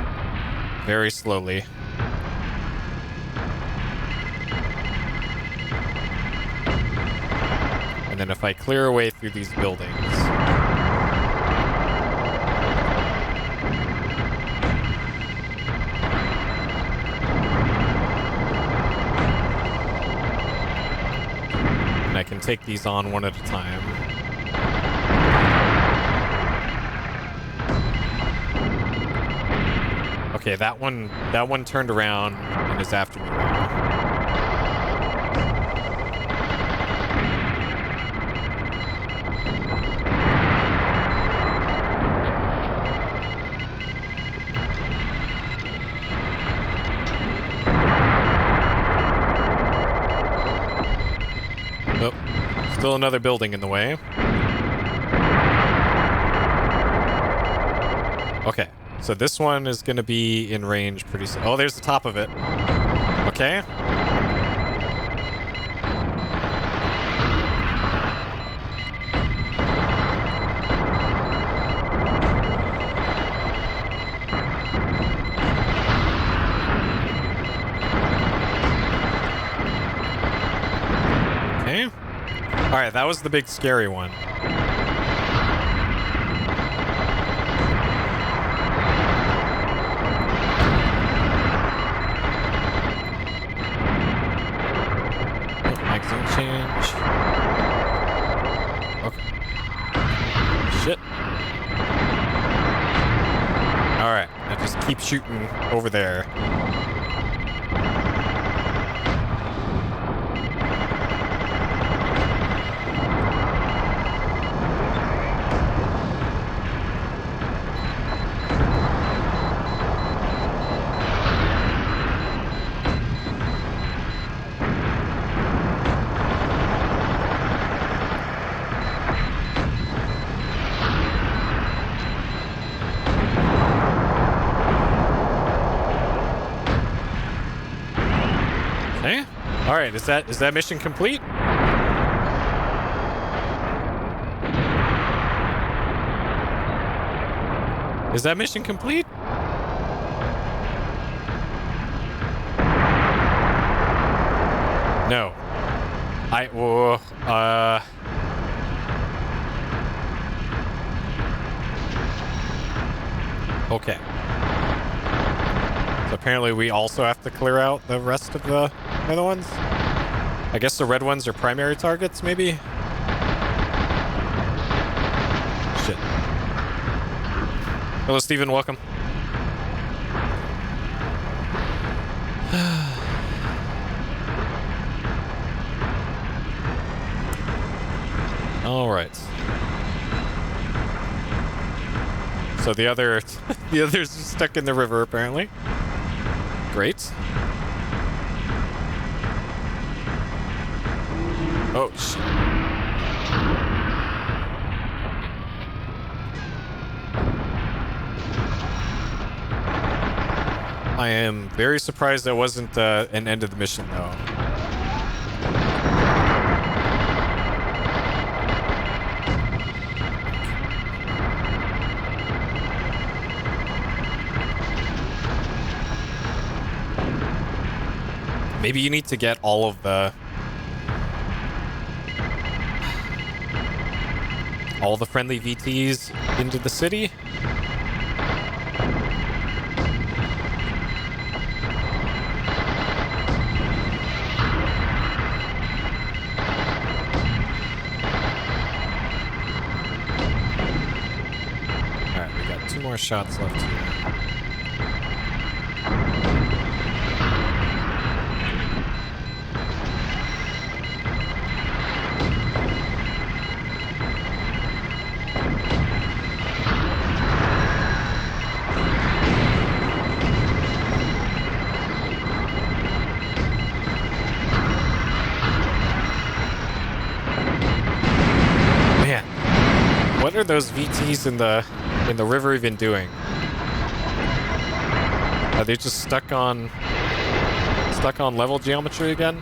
Very slowly. And then if I clear away through these buildings... and I can take these on one at a time. Okay, that one turned around and is after me now. Oh, still another building in the way. Okay. So this one is going to be in range pretty soon. Oh, there's the top of it. Okay. Okay. All right, that was the big scary one. Magazine change. Okay. Shit. Alright, I just keep shooting over there. Okay. All right. Is that mission complete? Is that mission complete? No. Okay. So apparently we also have to clear out the rest of the other ones. I guess the red ones are primary targets, maybe? Shit. Hello, Steven. Welcome. All right. So the others are stuck in the river, apparently. Great. Oh, shit. I am very surprised that wasn't an end of the mission, though. Maybe you need to get all of the friendly VTs into the city. Alright, we got 2 more shots left here. What are those VTs in the river even doing? Are they just stuck on level geometry again?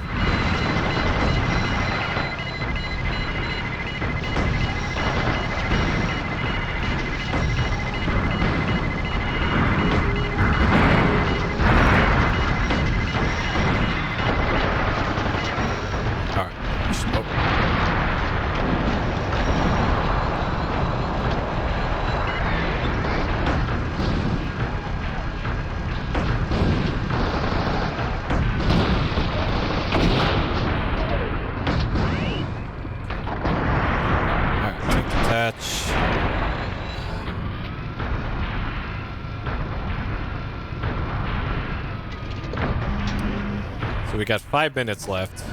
So we got 5 minutes left.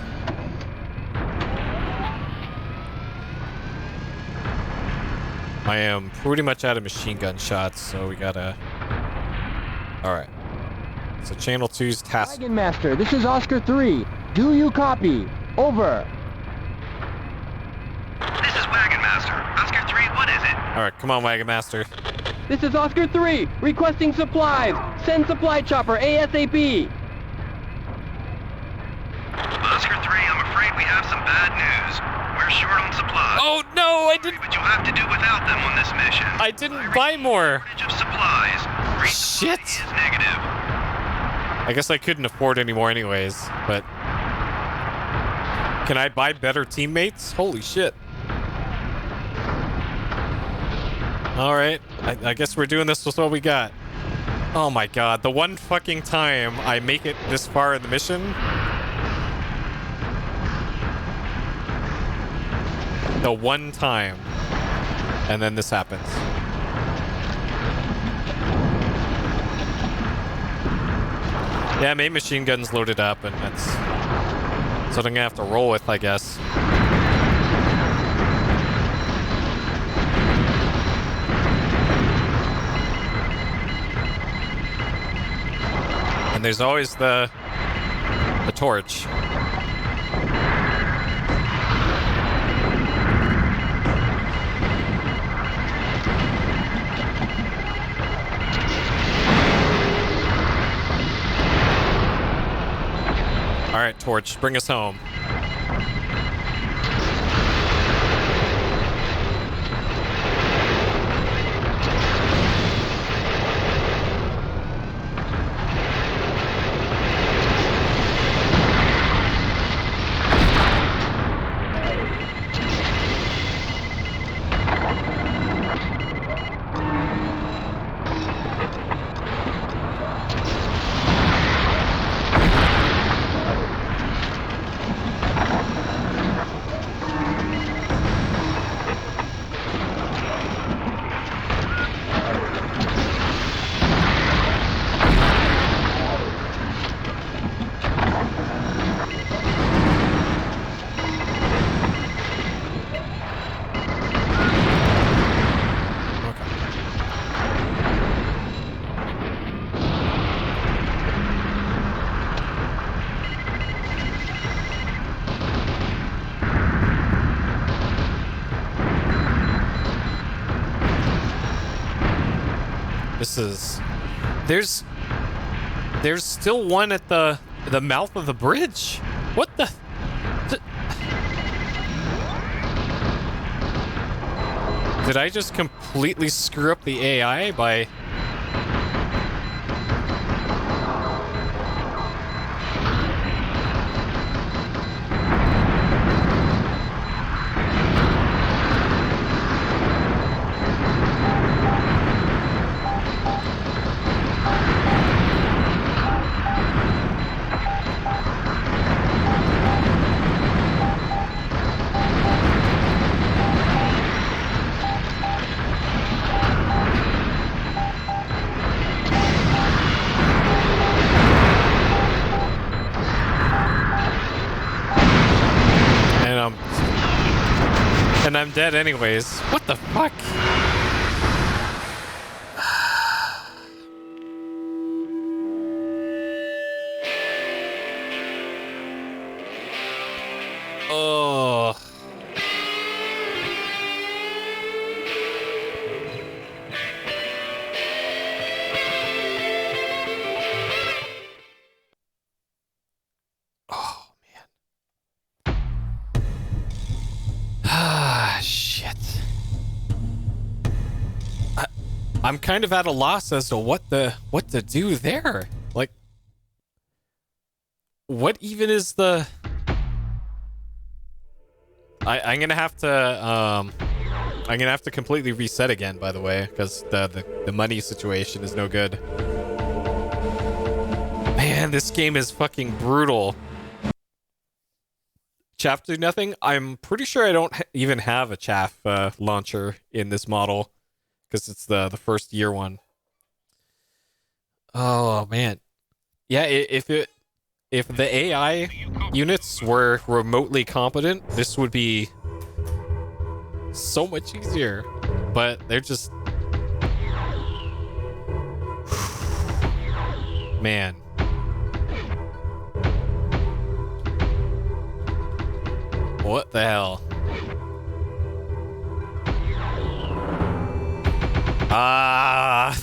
I am pretty much out of machine gun shots, so we gotta... Alright. So Channel 2's task... Wagon Master, this is Oscar 3. Do you copy? Over. This is Wagon Master. Oscar 3, what is it? Alright, come on, Wagon Master. This is Oscar 3, requesting supplies. Send supply chopper ASAP. Oscar 3, I'm afraid we have some bad news. We're short on supplies. Oh no, I didn't... But you'll have to do without them on this mission. I didn't buy more. Shortage of supplies. Shit. Is negative. I guess I couldn't afford any more anyways, but... Can I buy better teammates? Holy shit. Alright, I guess we're doing this with what we got. Oh my god, the one fucking time I make it this far in the mission. The one time. And then this happens. Yeah, main machine gun's loaded up, and that's what I'm gonna have to roll with, I guess. And there's always the torch. All right, torch, bring us home. There's still one at the mouth of the bridge. What the? Did I just completely screw up the AI by? And I'm dead anyways. What the fuck? Oh. Oh, man. Ah, shit. I'm kind of at a loss as to what to do there. Like, what even is the? I'm gonna have to completely reset again, by the way, because the money situation is no good. Man, this game is fucking brutal. Chaff do nothing. I'm pretty sure I don't even have a chaff launcher in this model because it's the first year one. Oh man, yeah. If the AI units were remotely competent, this would be so much easier. But they're just, man. What the hell? Ah.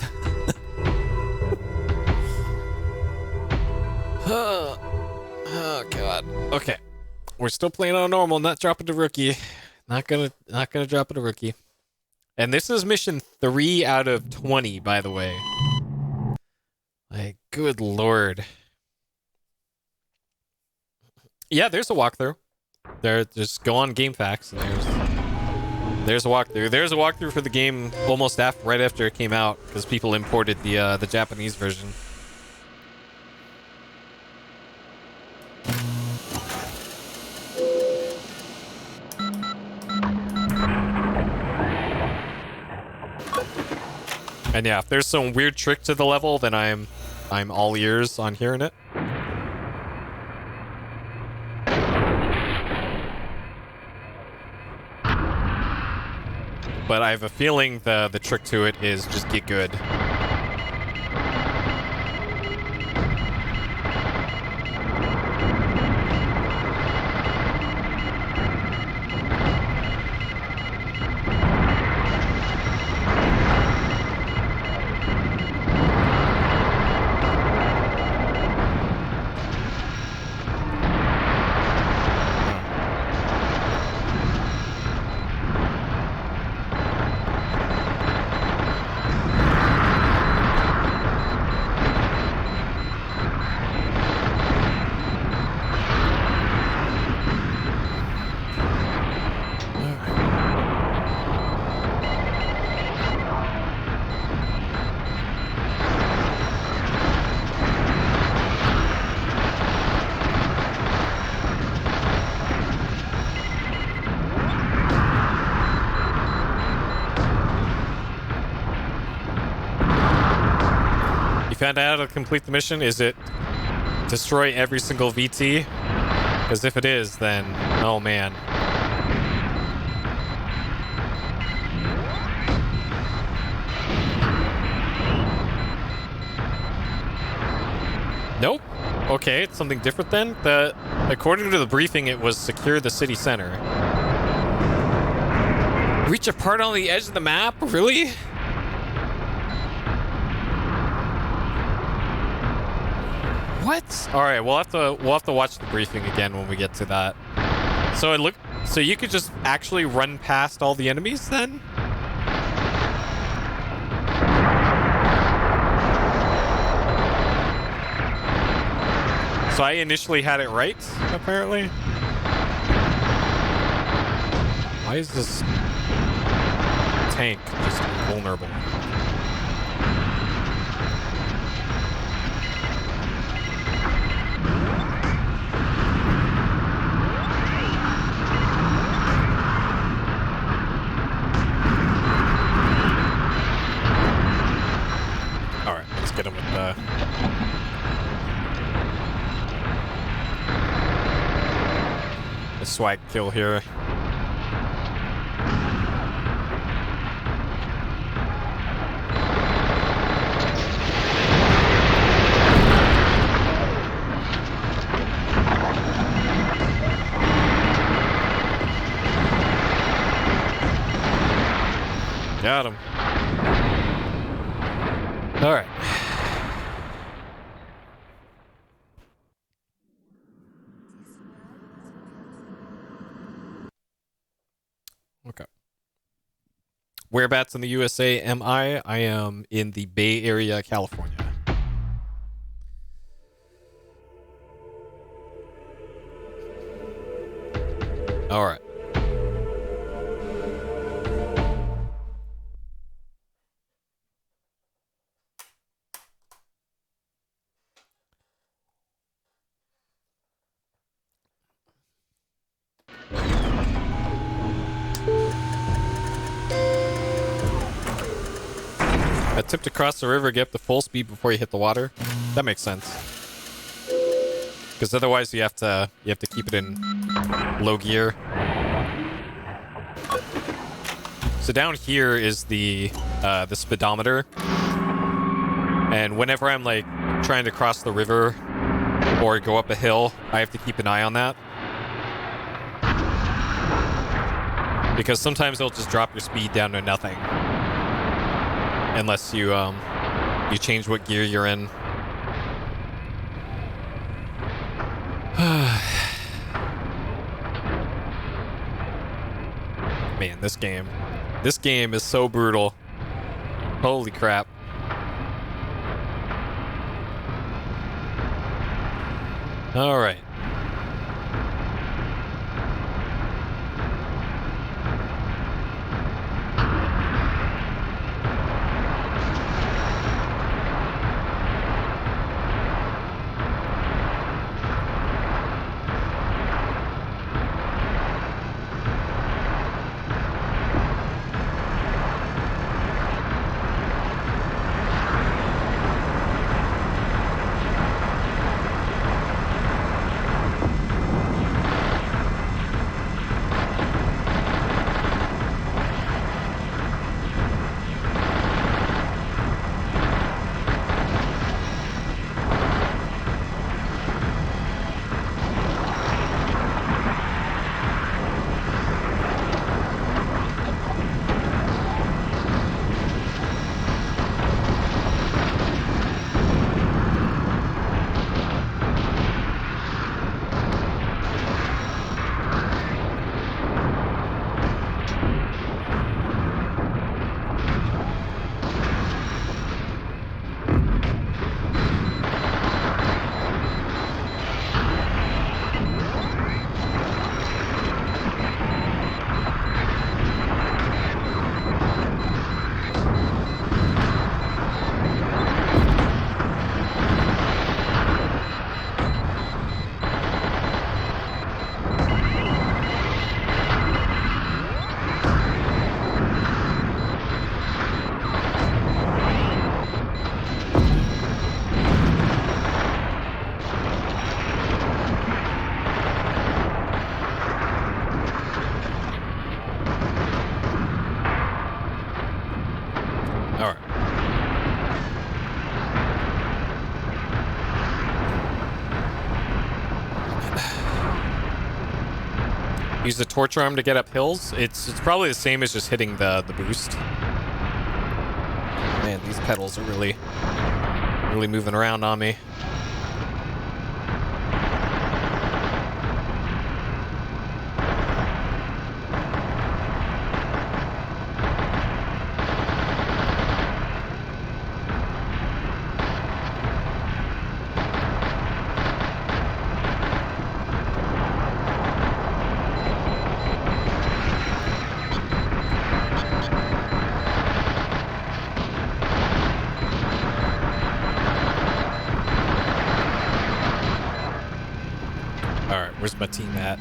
Oh god. Okay. We're still playing on normal, not dropping to rookie. Not gonna drop it to rookie. And this is mission 3 out of 20, by the way. Like, good lord. Yeah, there's a walkthrough. There, just go on GameFAQs and there's a walkthrough. There's a walkthrough for the game almost right after it came out because people imported the Japanese version. And yeah, if there's some weird trick to the level, then I'm all ears on hearing it. But I have a feeling the trick to it is just get good. Found out how to complete the mission? Is it destroy every single VT? Because if it is, then oh man. Nope. Okay, it's something different then. According to the briefing, it was secure the city center. Reach a part on the edge of the map? Really? What? All right, we'll have to watch the briefing again when we get to that. So you could just actually run past all the enemies then? So I initially had it right, apparently. Why is this tank just vulnerable? Get him with the swag kill here. Got him. All right. Okay. Whereabouts in the USA am I? I am in the Bay Area, California. All right. Attempt to cross the river, get up to full speed before you hit the water. That makes sense. Because otherwise you have to keep it in low gear. So down here is the speedometer. And whenever I'm like trying to cross the river or go up a hill, I have to keep an eye on that. Because sometimes it'll just drop your speed down to nothing. Unless you you change what gear you're in. Man, this game is so brutal. Holy crap. All right. All right. Use the torch arm to get up hills. It's probably the same as just hitting the boost. Man, these pedals are really moving around on me. Where's my team at?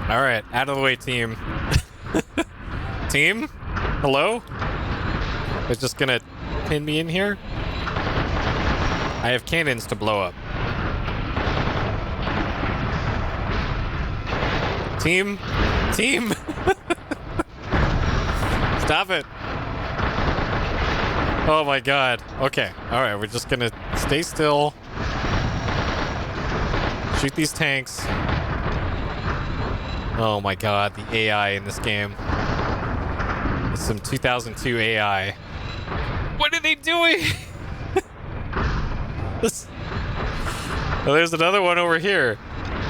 All right, out of the way, team. Team? Hello? It's just gonna pin me in here? I have cannons to blow up. Team? Team? Stop it. Oh my god. Okay. Alright, we're just gonna stay still. Shoot these tanks. Oh my god, the AI in this game. It's some 2002 AI. What are they doing? Oh, there's another one over here.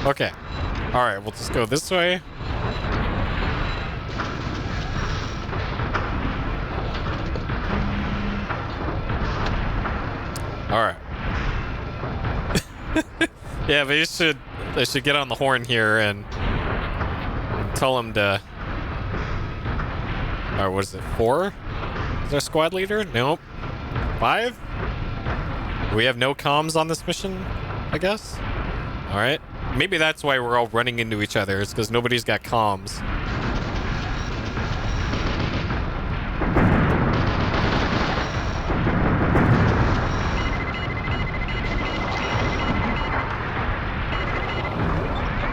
Okay. Alright, we'll just go this way. Alright. Yeah, but they should get on the horn here and tell him to... Or what is it, 4? Is our squad leader? Nope. 5? We have no comms on this mission, I guess? Alright. Maybe that's why we're all running into each other. It's because nobody's got comms.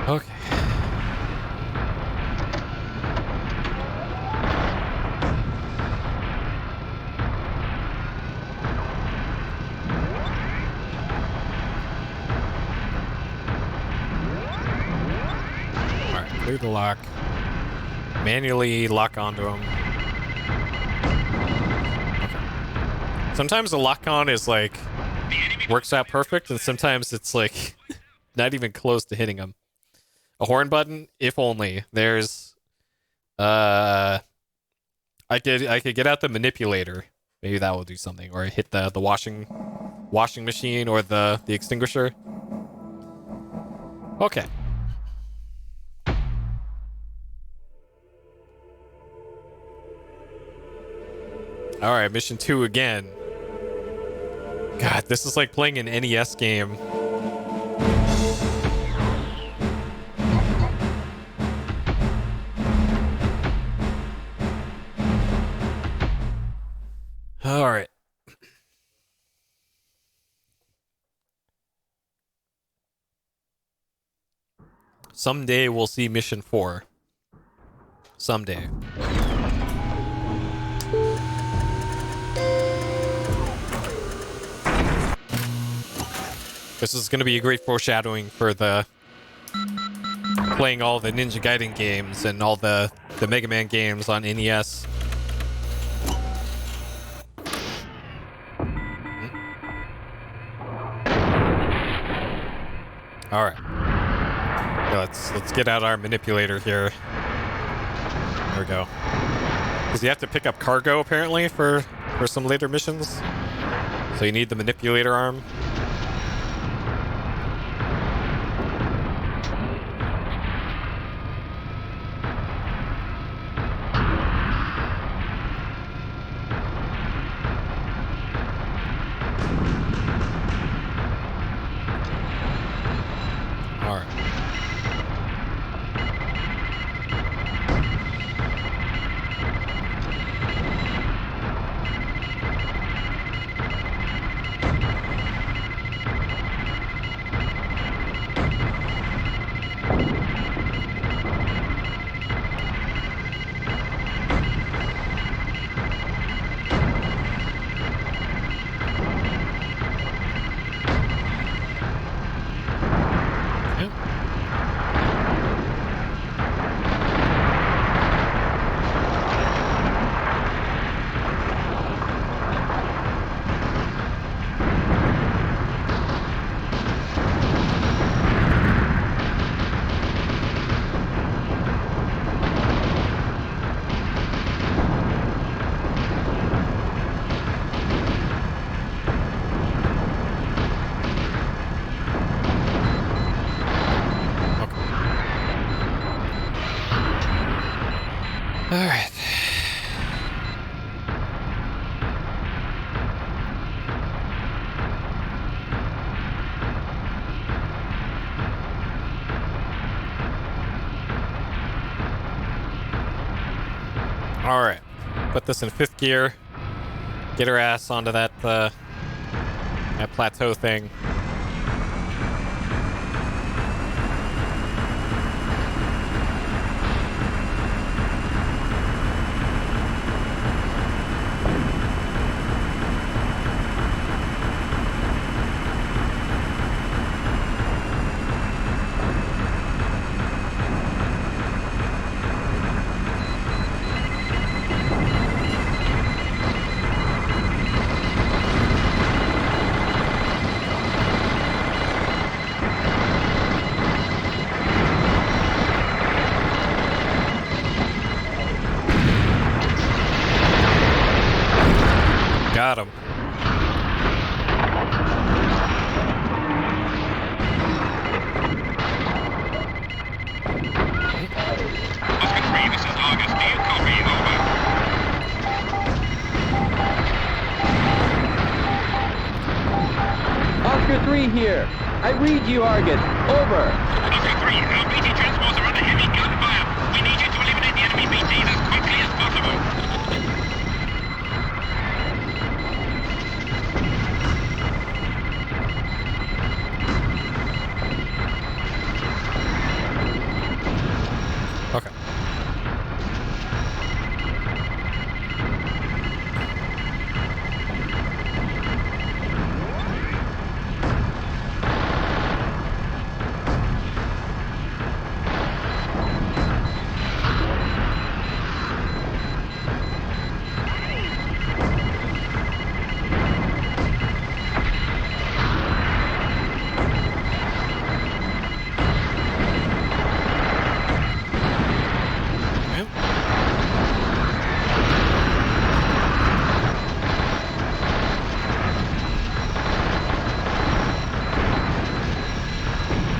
Okay. Clear the lock. Manually lock onto him. Okay. Sometimes the lock on is like works out perfect, and sometimes it's like not even close to hitting him. A horn button, if only. There's I could get out the manipulator. Maybe that will do something. Or hit the washing machine or the extinguisher. Okay. Alright, mission 2 again. God, this is like playing an NES game. Alright. Someday we'll see mission 4. Someday. This is going to be a great foreshadowing for the playing all the Ninja Gaiden games and all the Mega Man games on NES. All right. Yeah, let's get out our manipulator here. There we go. Because you have to pick up cargo apparently for some later missions. So you need the manipulator arm. Alright. Put this in 5th gear. Get her ass onto that plateau thing. Got him. Oscar 3, this is Argus. Do you copy? Over. Oscar 3 here. I read you, Argus. Over. Oscar 3, our BT transports are under heavy gunfire. We need you to eliminate the enemy BTs as quickly as possible. Okay.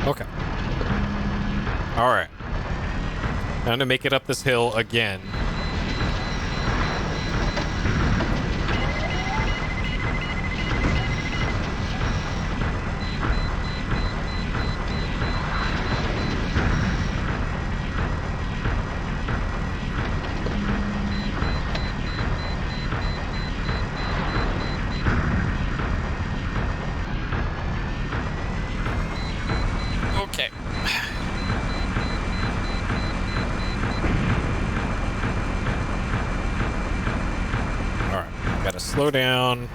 Okay. Alright. Time to make it up this hill again. Okay. Gotta slow down.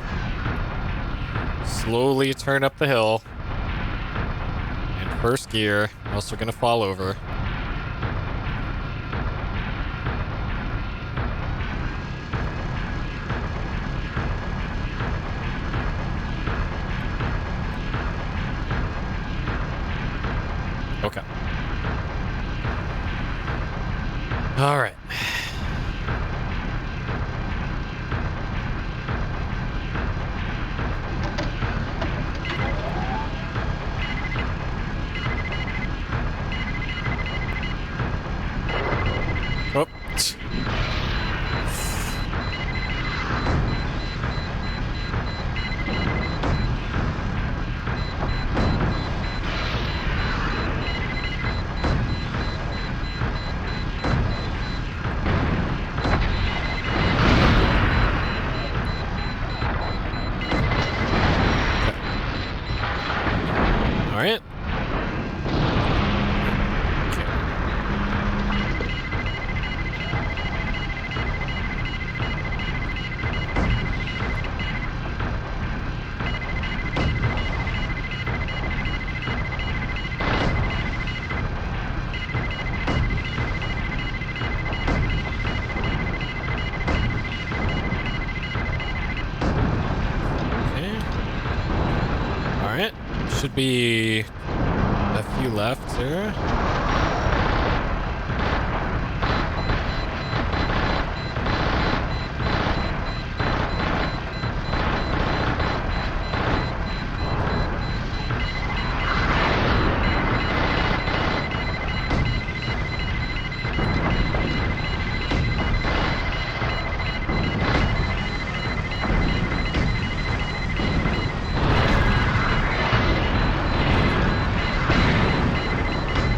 Slowly turn up the hill. And first gear, or else we're gonna fall over. Okay. All right. Oh. All right. Alright, should be a few left here.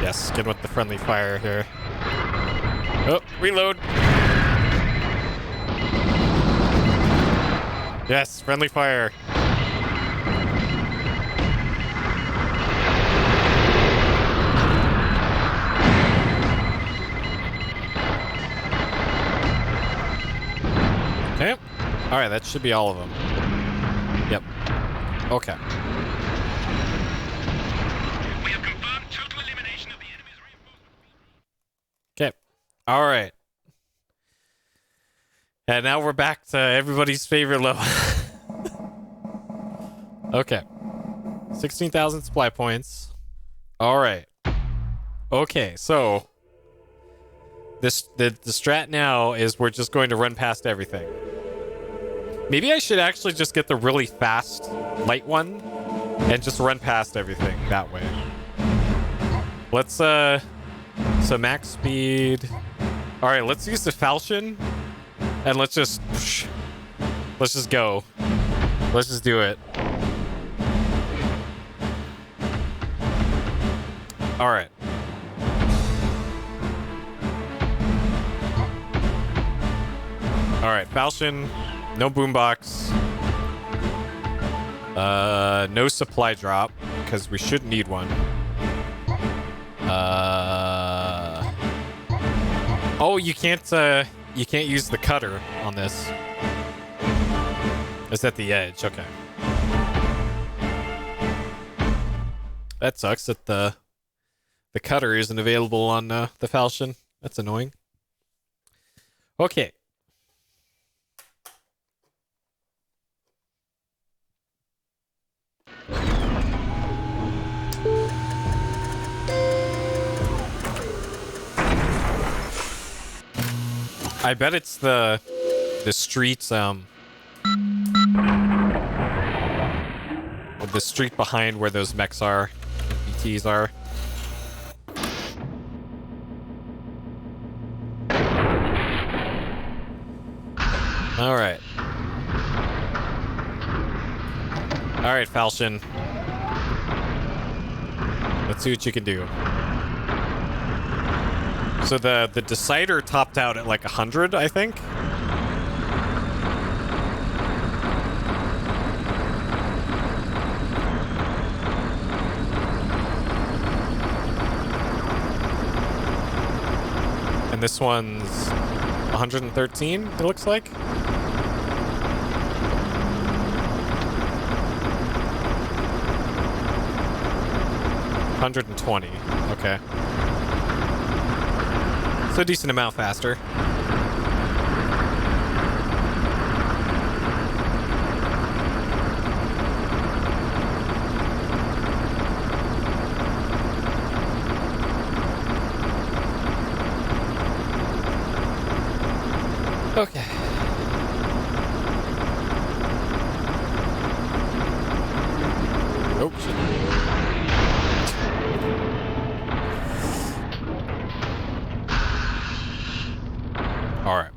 Yes, get with the friendly fire here. Oh, reload. Yes, friendly fire. Okay. All right, that should be all of them. Yep. Okay. We have confirmed total elimination of the enemy's reinforcements. Okay. All right. And now we're back to everybody's favorite level. Okay. 16,000 supply points. All right. Okay, so the strat now is we're just going to run past everything. Maybe I should actually just get the really fast light one and just run past everything that way. Let's so max speed. All right, let's use the falchion and let's just go. Let's just do it. All right. All right, falchion. No boombox. No supply drop because we should need one. Oh, you can't use the cutter on this. It's at the edge. Okay. That sucks that the cutter isn't available on the falchion. That's annoying. Okay. I bet it's the streets the street behind where those mechs are, BTs are. All right. All right, falchion. Let's see what you can do. So the decider topped out at like 100, I think. And this one's 113, it looks like. 120. Okay. So a decent amount faster. Okay. Oh, shit. All right.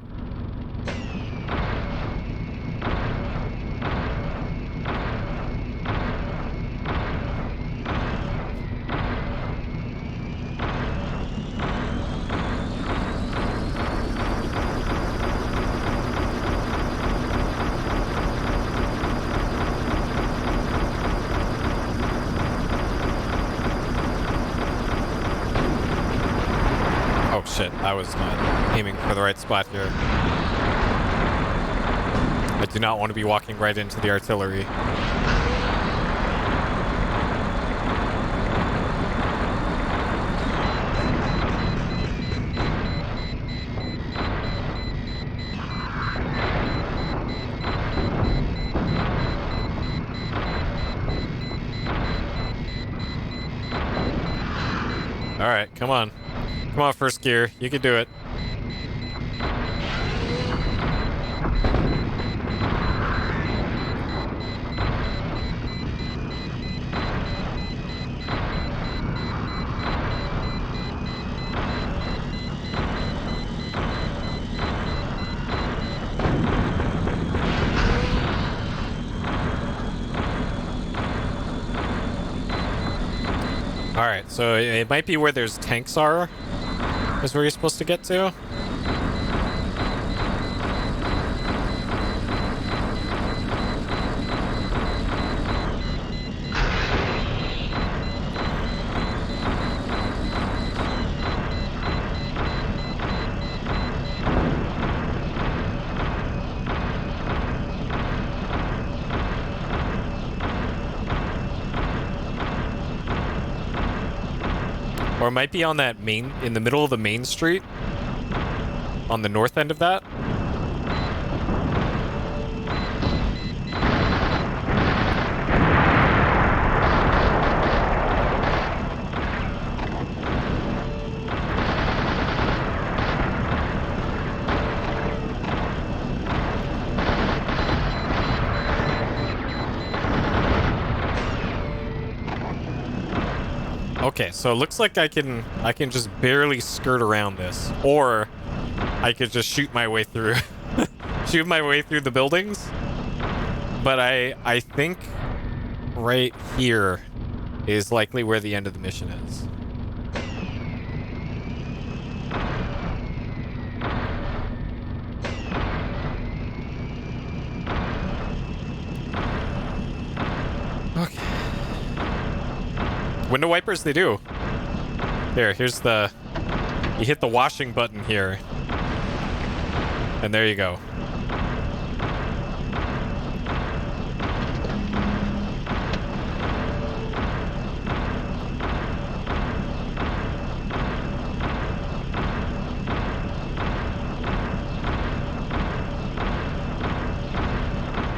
Oh shit, I was not aiming for the right spot here. I do not want to be walking right into the artillery. Alright, come on. Come on, first gear. You can do it. Alright, so it might be where there's tanks are, is where you're supposed to get to. Or it might be on that in the middle of the main street. On the north end of that. Okay, so it looks like I can just barely skirt around this, or I could just shoot my way through shoot my way through the buildings. But I think right here is likely where the end of the mission is. Okay. Window wipers, they do. Here's the... You hit the washing button here. And there you go.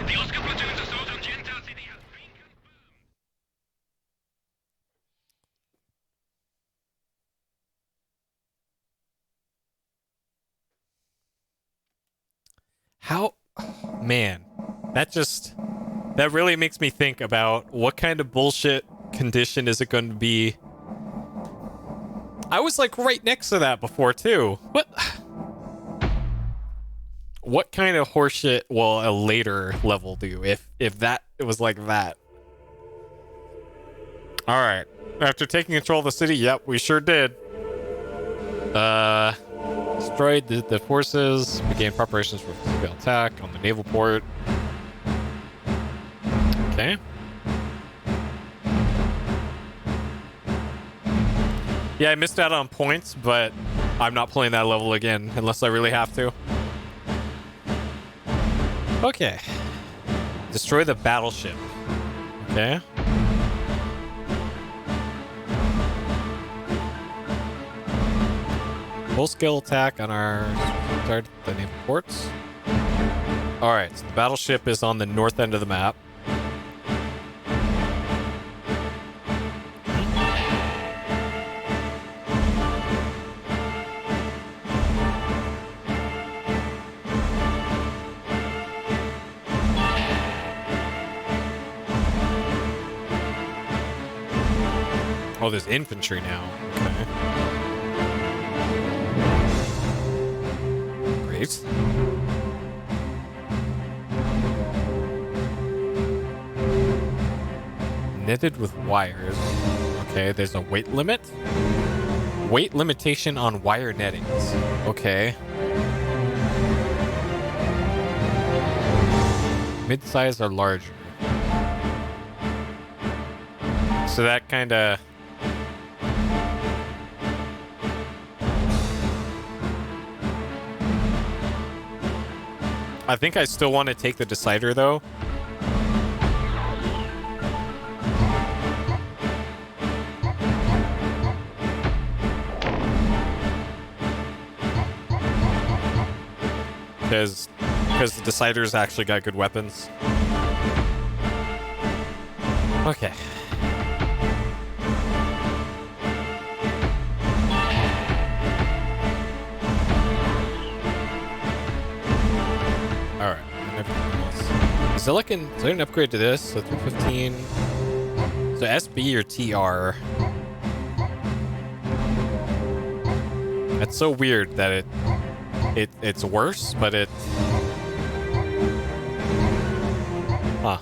The Oscar platoon's assault on Gentile City has been confirmed. How... Man. That really makes me think about what kind of bullshit condition is it going to be. I was like right next to that before too. What kind of horseshit will a later level do if that it was like that? All right. After taking control of the city, yep, we sure did. Destroyed the forces, began preparations for physical attack on the naval port. Okay. Yeah, I missed out on points, but I'm not playing that level again unless I really have to. Okay. Destroy the battleship. Okay. Full-scale attack on our start the naval ports. Alright, so the battleship is on the north end of the map. Oh, there's infantry now. Okay. Great. Knitted with wires. Okay, there's a weight limit. Weight limitation on wire nettings. Okay. Mid-size or larger. So that kind of... I think I still want to take the decider though. Because the decider's actually got good weapons. Okay. Alright, and everything else. Is there an upgrade to this? So 315. So SB or TR? That's so weird that it's worse, but it... Huh.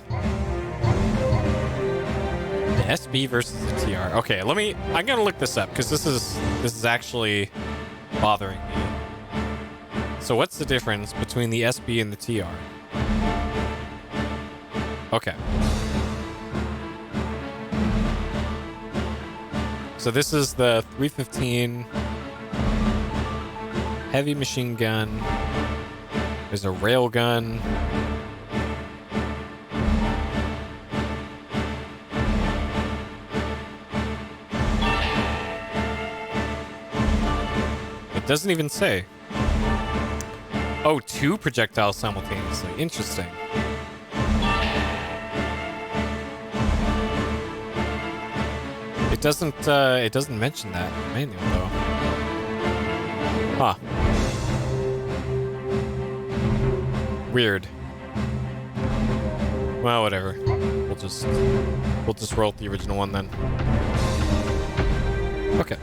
The SB versus the TR. Okay, I'm gonna look this up, because this is actually bothering me. So what's the difference between the SB and the TR? Okay. So this is the 315 heavy machine gun. There's a rail gun. It doesn't even say. Oh, 2 projectiles simultaneously. Interesting. It doesn't mention that in the manual though. Huh. Weird. Well, whatever. We'll just roll with the original one then. Okay.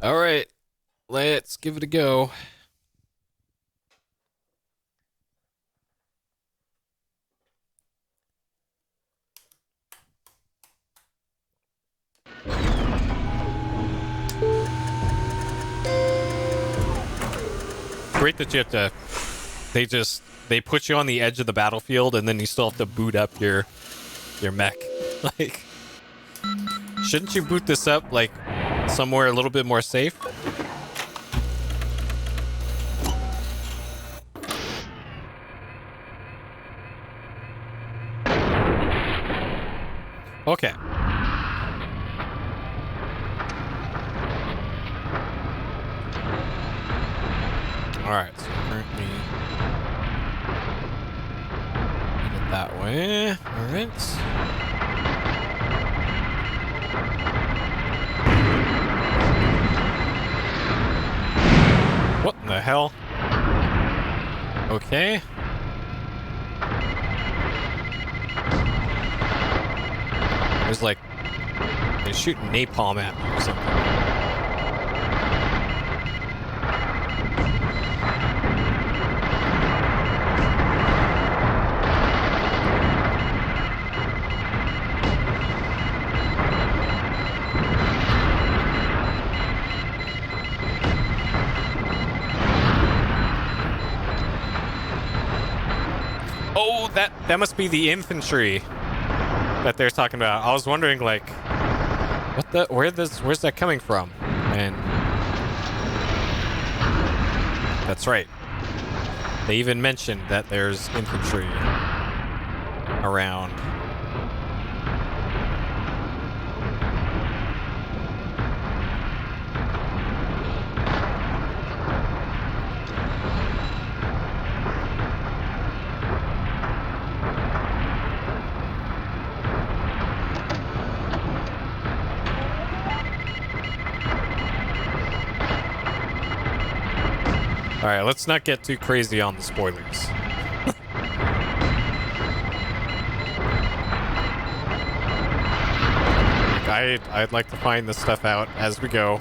All right, let's give it a go. Great that you have to... They put you on the edge of the battlefield and then you still have to boot up your mech. Like, shouldn't you boot this up, like, somewhere a little bit more safe? Okay. Alright, so currently headed that way. Alright. What in the hell? Okay. There's like... they're shooting napalm at me or something. Oh, that must be the infantry that they're talking about. I was wondering, like, where's that coming from? And that's right. They even mentioned that there's infantry around. All right, let's not get too crazy on the spoilers. I'd like to find this stuff out as we go.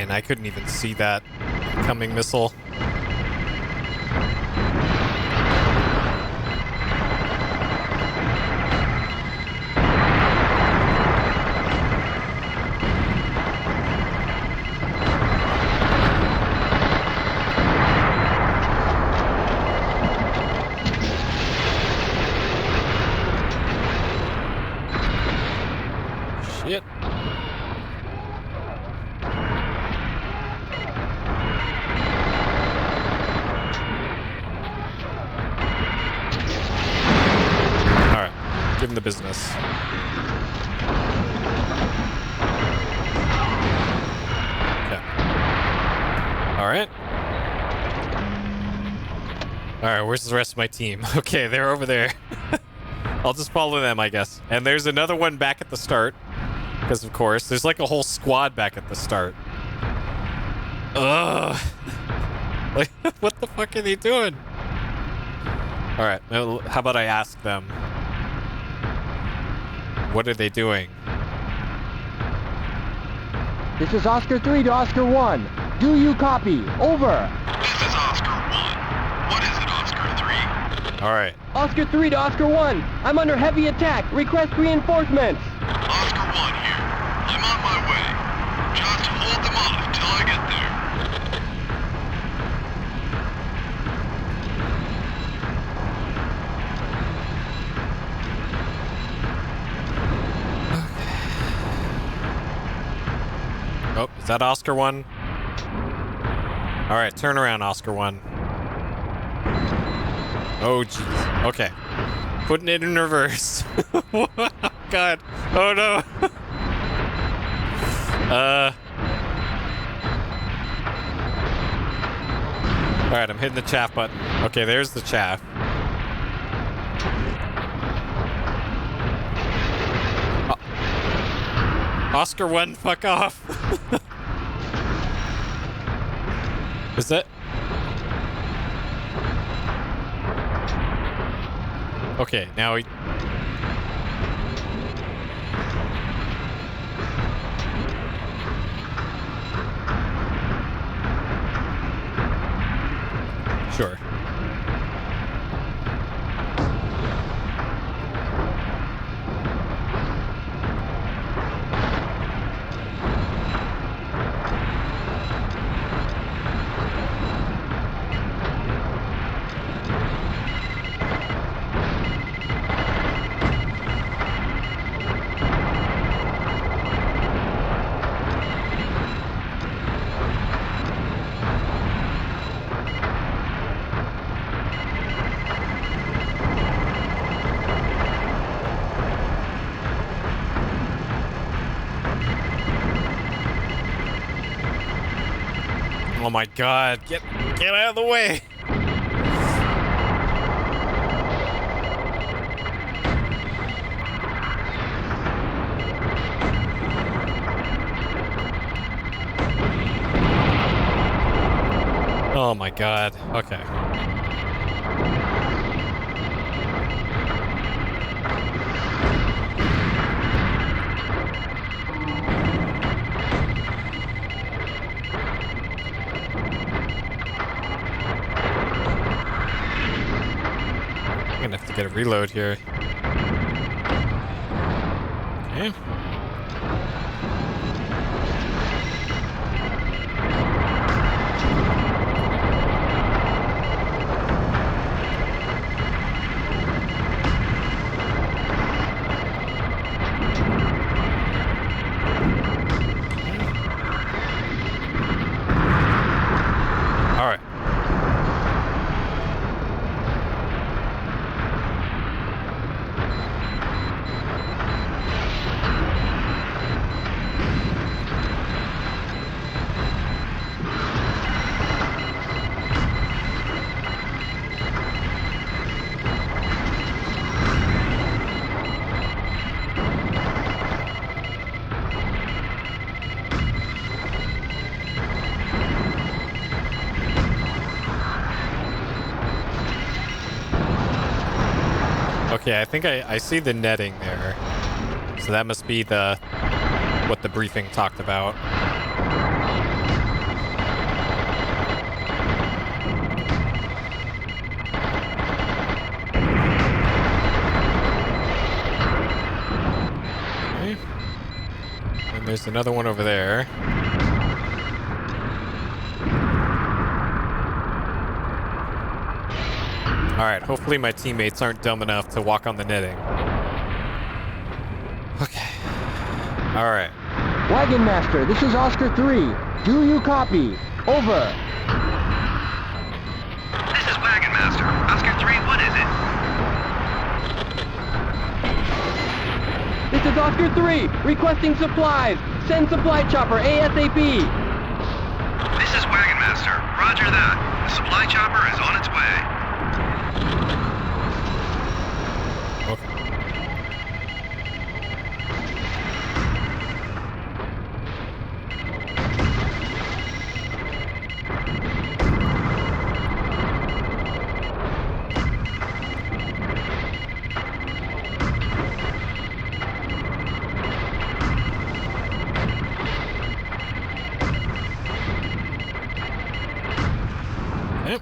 I couldn't even see that incoming missile. Shit. Give him the business. Okay. Alright. Alright, where's the rest of my team? Okay, they're over there. I'll just follow them, I guess. And there's another one back at the start. Because, of course, there's like a whole squad back at the start. Ugh. Like, what the fuck are they doing? Alright, how about I ask them? What are they doing? This is Oscar 3 to Oscar 1. Do you copy? Over. This is Oscar 1. What is it, Oscar 3? Alright. Oscar 3 to Oscar 1. I'm under heavy attack. Request reinforcements. Oscar 1 here. I'm on my way. Just hold them off till I get there. Oh, is that Oscar 1? Alright, turn around, Oscar 1. Oh, jeez. Okay. Putting it in reverse. Oh, God. Oh, no. Alright, I'm hitting the chaff button. Okay, there's the chaff. Oscar 1, fuck off. Is that? Okay, now we... Sure. Oh my God, get out of the way. Oh my god. Okay. I'm gonna have to get a reload here. Okay. All right. Okay, I think I see the netting there. So that must be what the briefing talked about. Okay. And there's another one over there. Alright, hopefully my teammates aren't dumb enough to walk on the netting. Okay. Alright. Wagon Master, this is Oscar 3. Do you copy? Over. This is Wagon Master. Oscar 3, what is it? This is Oscar 3, requesting supplies. Send supply chopper ASAP. This is Wagon Master. Roger that. The supply chopper is on its way. Yep.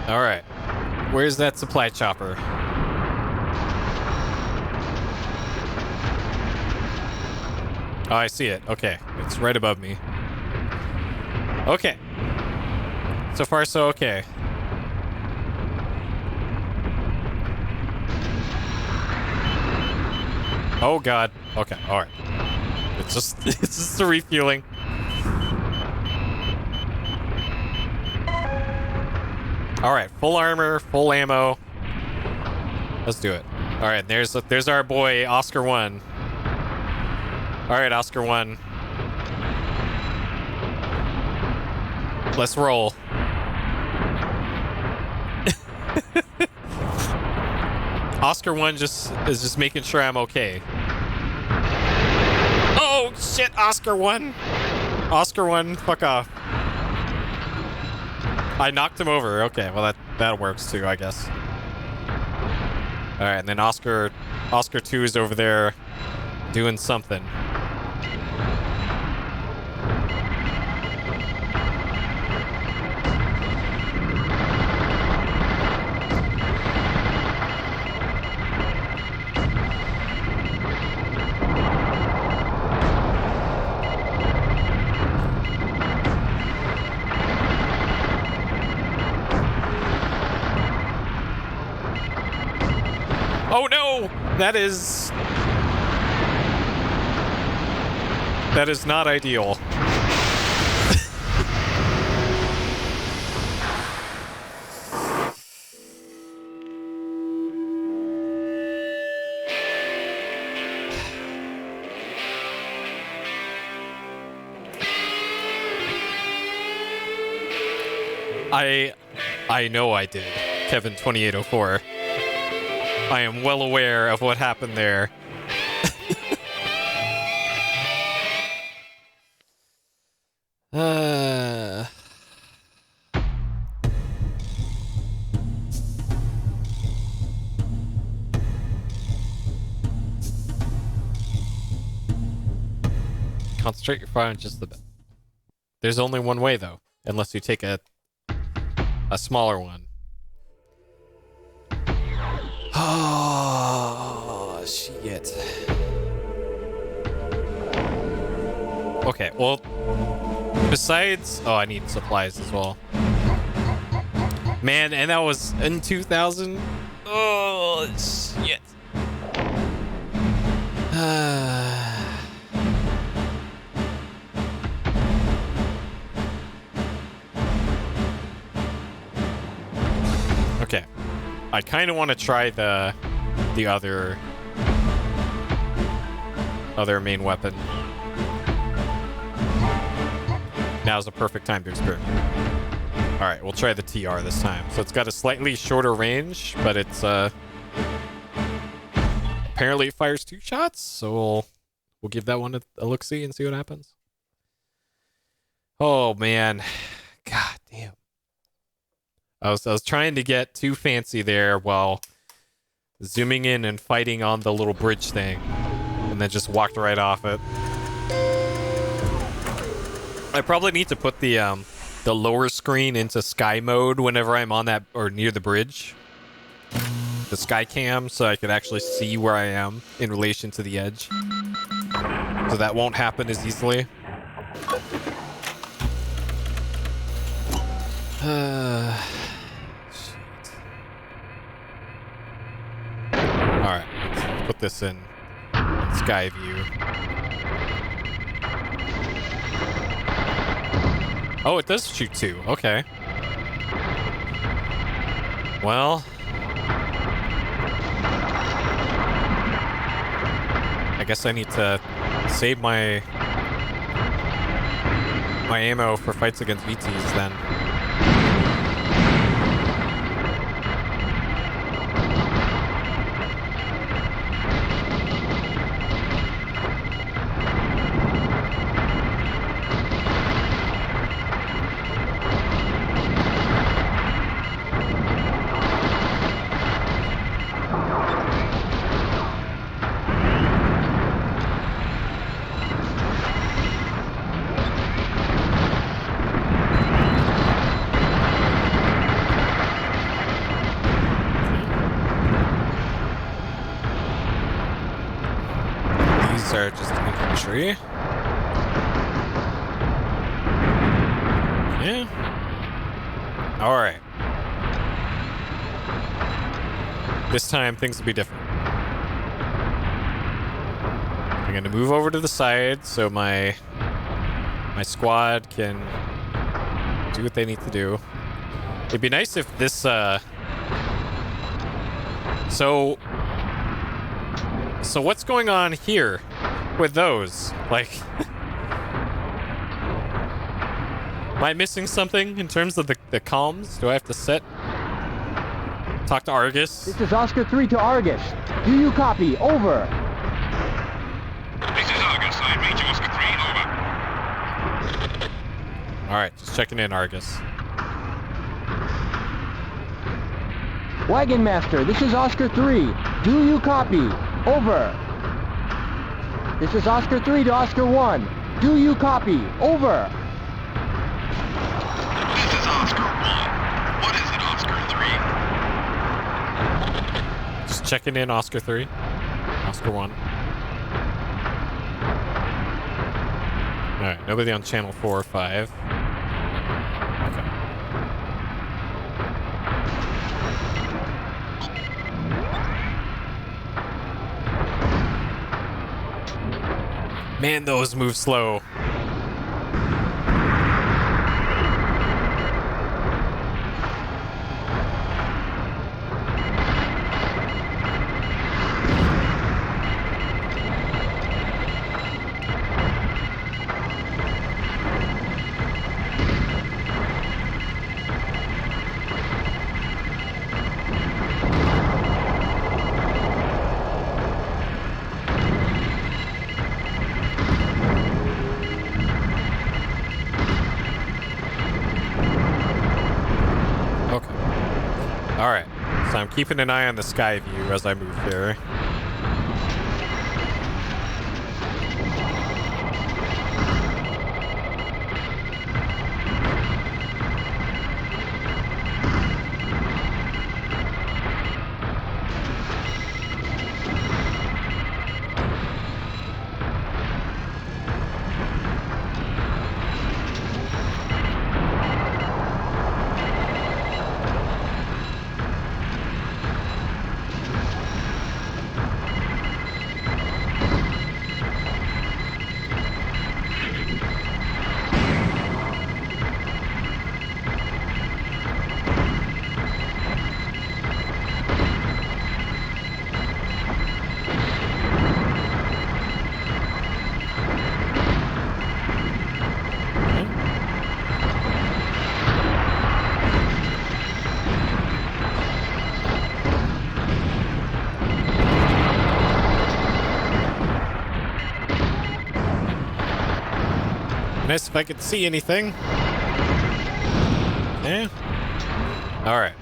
All right. Where's that supply chopper? Oh, I see it. Okay. It's right above me. Okay. So far, so okay. Oh, God. Okay. All right. It's just the refueling. All right, full armor, full ammo. Let's do it. All right, there's our boy Oscar 1. All right, Oscar 1. Let's roll. Oscar 1 is just making sure I'm okay. Oh shit, Oscar 1. Oscar 1, fuck off. I knocked him over. Okay, well that works too, I guess. All right, and then Oscar 2 is over there doing something. Oh no! That is not ideal. I know I did, Kevin 2804. I am well aware of what happened there. Concentrate your fire on just the... There's only one way, though. Unless you take a smaller one. Oh, shit. Okay, well... Besides... Oh, I need supplies as well. Man, and that was in 2000? Oh, shit. Okay. I kind of want to try the other main weapon. Now's the perfect time to experiment. All right, we'll try the TR this time. So it's got a slightly shorter range, but it's apparently it fires 2 shots. So we'll give that one a look-see and see what happens. Oh man, god damn. I was trying to get too fancy there while zooming in and fighting on the little bridge thing, and then just walked right off it. I probably need to put the lower screen into sky mode whenever I'm on that or near the bridge. The sky cam, so I can actually see where I am in relation to the edge. So that won't happen as easily. Shit. Alright, let's put this in sky view. Oh, it does shoot 2. Okay. Well, I guess I need to save my ammo for fights against VTs then. Are just infantry. Yeah. All right. This time things will be different. I'm gonna move over to the side so my squad can do what they need to do. It'd be nice if this So what's going on here with those? Like, am I missing something in terms of the comms? Do I have to talk to Argus? This is Oscar 3 to Argus. Do you copy? Over. This is Argus. I read you, Oscar 3. Over. Alright, just checking in, Argus. Wagon Master, this is Oscar 3. Do you copy? Over. This is Oscar 3 to Oscar 1. Do you copy? Over. This is Oscar 1. What is it, Oscar 3? Just checking in, Oscar 3. Oscar 1. Alright, nobody on channel 4 or 5. Okay. Man, those move slow. Alright, so I'm keeping an eye on the sky view as I move here. Nice if I could see anything. Yeah. All right.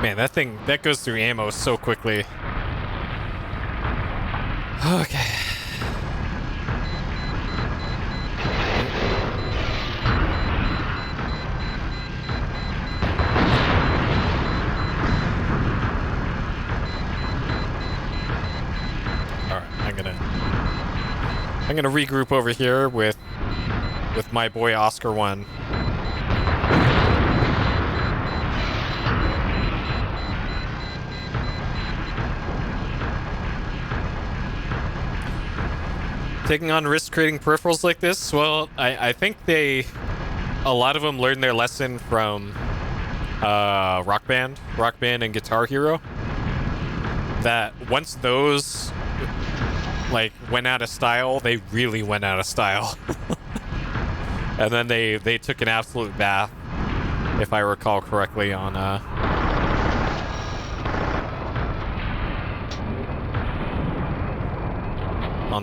Man, that goes through ammo so quickly. Okay. All right, I'm gonna regroup over here with my boy Oscar 1. Taking on risk creating peripherals like this, well, I think a lot of them learned their lesson from Rock Band and Guitar Hero. That once those like went out of style, they really went out of style. And then they took an absolute bath, if I recall correctly, on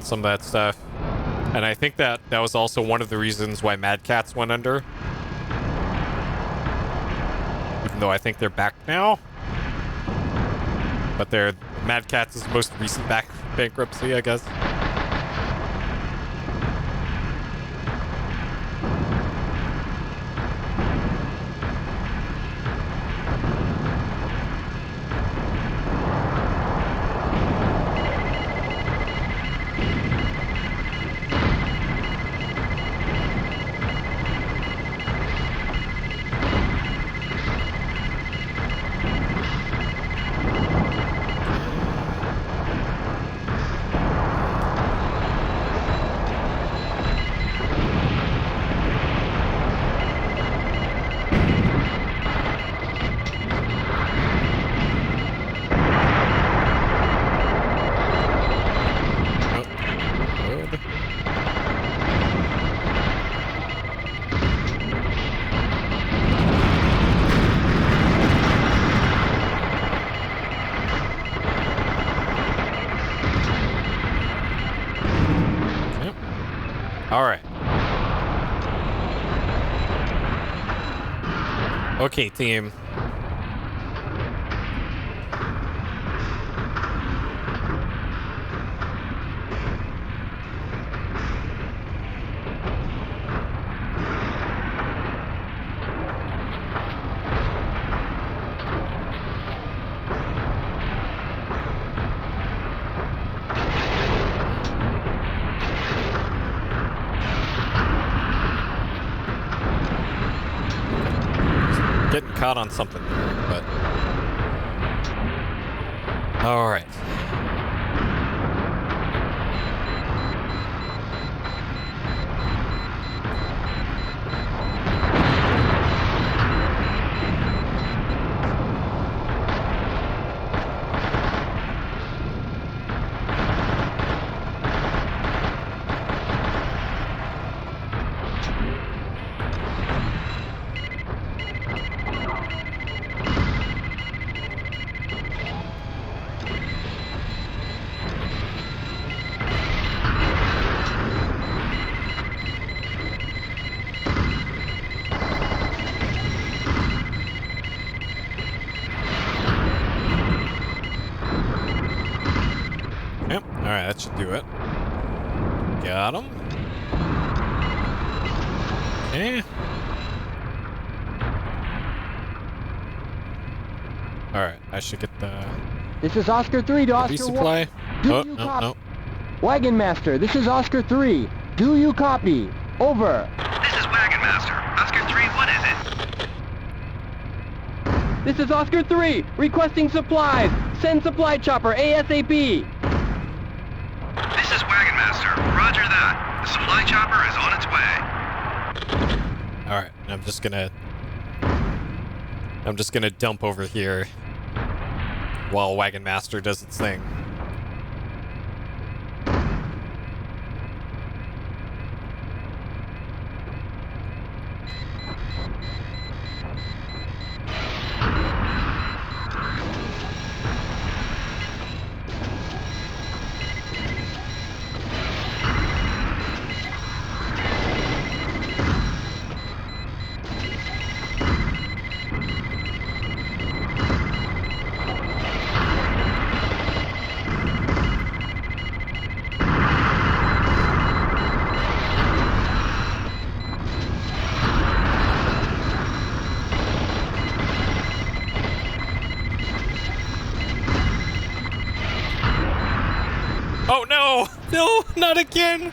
some of that stuff. And I think that was also one of the reasons why Mad Catz went under. Even though I think they're back now. But they're Mad Catz's most recent bankruptcy, I guess. All right. Okay, team. Getting caught on something, but all right. Yep, alright, that should do it. Got him. Okay. Alright, I should get the This is Oscar 3 to Oscar 1. resupply. Do Oh, you no, copy? no. Wagon Master, this is Oscar 3. Do you copy? Over. This is Wagon Master. Oscar 3, what is it? This is Oscar 3, requesting supplies. Send supply chopper ASAP. This is Wagon Master. Roger that. The supply chopper is on its way. Alright, I'm just gonna dump over here while Wagon Master does its thing. Oh no! No, not again!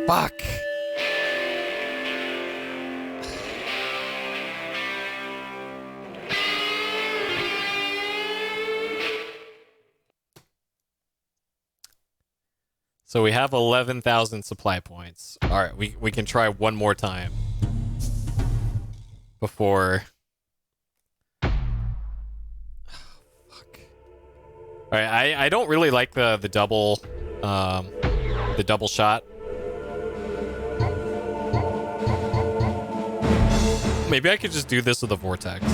Fuck. So we have 11,000 supply points. All right, we can try one more time before. Fuck. All right, I don't really like the double shot. Maybe I could just do this with the vortex,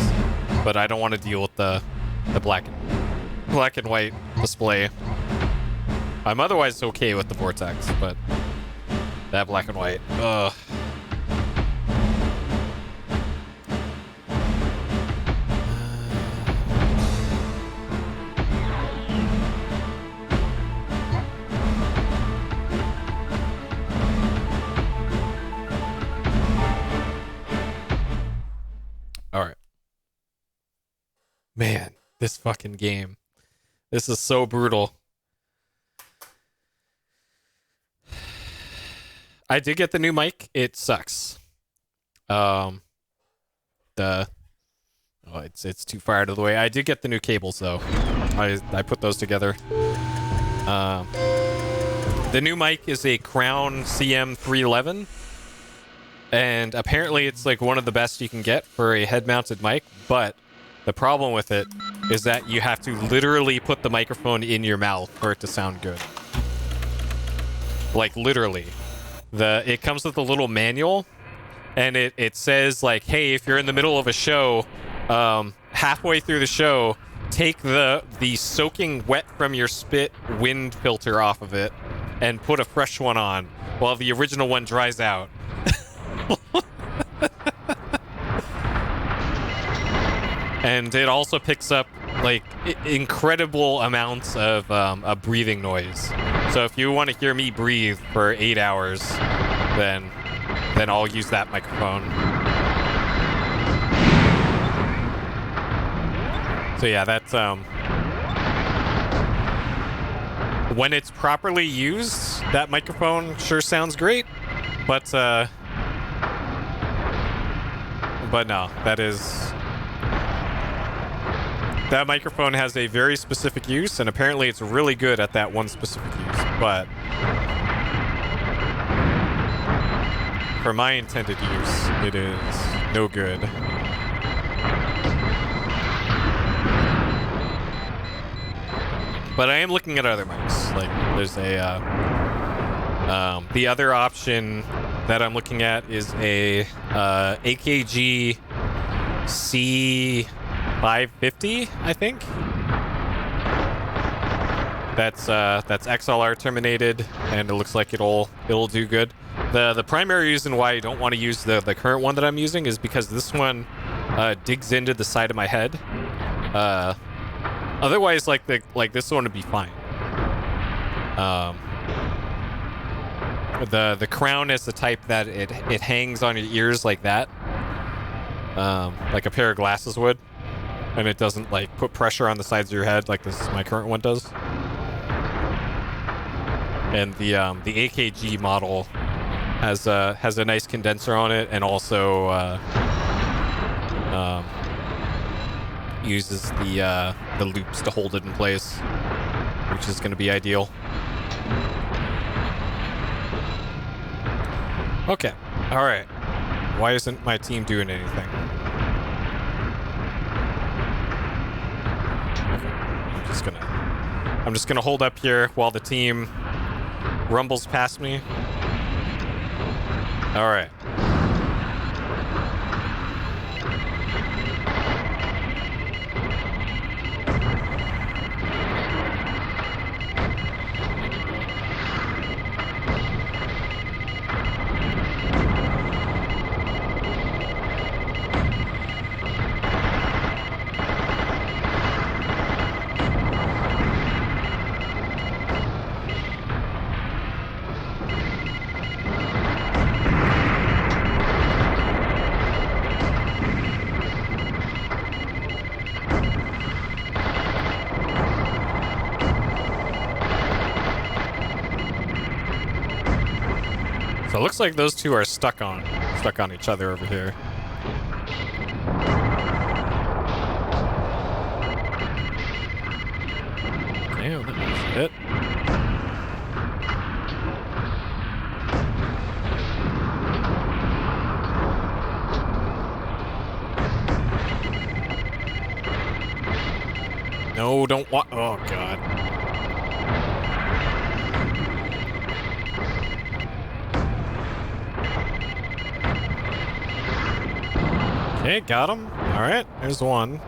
but I don't want to deal with the black and white display. I'm otherwise okay with the vortex, but that black and white, ugh. All right. Man, this fucking game. This is so brutal. I did get the new mic. It sucks. It's too far out of the way. I did get the new cables though. I put those together. The new mic is a Crown CM311, and apparently it's like one of the best you can get for a head-mounted mic. But the problem with it is that you have to literally put the microphone in your mouth for it to sound good. Like literally. It comes with a little manual, and it says like, hey, if you're in the middle of a show, halfway through the show, take the soaking wet from your spit wind filter off of it and put a fresh one on while the original one dries out. And it also picks up like incredible amounts of breathing noise. So if you want to hear me breathe for 8 hours, then I'll use that microphone. So yeah, that's when it's properly used, that microphone sure sounds great, but no, that microphone has a very specific use, and apparently it's really good at that one specific use, but for my intended use, it is no good. But I am looking at other mics. Like, there's the other option that I'm looking at is a AKG C550, I think. That's XLR terminated, and it looks like it'll do good. The primary reason why I don't want to use the current one that I'm using is because this one digs into the side of my head. Otherwise, like this one would be fine. The crown is the type that it hangs on your ears like that, like a pair of glasses would, and it doesn't like put pressure on the sides of your head like my current one does. And the AKG model has a nice condenser on it, and also uses the loops to hold it in place, which is going to be ideal. Okay, all right. Why isn't my team doing anything? Okay, I'm just gonna hold up here while the team rumbles past me. All right. So it looks like those two are stuck on each other over here. Damn, that was it. No, don't wa- oh god. Okay, got him. Alright, there's one.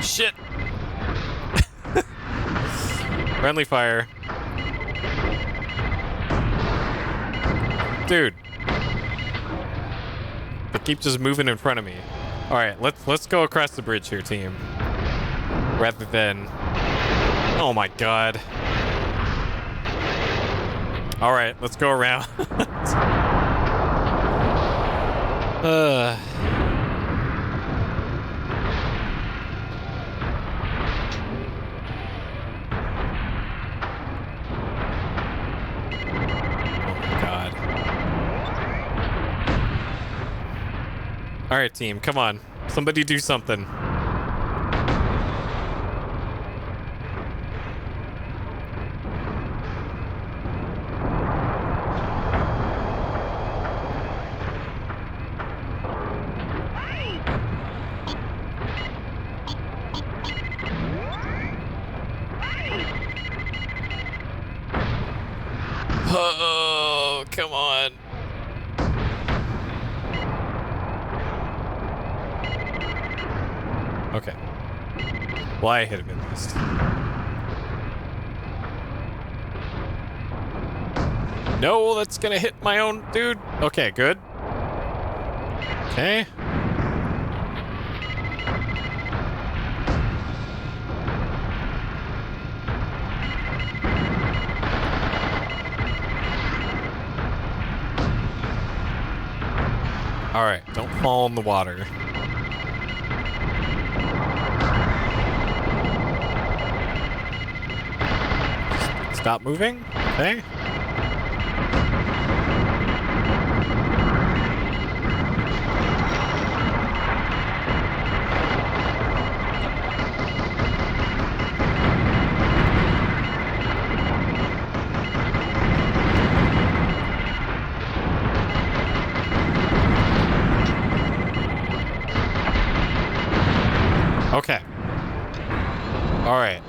Shit! Friendly fire. Dude. They keep just moving in front of me. Alright, let's go across the bridge here, team. Rather than... Oh my god. Alright, let's go around. Alright, team, come on. Somebody do something. Oh, come on. Okay. Well, I hit him at least. No, that's gonna hit my own dude. Okay, good. Okay. Alright, don't fall in the water. Stop moving. Okay. Okay. All right.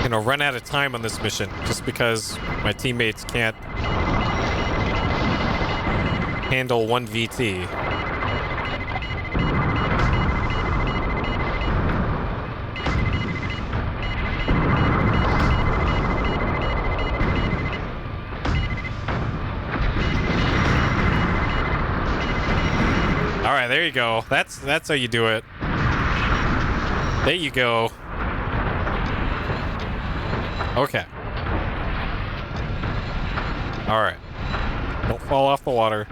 Gonna run out of time on this mission just because my teammates can't handle 1 VT. All right, there you go. That's how you do it. There you go. Okay. All right. Don't fall off the water.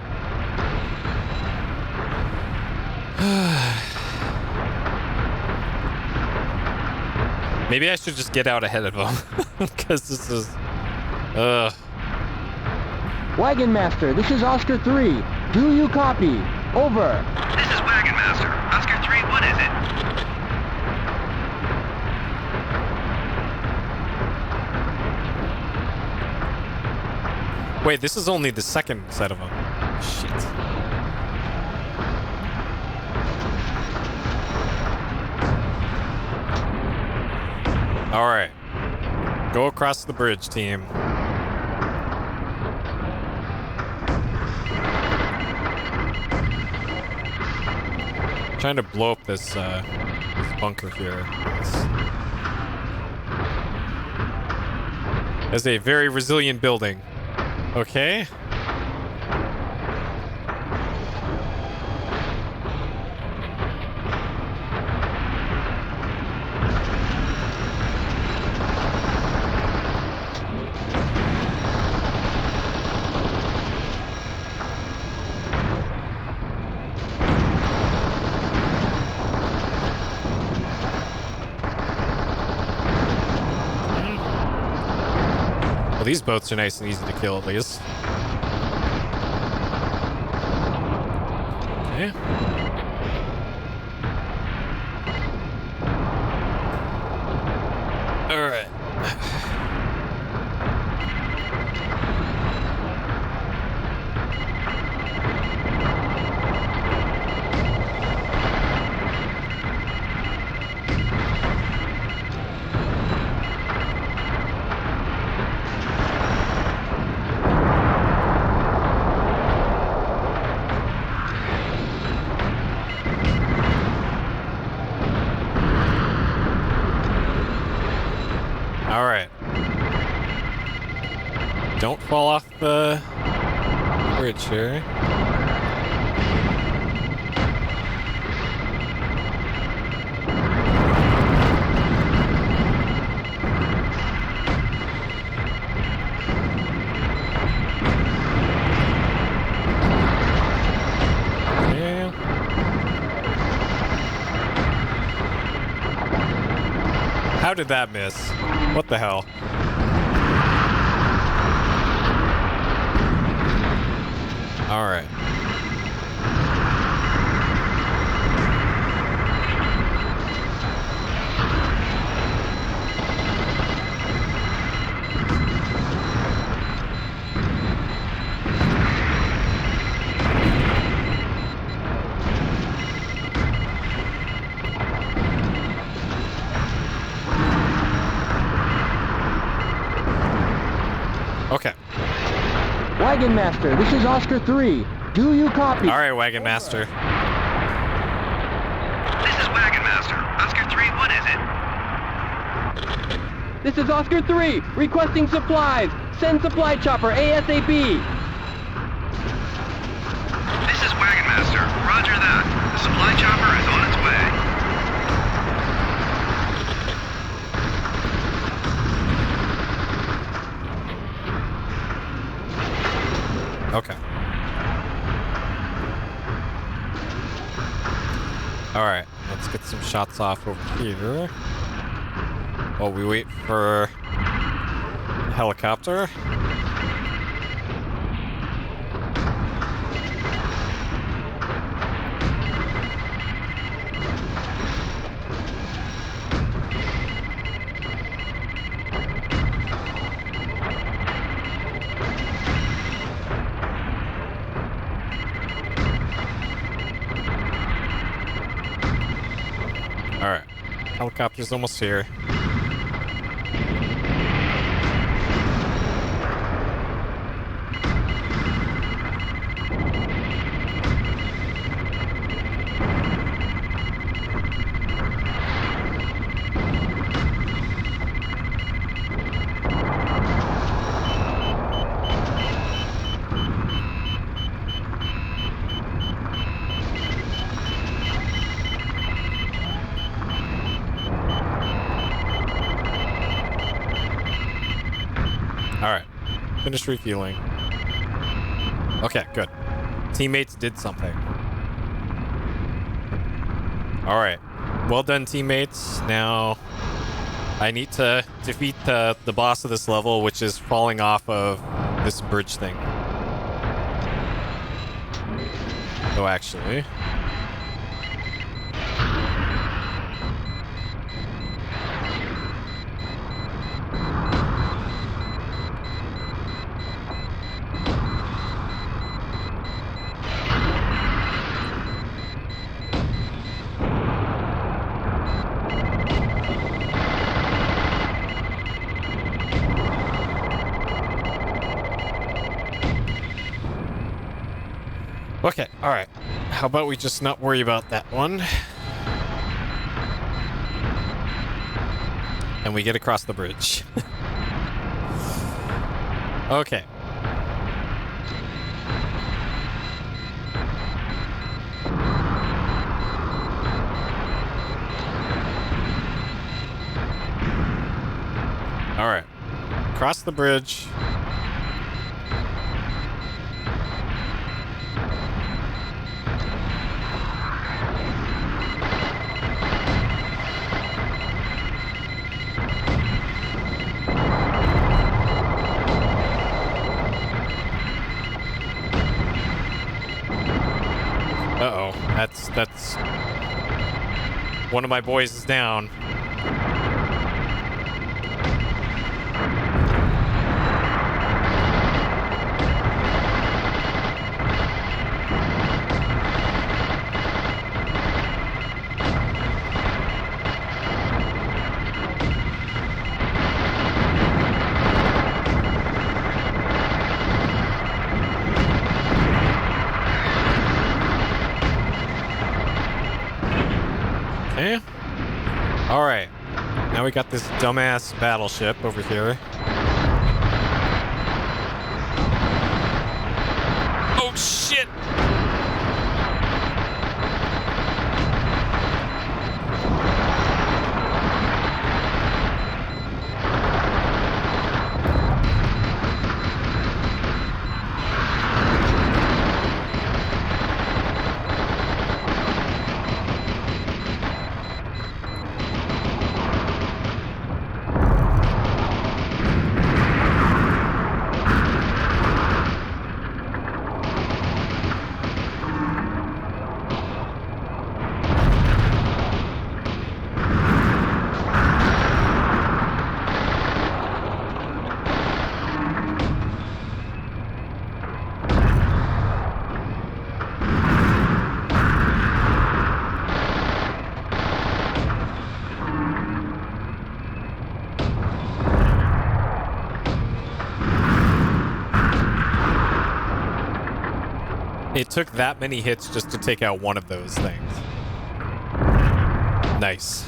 Maybe I should just get out ahead of them because this is. Wagon Master, this is Oscar 3. Do you copy? Over. This is Wagon Master. Oscar 3, what is it? Wait, this is only the second set of them. Shit. All right. Go across the bridge, team. Trying to blow up this bunker here. It's a very resilient building. Okay. Well, these boats are nice and easy to kill, at least. Okay. All right. All right. Don't fall off the bridge here. Yeah. How did that miss? What the hell? All right. Okay. Wagon Master, this is Oscar 3. Do you copy? All right, Wagon Master. This is Wagon Master. Oscar 3, what is it? This is Oscar 3, requesting supplies. Send supply chopper ASAP. This is Wagon Master. Roger that. The supply chopper is on its way. Okay. All right, let's get some shots off over here while we wait for the helicopter. All right, helicopter's almost here. Alright. Finished refueling. Okay, good. Teammates did something. Alright. Well done, teammates. Now, I need to defeat the boss of this level, which is falling off of this bridge thing. Oh, actually... Okay, alright. How about we just not worry about that one? And we get across the bridge. Okay. Alright. Cross the bridge. Uh-oh. That's... One of my boys is down. Okay. Alright. Now we got this dumbass battleship over here. Oh, shit! It took that many hits just to take out one of those things. Nice.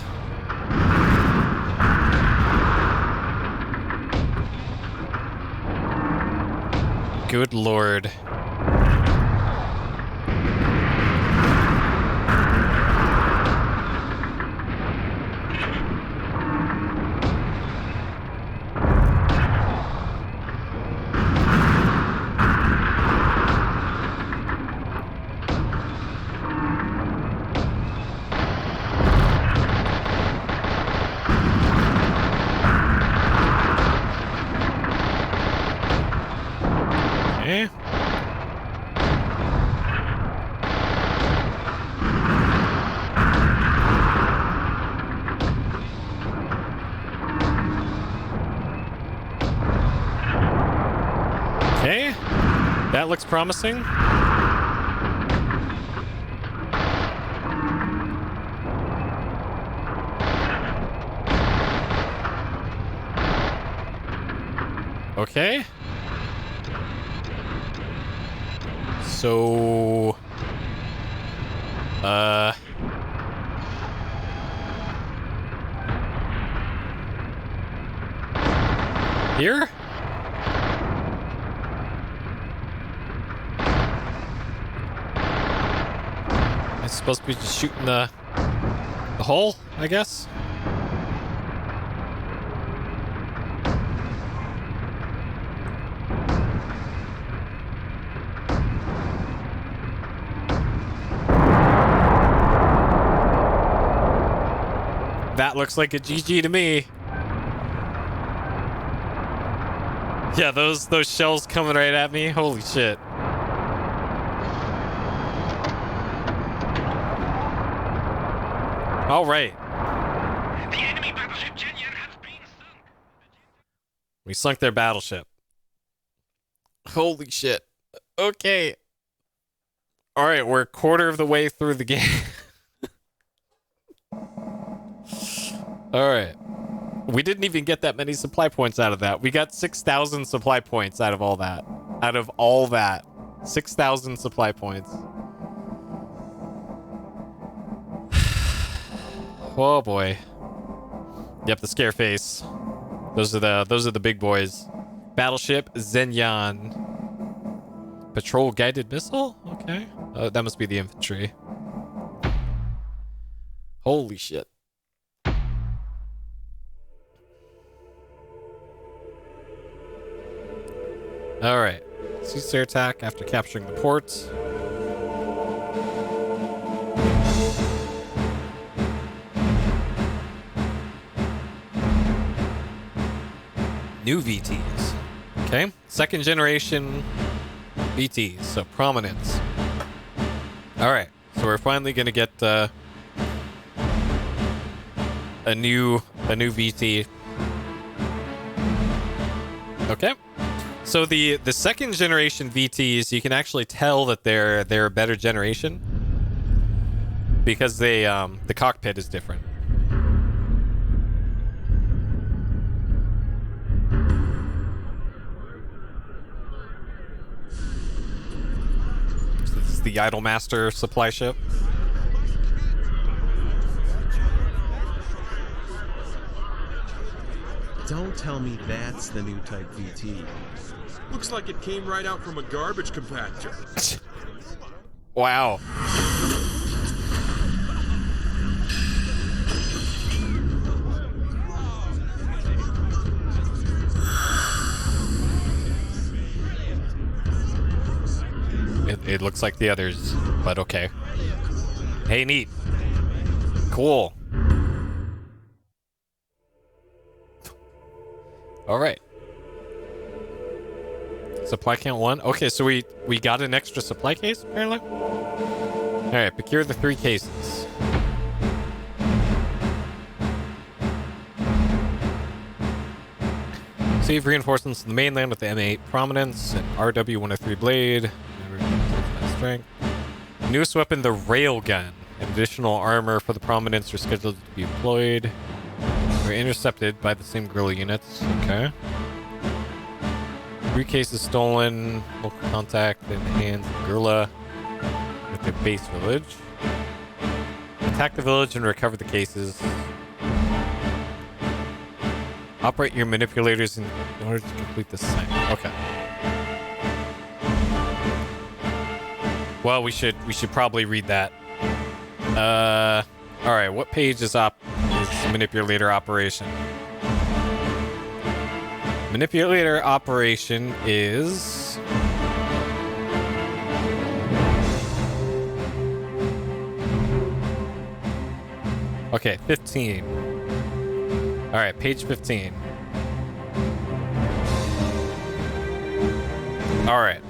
Good lord. Okay. Okay. That looks promising. Okay. So, here? It's supposed to be just shooting the hole, I guess. That looks like a GG to me. Yeah, those shells coming right at me. Holy shit. All right. The enemy battleship Genya has been sunk. We sunk their battleship. Holy shit. Okay. All right, we're a quarter of the way through the game. All right. We didn't even get that many supply points out of that. We got 6,000 supply points out of all that. Out of all that. 6,000 supply points. Oh boy. Yep, the scare face. Those are the big boys. Battleship Zenyan. Patrol guided missile? Okay. That must be the infantry. Holy shit. All right. Cease their attack after capturing the port. New VTs. Okay. Second generation VTs. So prominence. All right. So we're finally gonna get a new VT. Okay. So the second generation VTs, you can actually tell that they're a better generation because they the cockpit is different. So this is the Idolmaster supply ship. Don't tell me that's the new type VT. Looks like it came right out from a garbage compactor. Wow. It looks like the others, but okay. Hey, neat. Cool. All right. Supply count 1. Okay, so we got an extra supply case, apparently. All right, procure the 3 cases. Save reinforcements in the mainland with the M8 Prominence and RW-103 blade. Strength. Newest weapon, the Railgun. Additional armor for the Prominence are scheduled to be employed. We're intercepted by the same guerrilla units. Okay. 3 cases stolen. Local contact in the hands of guerrilla at the base village. Attack the village and recover the cases. Operate your manipulators in order to complete this assignment. Okay. Well, we should probably read that. All right. What page is manipulator operation? Manipulator operation is okay. 15. All right, page 15. All right.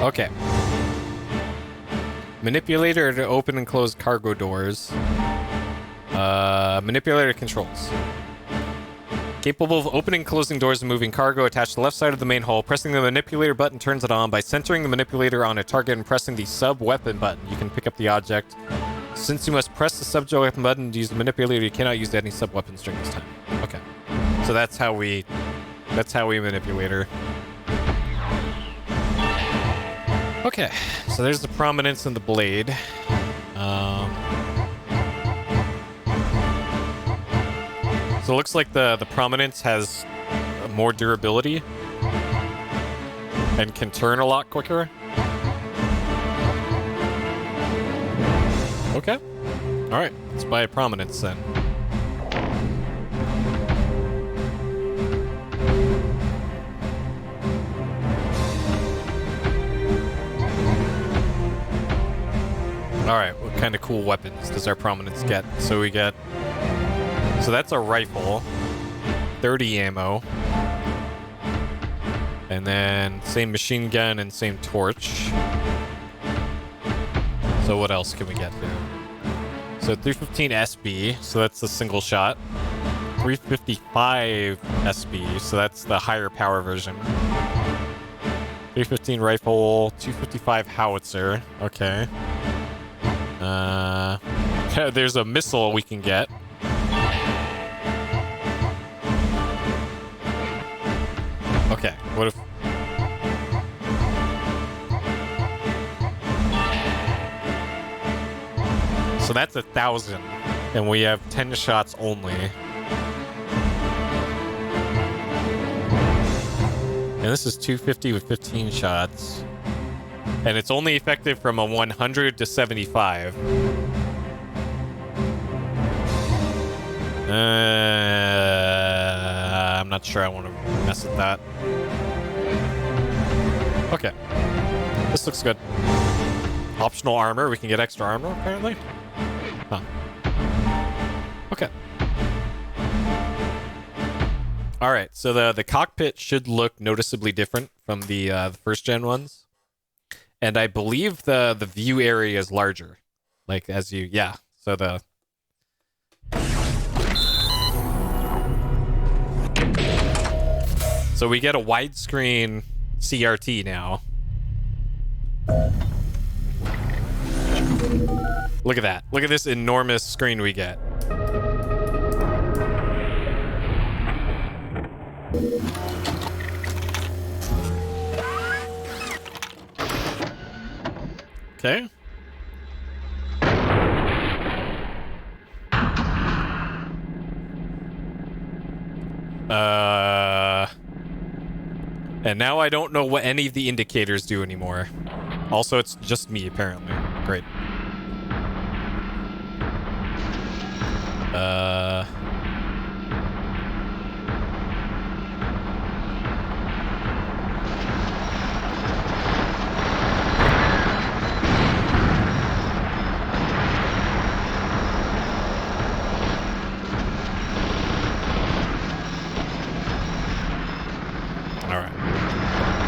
Okay. Manipulator to open and close cargo doors. Manipulator controls. Capable of opening and closing doors and moving cargo attached to the left side of the main hull. Pressing the manipulator button turns it on. By centering the manipulator on a target and pressing the sub-weapon button, you can pick up the object. Since you must press the sub-weapon button to use the manipulator, you cannot use any sub-weapons during this time. Okay. So that's how we manipulate her. Okay, so there's the Prominence and the blade. So it looks like the Prominence has more durability and can turn a lot quicker. Okay. All right, let's buy a Prominence then. Alright, what kind of cool weapons does our Prominence get? So we get... So that's a rifle. 30 ammo. And then same machine gun and same torch. So what else can we get here? So 315 SB, so that's the single shot. 355 SB, so that's the higher power version. 315 rifle, 255 howitzer. Okay. There's a missile we can get. Okay, what if... So that's 1,000, and we have 10 shots only. And this is 250 with 15 shots. And it's only effective from a 100 to 75. I'm not sure I want to mess with that. Okay. This looks good. Optional armor. We can get extra armor, apparently. Huh. Okay. All right, so the cockpit should look noticeably different from the first gen ones, and I believe the view area is larger. Like as you, yeah. So we get a widescreen CRT now. Look at that. Look at this enormous screen we get. Okay. And now I don't know what any of the indicators do anymore. Also, it's just me, apparently. Great.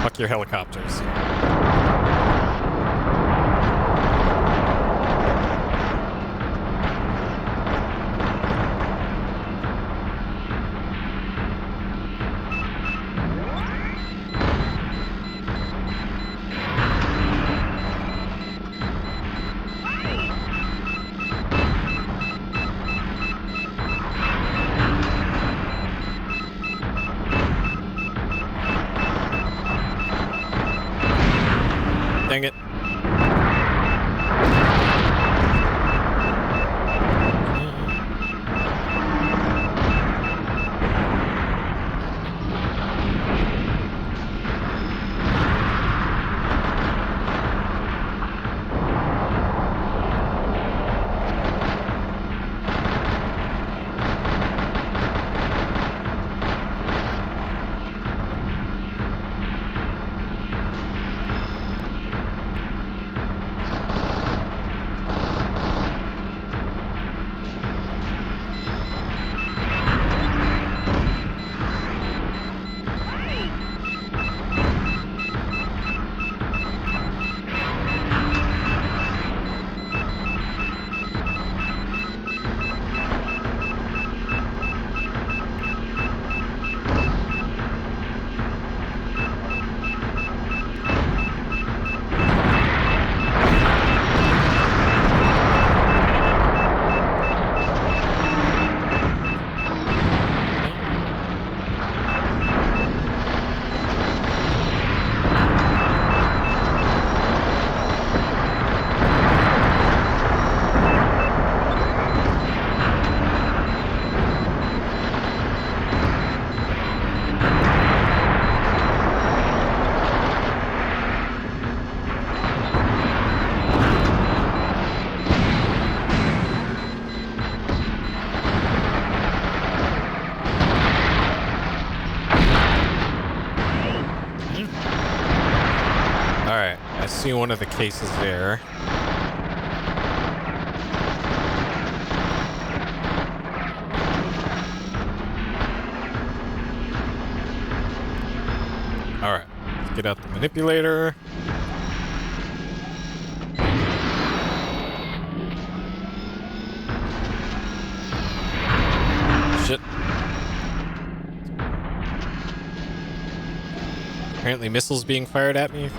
Fuck your helicopters. Dang it. See one of the cases there. All right, let's get out the manipulator. Shit. Apparently missiles being fired at me.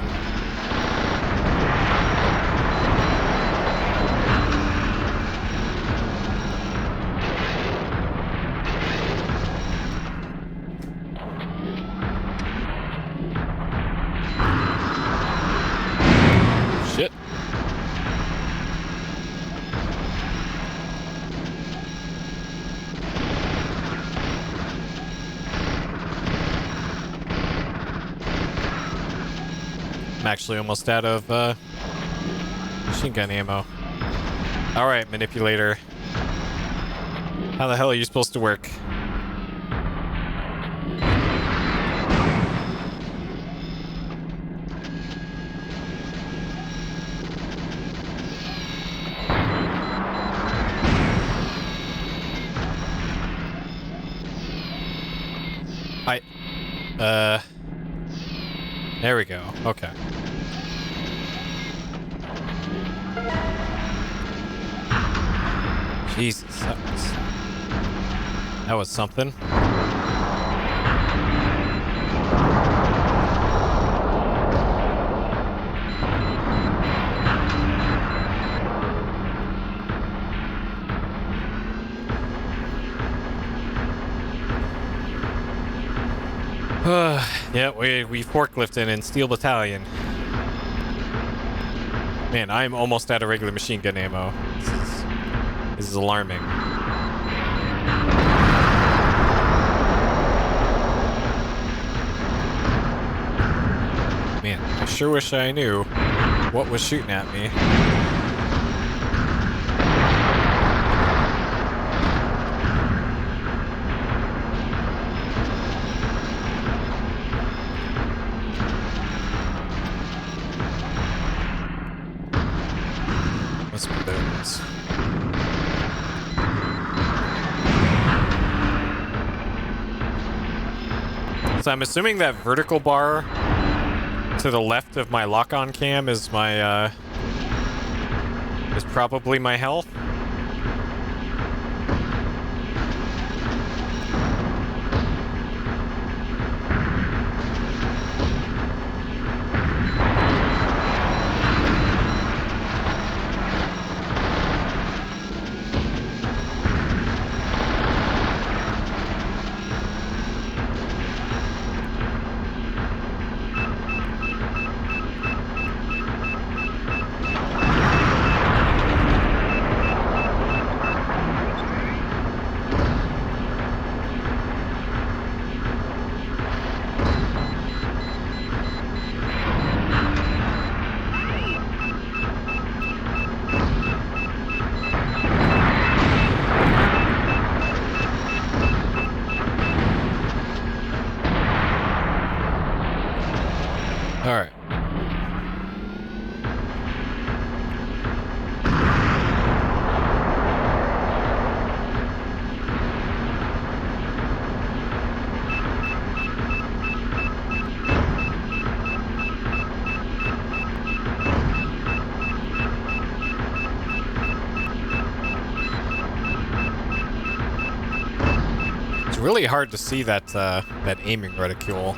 I'm actually almost out of machine gun ammo. All right, manipulator. How the hell are you supposed to work? There we go. Okay. Jesus, that was something. Yeah, we forklifted in Steel Battalion. Man, I'm almost out of regular machine gun ammo. This is alarming. Man, I sure wish I knew what was shooting at me. Let's put those. So I'm assuming that vertical bar to the left of my lock-on cam is my, is probably my health. All right. It's really hard to see that that aiming reticule.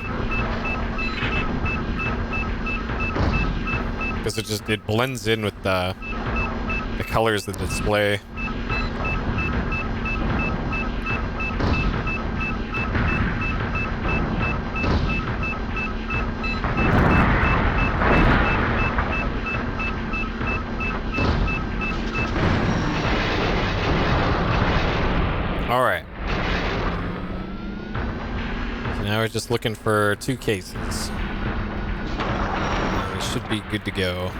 Because it blends in with the colors of the display. All right. So now we're just looking for 2 cases. Should be good to go.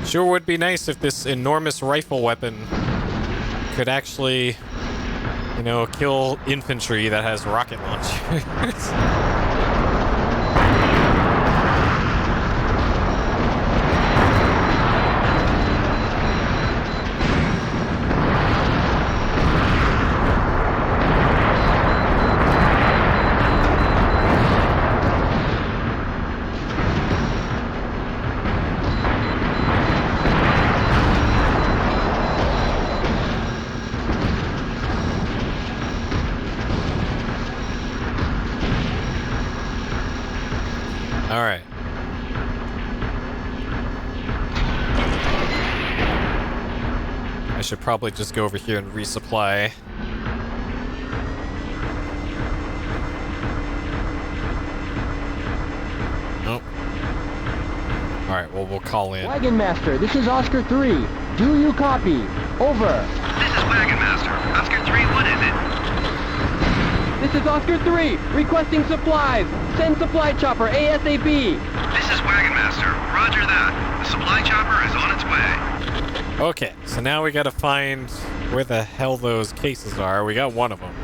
Sure would be nice if this enormous rifle weapon could actually, you know, kill infantry that has rocket launchers. All right. I should probably just go over here and resupply. Nope. All right, well, we'll call in. Wagon Master, this is Oscar 3. Do you copy? Over. This is Wagon Master. Oscar 3, what is it? This is Oscar 3, requesting supplies. Send supply chopper ASAP. This is Wagon Master. Roger that. The supply chopper is on its way. Okay, so now we gotta find where the hell those cases are. We got one of them.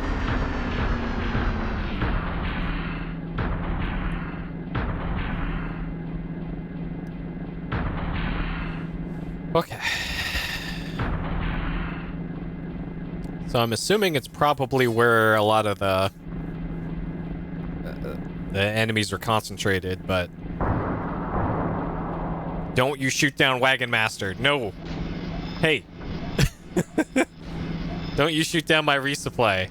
Okay. So I'm assuming it's probably where a lot of the enemies are concentrated, but don't you shoot down Wagon Master. No. Hey. Don't you shoot down my resupply.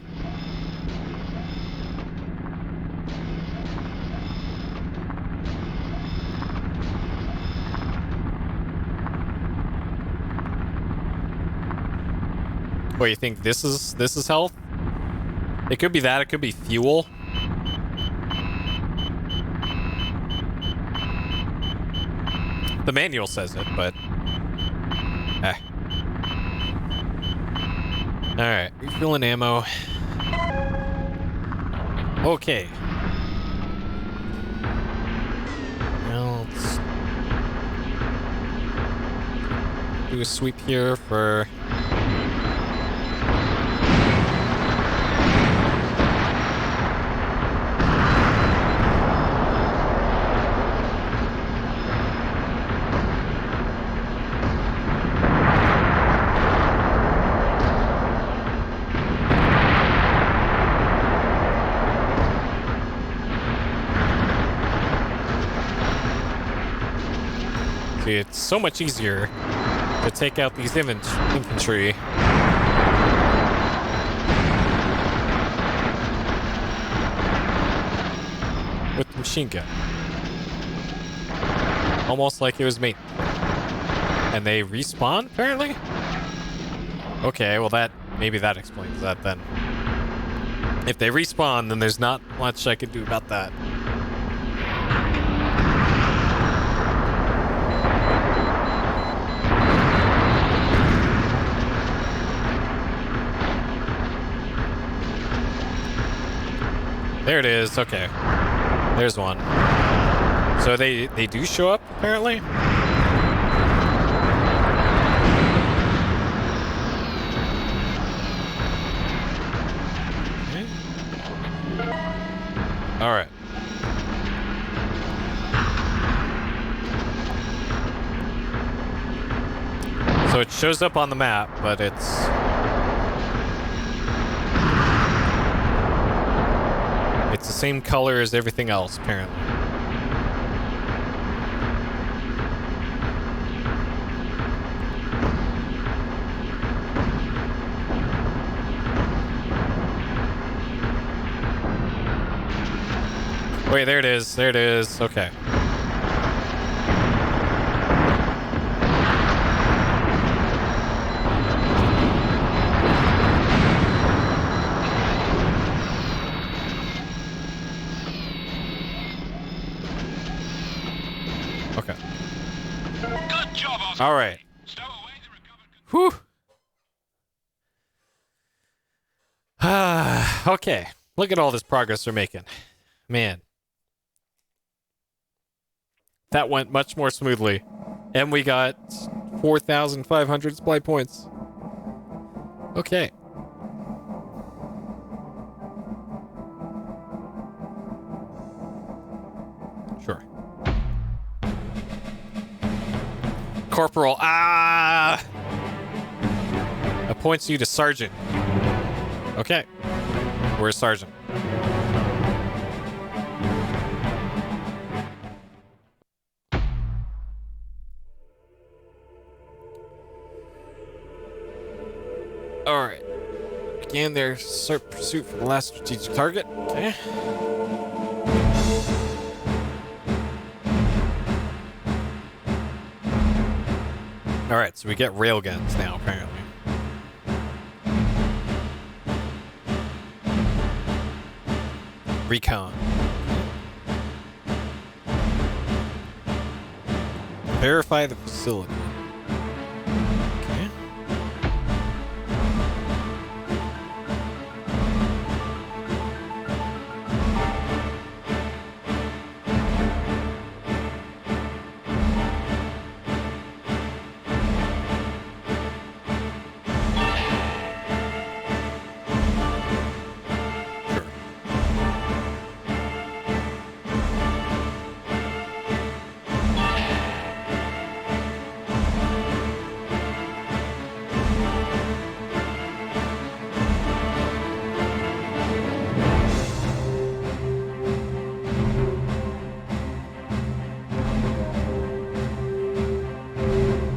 What, you think this is health? It could be that, it could be fuel. The manual says it, but Alright, refueling ammo. Okay. Well, let's do a sweep here for... See, it's so much easier to take out these infantry. With the machine gun. Almost like it was made. And they respawn, apparently? Okay, well maybe that explains that then. If they respawn, then there's not much I can do about that. There it is. Okay. There's one. So they do show up, apparently? Okay. Alright. So it shows up on the map, but it's... It's the same color as everything else, apparently. Wait, there it is. There it is. Okay. Okay. Good job, Oscar. All right. Stow away the recovered... Whew. Okay. Look at all this progress we're making. Man. That went much more smoothly. And we got 4,500 supply points. Okay. Sure. Corporal. Ah! Appoints you to sergeant. Okay. Where's sergeant? Alright. Began their pursuit for the last strategic target. Okay. Alright, so we get railguns now, apparently. Recon. Verify the facility. Okay.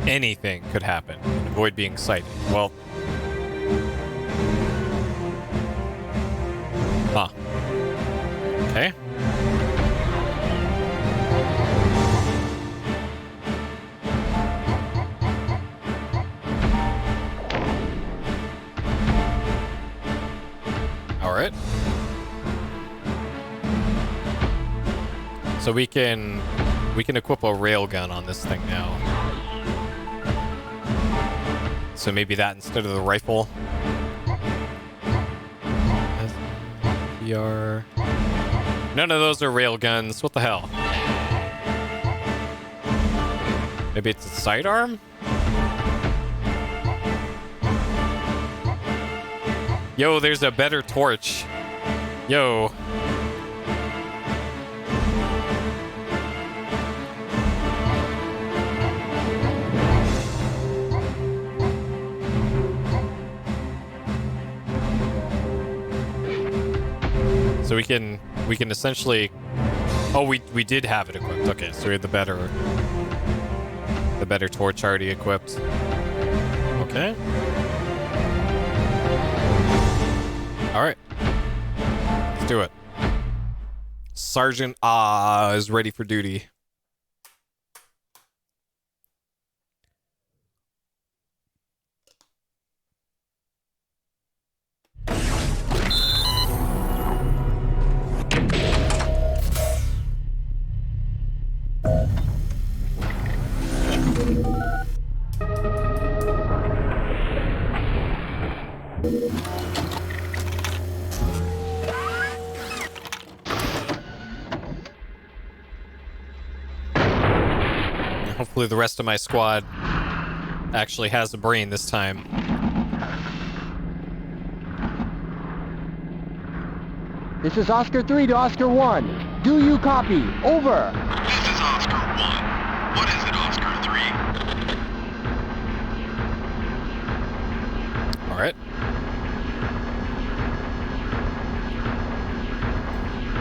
anything could happen and avoid being sighted. Well, huh. Okay. All right. So we can equip a railgun on this thing now. So maybe that instead of the rifle. VR. None of those are railguns. What the hell? Maybe it's a sidearm? Yo, there's a better torch. Yo. So we can essentially. Oh, we did have it equipped. Okay, so we had the better torch already equipped. Okay. All right. Let's do it. Sergeant Ah is ready for duty. Hopefully the rest of my squad actually has a brain this time. This is Oscar 3 to Oscar 1. Do you copy? Over. This is Oscar 1. What is it, Oscar 3? All right.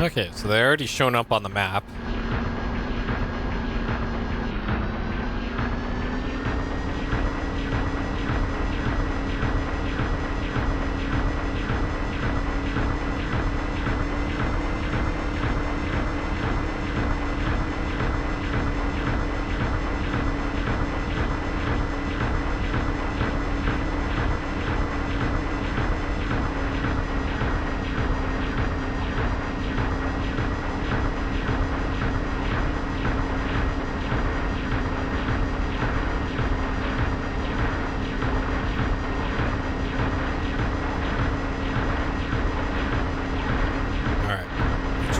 Okay, so they're already shown up on the map.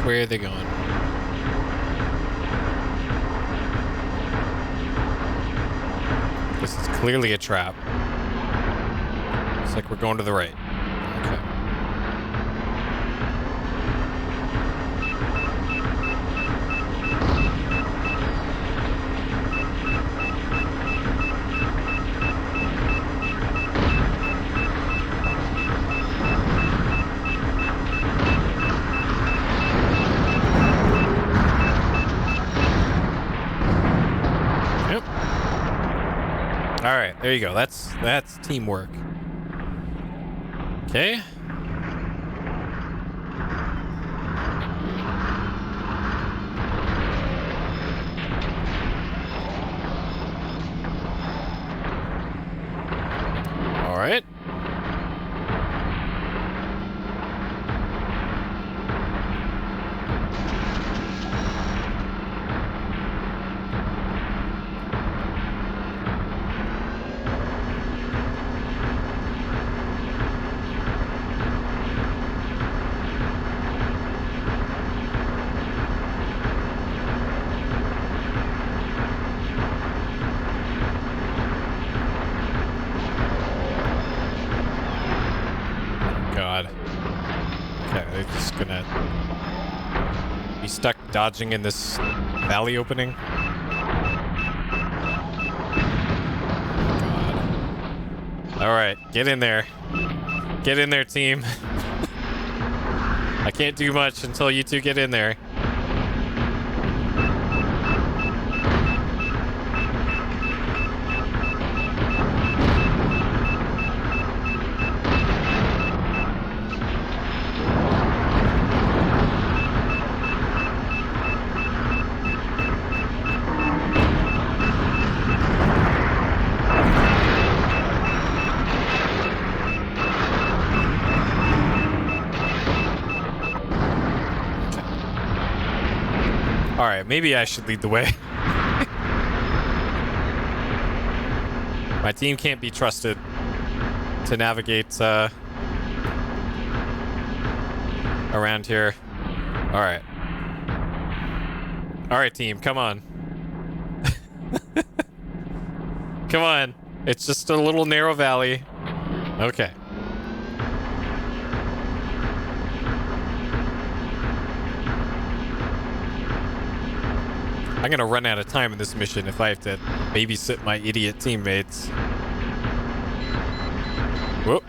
Where are they going? This is clearly a trap. Looks like we're going to the right. Okay. All right, there you go. That's teamwork. Okay. All right. Stuck dodging in this valley opening. God. All right, get in there. Get in there, team. I can't do much until you two get in there. Alright, maybe I should lead the way. My team can't be trusted to navigate around here. Alright. Alright, team, come on. Come on. It's just a little narrow valley. Okay. I'm gonna run out of time in this mission if I have to babysit my idiot teammates. Whoop.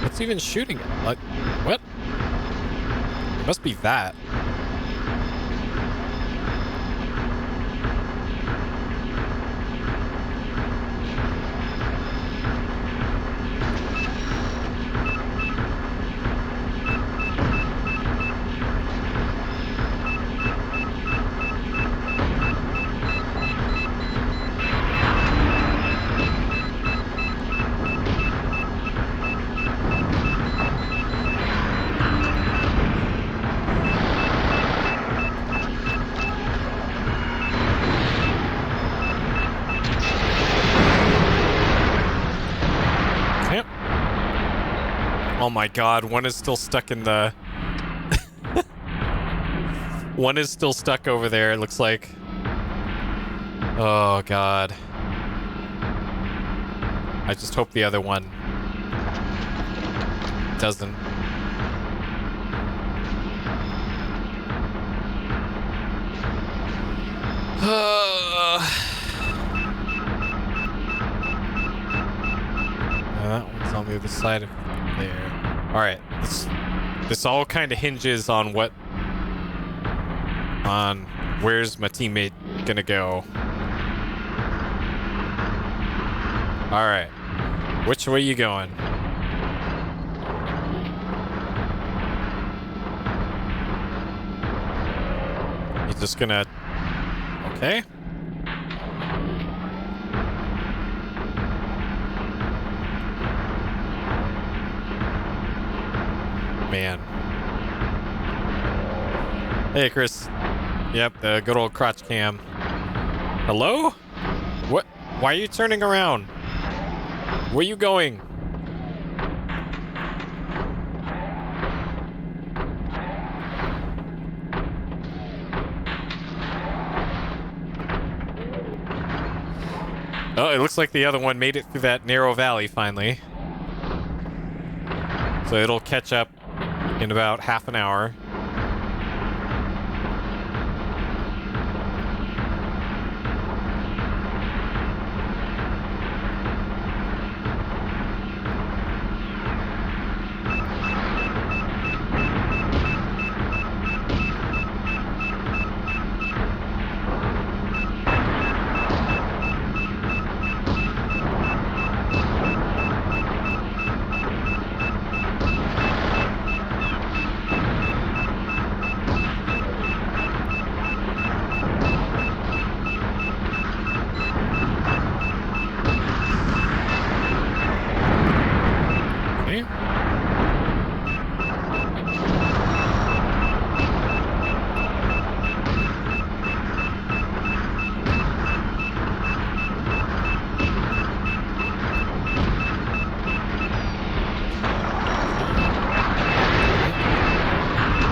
What's even shooting at? Like, what? It must be that. Oh my god, one is still stuck in the... One is still stuck over there, it looks like. Oh god. I just hope the other one doesn't. That one's on the other side of there. Alright, this all kind of hinges on where's my teammate gonna go. Alright, which way you going? You just gonna... Okay. Man. Hey, Chris. Yep, the good old crotch cam. Hello? What? Why are you turning around? Where are you going? Oh, it looks like the other one made it through that narrow valley finally. So it'll catch up in about half an hour.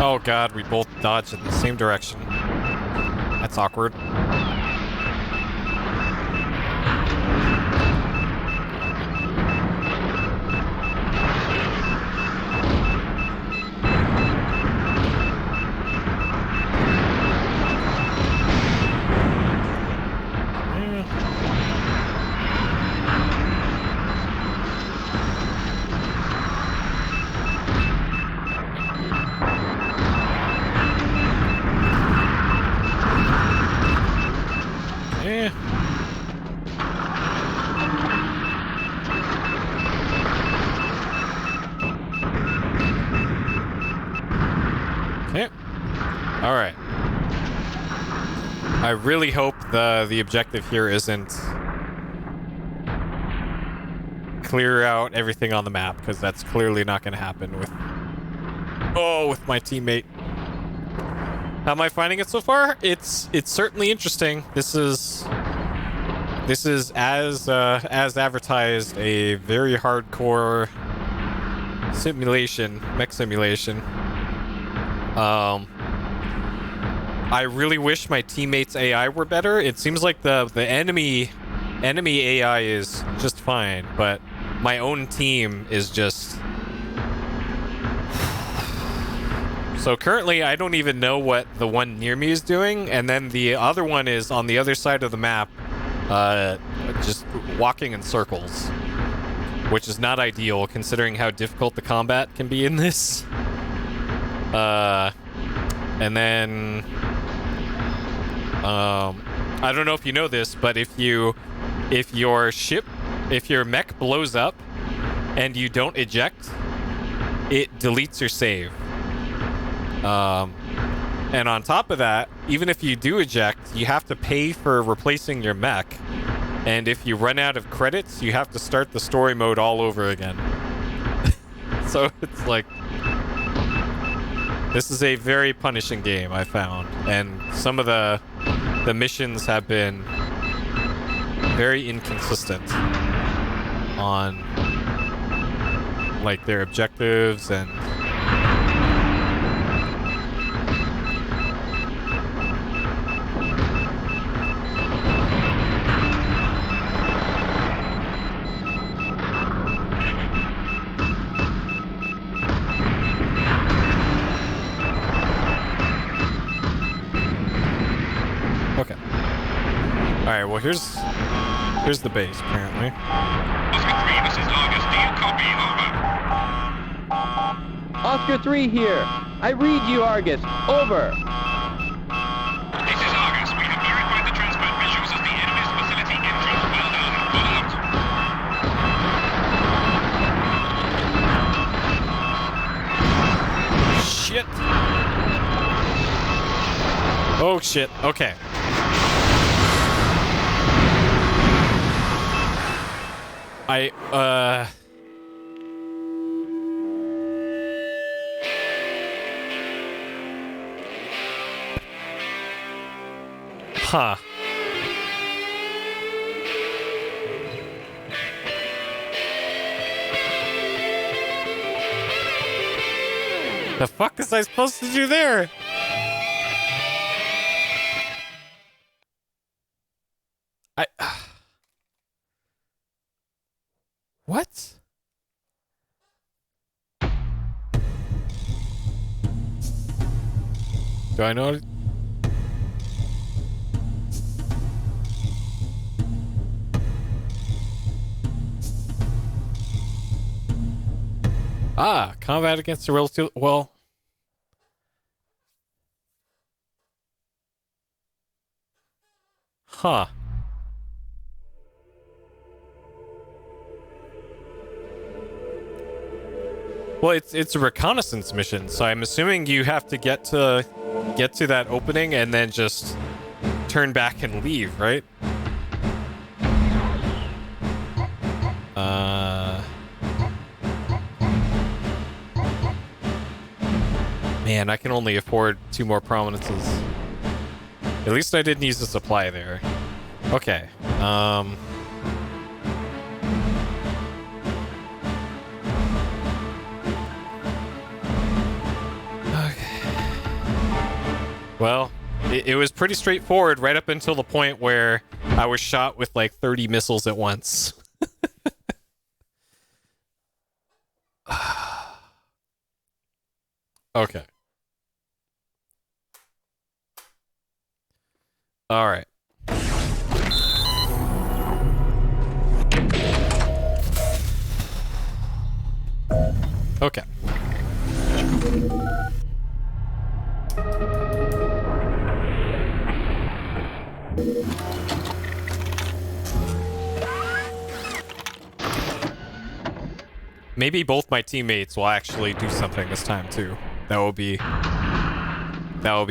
Oh god, we both dodged in the same direction. That's awkward. Alright. I really hope the objective here isn't clear out everything on the map, because that's clearly not going to happen with my teammate. How am I finding it so far? It's certainly interesting. This is as advertised, a very hardcore simulation, mech simulation. I really wish my teammates' AI were better. It seems like the enemy AI is just fine, but my own team is just... So currently, I don't even know what the one near me is doing, and then the other one is on the other side of the map, just walking in circles, which is not ideal considering how difficult the combat can be in this. And then, I don't know if you know this, but if your mech blows up and you don't eject, it deletes your save. And on top of that, even if you do eject, you have to pay for replacing your mech. And if you run out of credits, you have to start the story mode all over again. So it's like... This is a very punishing game, I found. And some of the missions have been very inconsistent on, like, their objectives and... Okay. Alright, well here's the base, apparently. Oscar 3, this is Argus. Do you copy? Over. Oscar 3 here. I read you, Argus. Over. This is Argus. We have verified the transport visuals as the enemy's facility entrance. Well done. Pull out. Shit. Oh shit, okay. Huh. The fuck is I supposed to do there? What? Do I know? Ah, combat against a relative. Well. Huh. Well, it's a reconnaissance mission, so I'm assuming you have to get to that opening and then just turn back and leave, right? Man, I can only afford 2 more prominences. At least I didn't use the supply there. Okay. Well, it was pretty straightforward right up until the point where I was shot with like 30 missiles at once. Okay. All right. Okay. Maybe both my teammates will actually do something this time too. That will be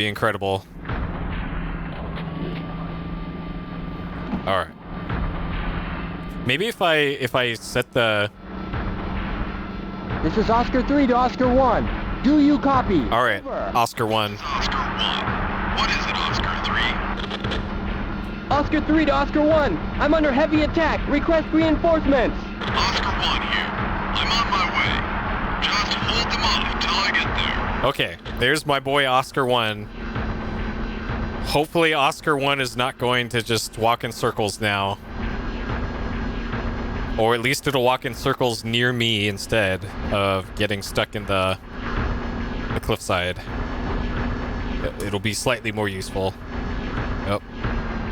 incredible. All right. Maybe if I set the... This is Oscar 3 to Oscar 1. Do you copy? All right, Over. Oscar 1. Oscar 1. What is it, Oscar 3? Oscar 3 to Oscar 1. I'm under heavy attack. Request reinforcements. Oscar 1 here. I'm on my way. Just hold them off till I get there. Okay, there's my boy Oscar 1. Hopefully Oscar 1 is not going to just walk in circles now. Or at least it'll walk in circles near me instead of getting stuck in the cliffside. It'll be slightly more useful. Yep.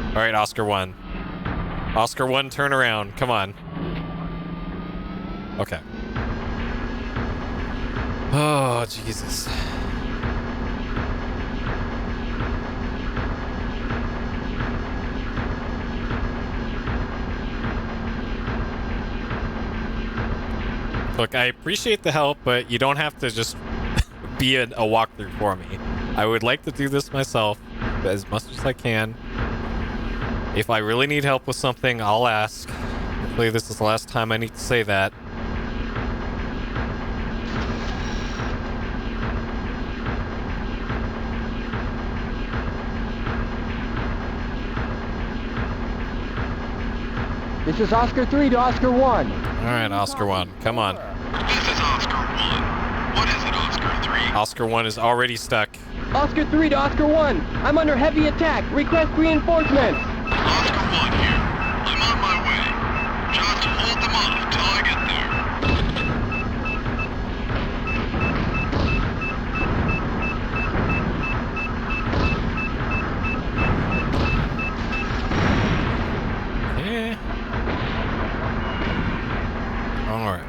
Alright, Oscar 1. Oscar 1, turn around. Come on. Okay. Oh, Jesus. Look, I appreciate the help, but you don't have to just be a walkthrough for me. I would like to do this myself as much as I can. If I really need help with something, I'll ask. Hopefully this is the last time I need to say that. This is Oscar 3 to Oscar 1. Alright, Oscar 1, come on. This is Oscar 1. What is it, Oscar 3? Oscar 1 is already stuck. Oscar 3 to Oscar 1. I'm under heavy attack. Request reinforcements. Oscar 1 here. I'm on my way. Just hold them off till I get there. Yeah. Alright.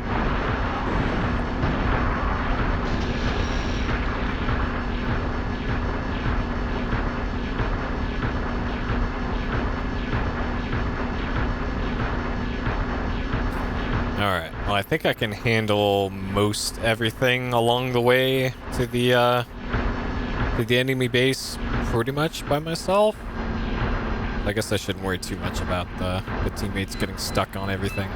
Alright, well I think I can handle most everything along the way to the enemy base pretty much by myself. I guess I shouldn't worry too much about the teammates getting stuck on everything.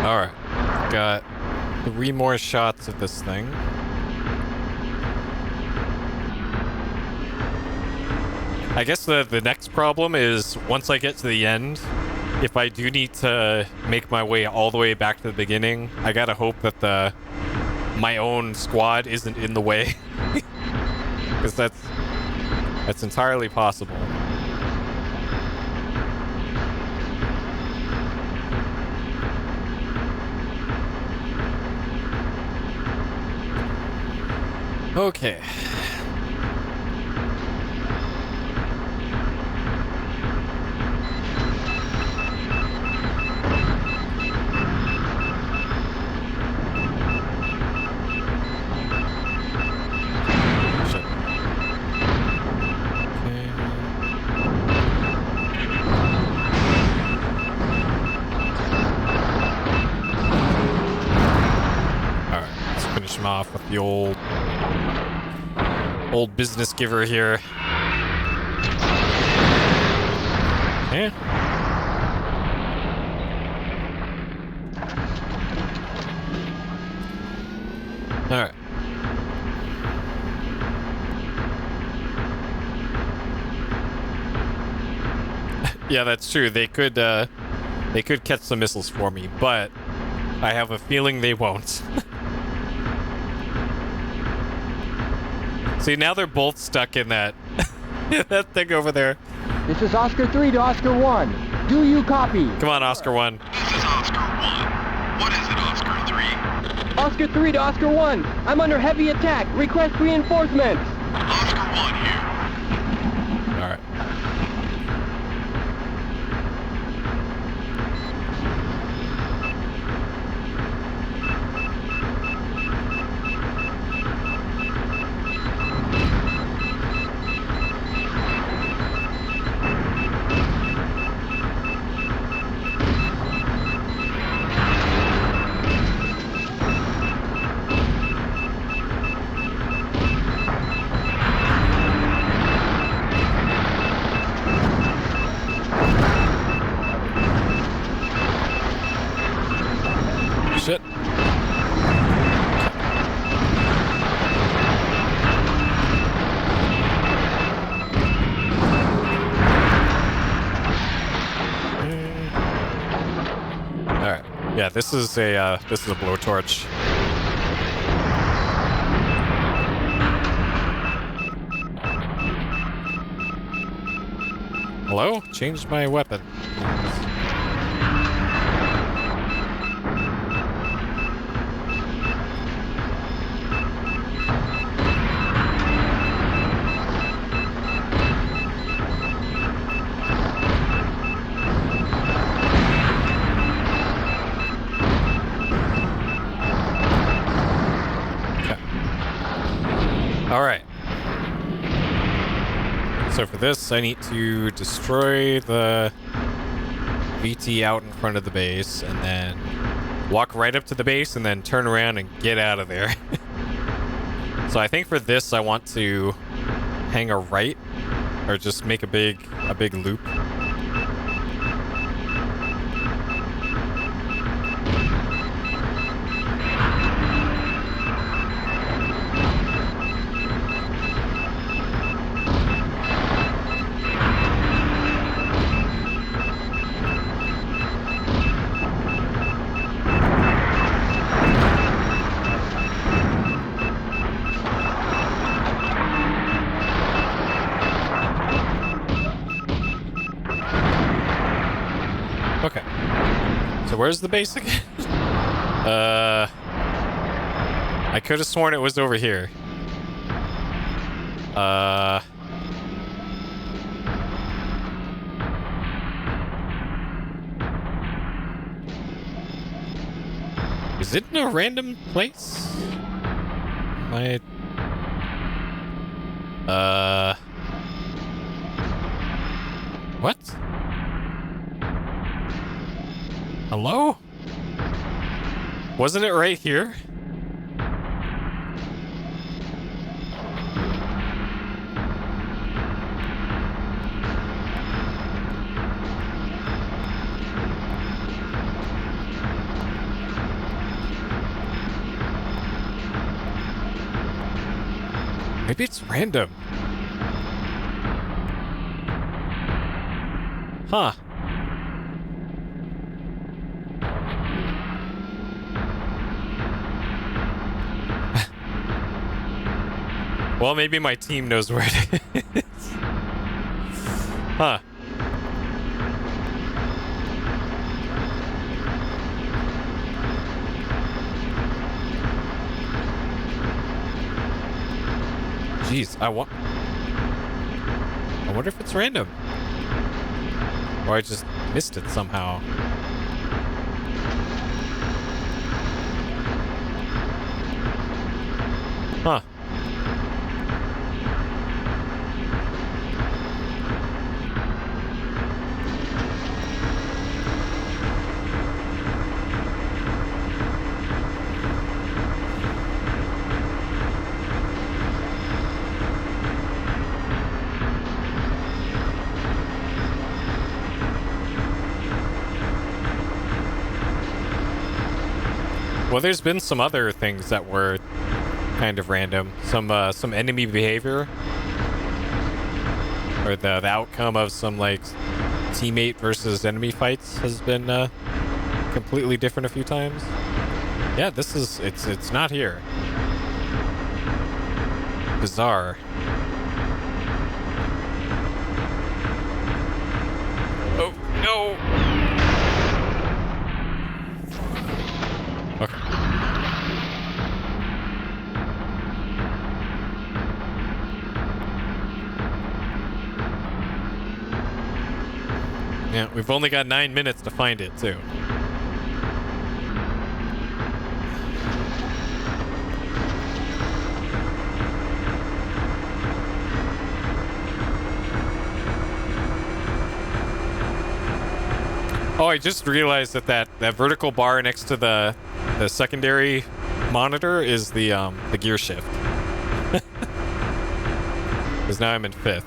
Alright, got 3 more shots of this thing. I guess the next problem is once I get to the end, if I do need to make my way all the way back to the beginning, I gotta hope that my own squad isn't in the way. Because that's entirely possible. Okay. Shit. Alright, let's finish him off with the old business giver here. Yeah. All right. Yeah, that's true. They could catch some missiles for me, but I have a feeling they won't. See, now they're both stuck in that that thing over there. This is Oscar 3 to Oscar 1. Do you copy? Come on, Oscar 1. This is Oscar 1. What is it, Oscar 3? Oscar 3 to Oscar 1. I'm under heavy attack. Request reinforcements. Oscar 1 here. All right. Yeah, this is a blowtorch. Hello? Changed my weapon. Alright. So for this, I need to destroy the VT out in front of the base, and then walk right up to the base, and then turn around and get out of there. So I think for this, I want to hang a right, or just make a big loop. Okay. So where's the base again? I could have sworn it was over here. Is it in a random place? What? Hello? Wasn't it right here? Maybe it's random. Huh. Well, maybe my team knows where it is. Huh. Jeez, I wonder if it's random. Or I just missed it somehow. Huh. Well, there's been some other things that were kind of random. Some enemy behavior, or the outcome of some like teammate versus enemy fights has been completely different a few times. Yeah, it's not here. Bizarre. Oh no. Okay. Yeah, we've only got 9 minutes to find it, too. Oh, I just realized that vertical bar next to the secondary monitor is the gear shift. Because now I'm in 5th.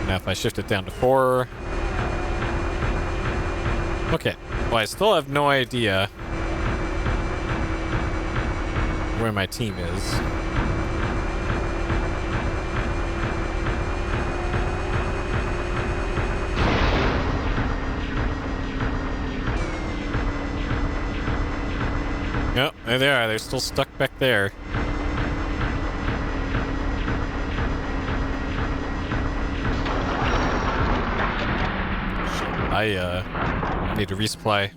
Now if I shift it down to 4... Okay. Well, I still have no idea where my team is. There they are. They're still stuck back there. I need to resupply.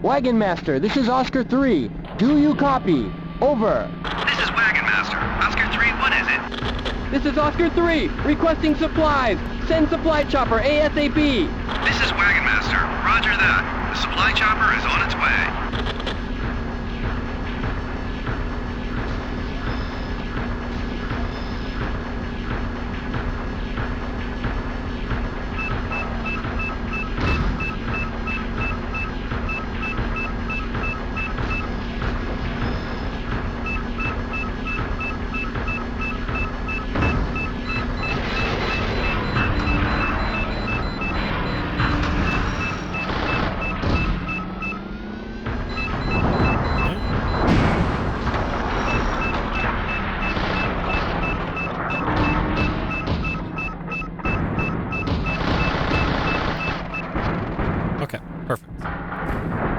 Wagon Master, this is Oscar 3. Do you copy? Over. This is Wagon Master. Oscar 3, what is it? This is Oscar 3, requesting supplies. Send supply chopper ASAP. This is Wagon Master. Roger that. The supply chopper is on its way.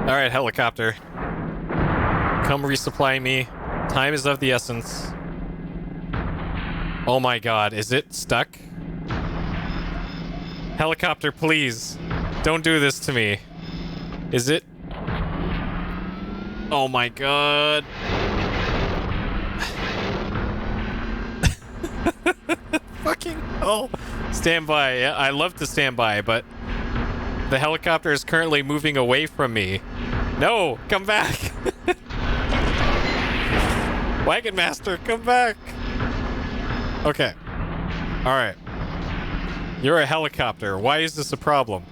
Alright, helicopter. Come resupply me. Time is of the essence. Oh my god, is it stuck? Helicopter, please. Don't do this to me. Is it? Oh my god. Fucking hell. Stand by. Yeah, I love to stand by, but the helicopter is currently moving away from me. No, come back. Wagon Master, come back. Okay. All right. You're a helicopter. Why is this a problem?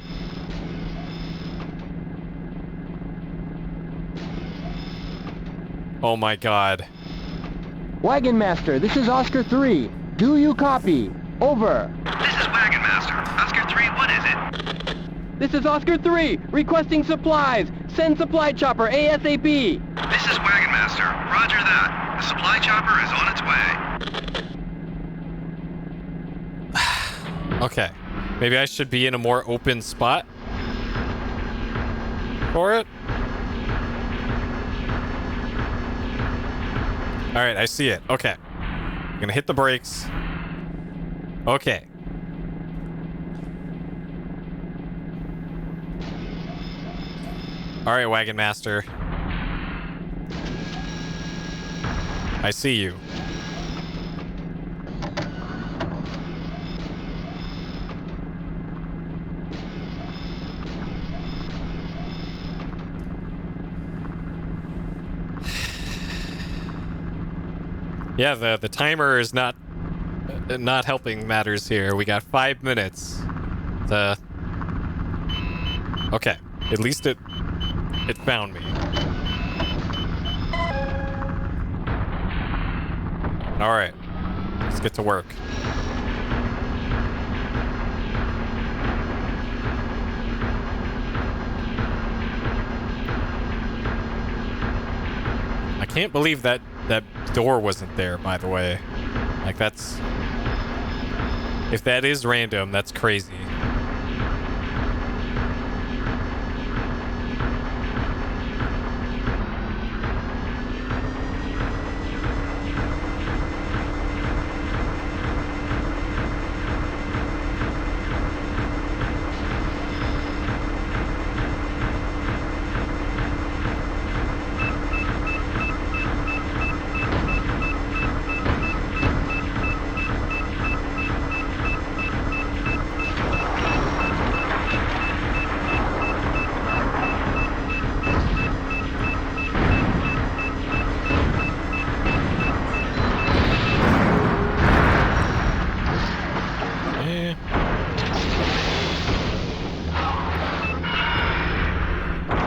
Oh my god. Wagon Master, this is Oscar 3. Do you copy? Over. This is Wagon Master. Oscar 3, what is it? This is Oscar 3, requesting supplies. Send supply chopper ASAP. This is Wagon Master. Roger that. The supply chopper is on its way. Okay. Maybe I should be in a more open spot for it. All right, I see it. Okay. I'm gonna hit the brakes. Okay. All right, Wagon Master. I see you. Yeah, the timer is not helping matters here. We got 5 minutes. Okay, at least it found me. All right, let's get to work. I can't believe that door wasn't there, by the way. Like, that's... If that is random, that's crazy.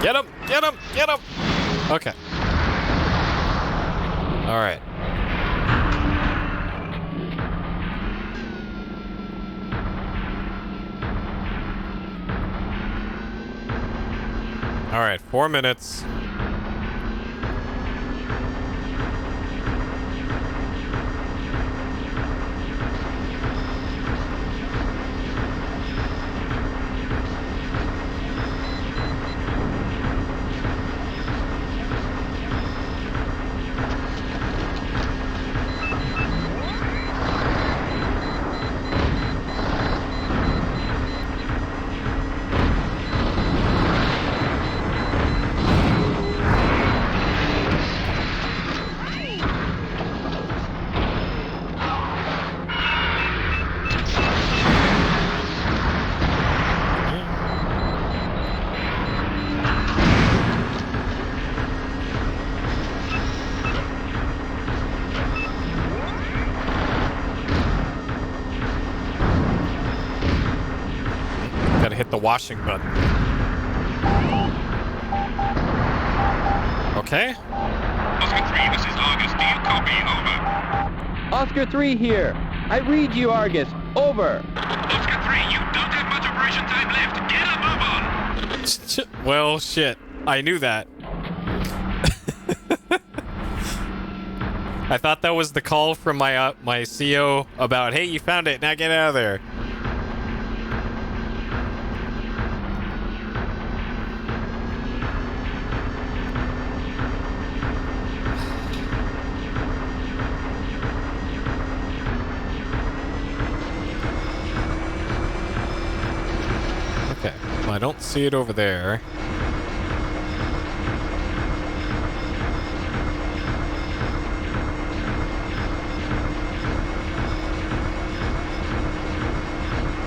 Get him! Get him! Get him! Okay. All right. All right, 4 minutes. gotta hit the washing button. Okay. Oscar 3, this is Argus. Do you copy? Over. Oscar 3 here. I read you, Argus. Over. Oscar 3, you don't have much operation time left. Get a move on. Well, shit. I knew that. I thought that was the call from my my CO about, hey, you found it. Now get out of there. Okay. Well, I don't see it over there.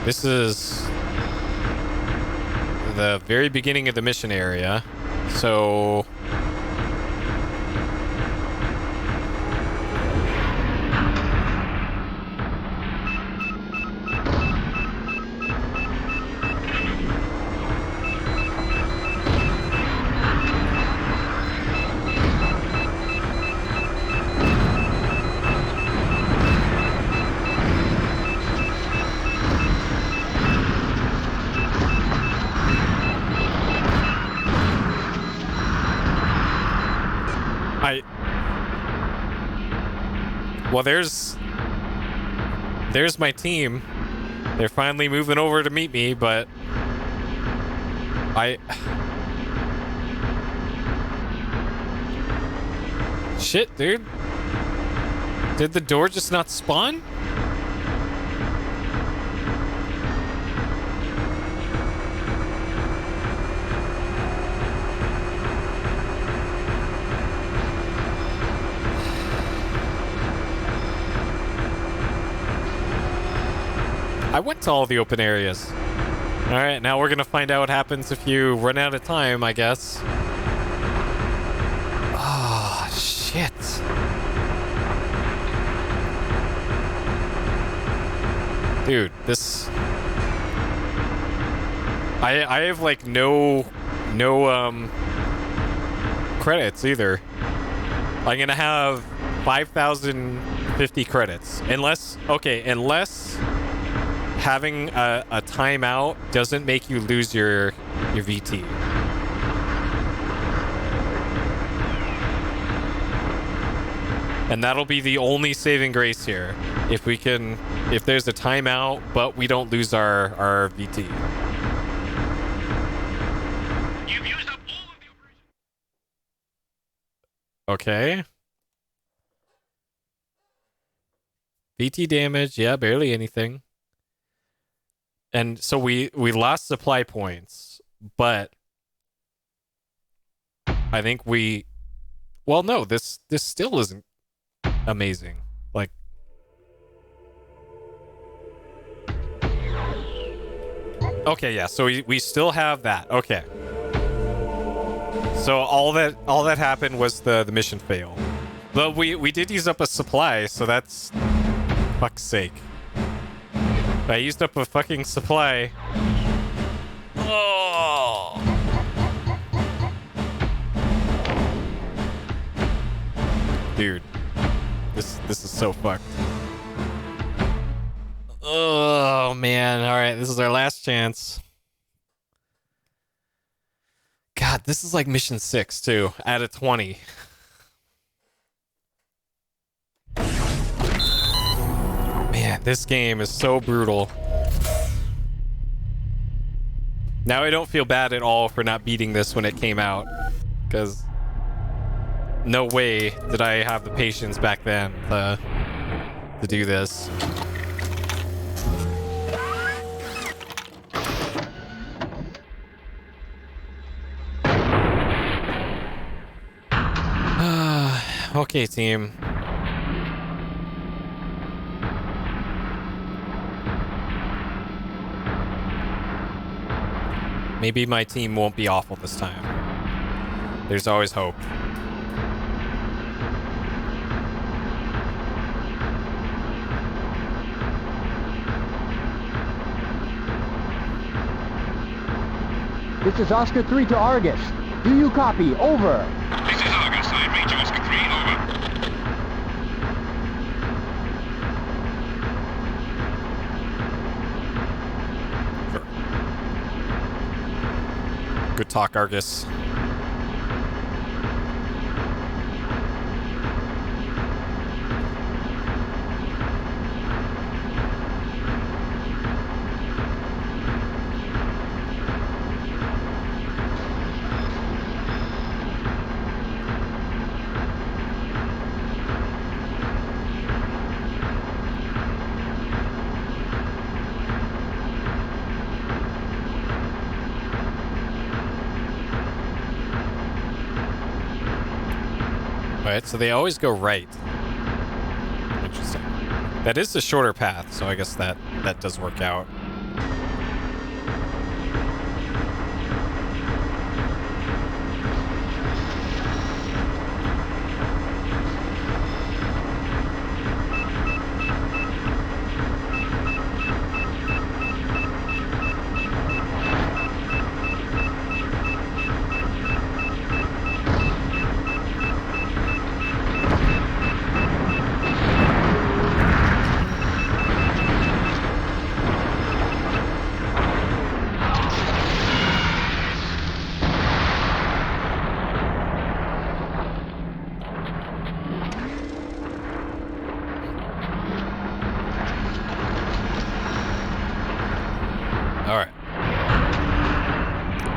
This is the very beginning of the mission area, so... Well, there's my team. They're finally moving over to meet me, but shit, dude. Did the door just not spawn? I went to all the open areas. Alright, now we're gonna find out what happens if you run out of time, I guess. Ah, shit. Dude, this... I have, like, no credits either. I'm gonna have 5,050 credits. Unless having a timeout doesn't make you lose your VT. And that'll be the only saving grace here. If there's a timeout, but we don't lose our VT. You've used up all of the operation. Okay. VT damage, yeah, barely anything. And so we lost supply points, but I think well, no, this still isn't amazing. Like, okay, yeah, so we still have that. Okay. So all that happened was the mission fail. But we did use up a supply, so that's fuck's sake. I used up a fucking supply. Oh. Dude. This is so fucked. Oh man. Alright, this is our last chance. God, this is like mission 6 too, out of 20. Man, this game is so brutal. Now I don't feel bad at all for not beating this when it came out, because no way did I have the patience back then to do this. Okay, team. Maybe my team won't be awful this time. There's always hope. This is Oscar 3 to Argus. Do you copy? Over. This is Argus. I read you, Oscar 3. Over. Good talk, Argus. Right, so they always go right. Interesting. That is the shorter path, so I guess that does work out.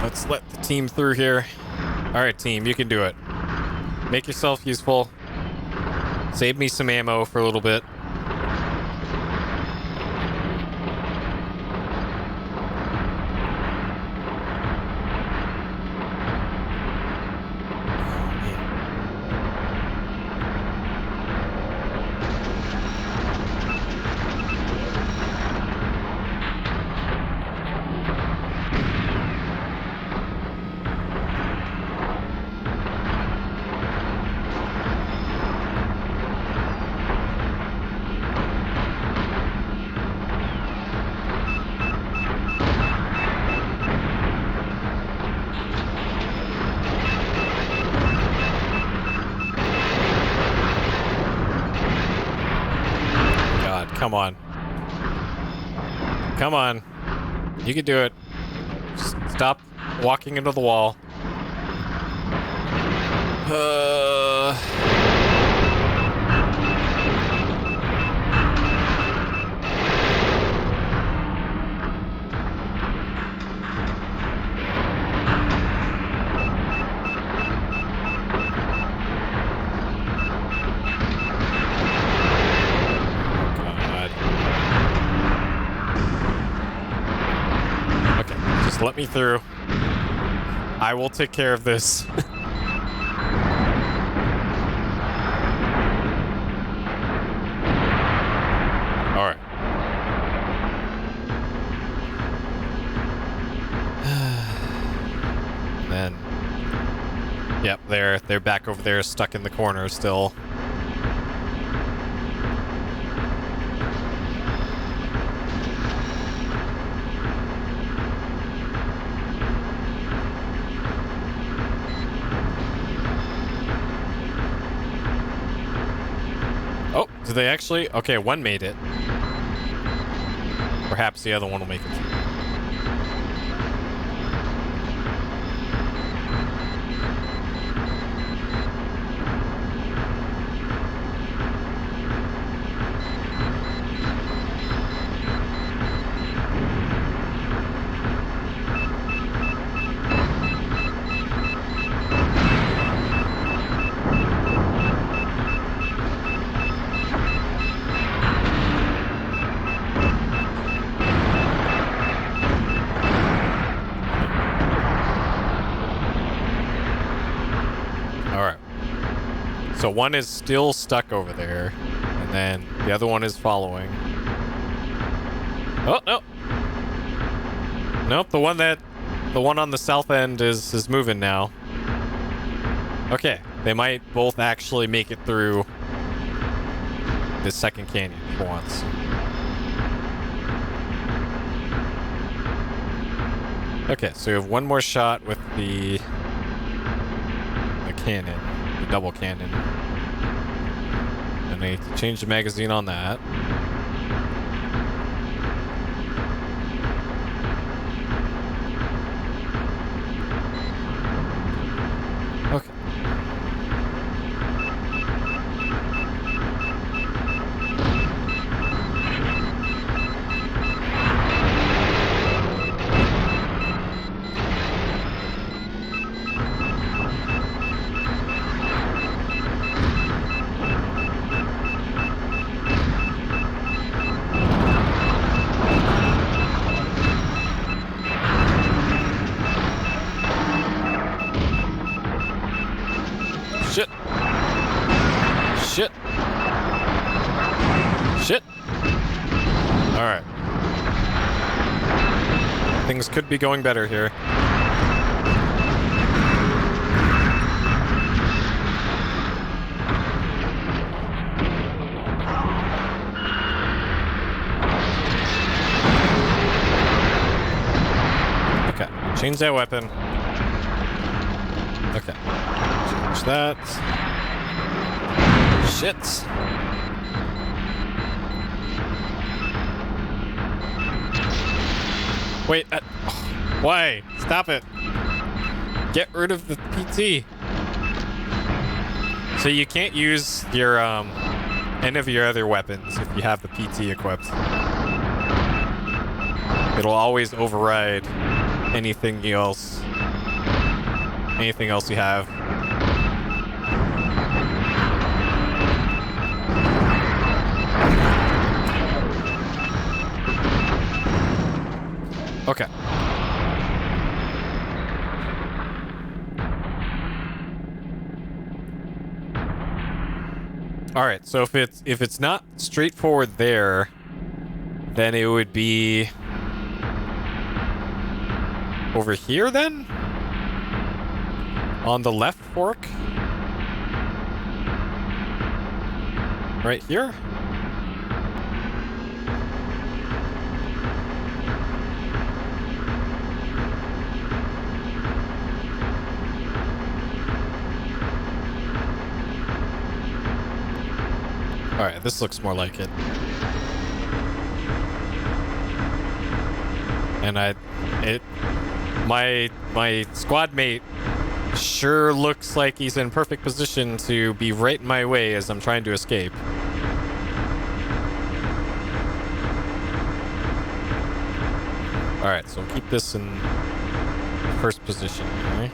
Let's let the team through here. All right, team, you can do it. Make yourself useful. Save me some ammo for a little bit. Come on. Come on. You can do it. Just stop walking into the wall. Let me through. I will take care of this. All right. And then, yep, they're back over there, stuck in the corner still. Do they actually? Okay, one made it. Perhaps the other one will make it. So one is still stuck over there, and then the other one is following. Oh, no. Nope, the one on the south end is moving now. Okay, they might both actually make it through this second canyon for once. Okay, so we have one more shot with the cannon, the double cannon. And I need to change the magazine on that. Okay. Shit. Shit. Shit. Alright. Things could be going better here. Okay. Change that weapon. Okay. Change that. Shit. Wait, why? Stop it. Get rid of the PT. So you can't use your, any of your other weapons if you have the PT equipped. It'll always override anything else you have. Okay. All right, so if it's not straightforward there, then it would be over here then? On the left fork? Right here? Alright, this looks more like it. And my squad mate sure looks like he's in perfect position to be right in my way as I'm trying to escape. Alright, so we'll keep this in first position, okay?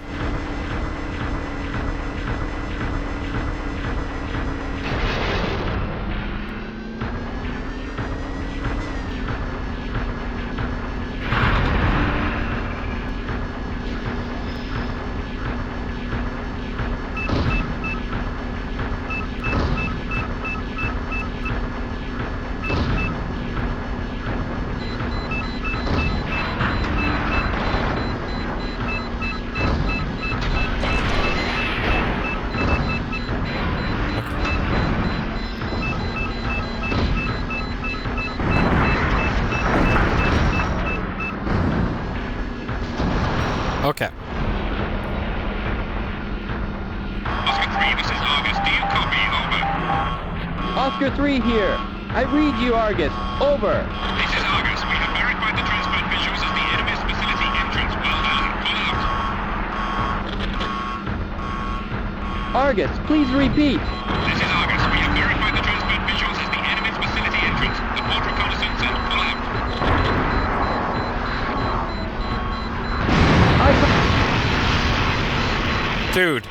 Okay. Oscar 3, this is Argus. Do you copy? Over. Oscar 3 here. I read you, Argus. Over. This is Argus. We have verified the transferred visuals as the enemy's facility entrance. Well done. Pull out. Argus, please repeat. This is Argus. We have verified the transferred visuals as the enemy's facility entrance. Report reconnaissance and pull out. Dude.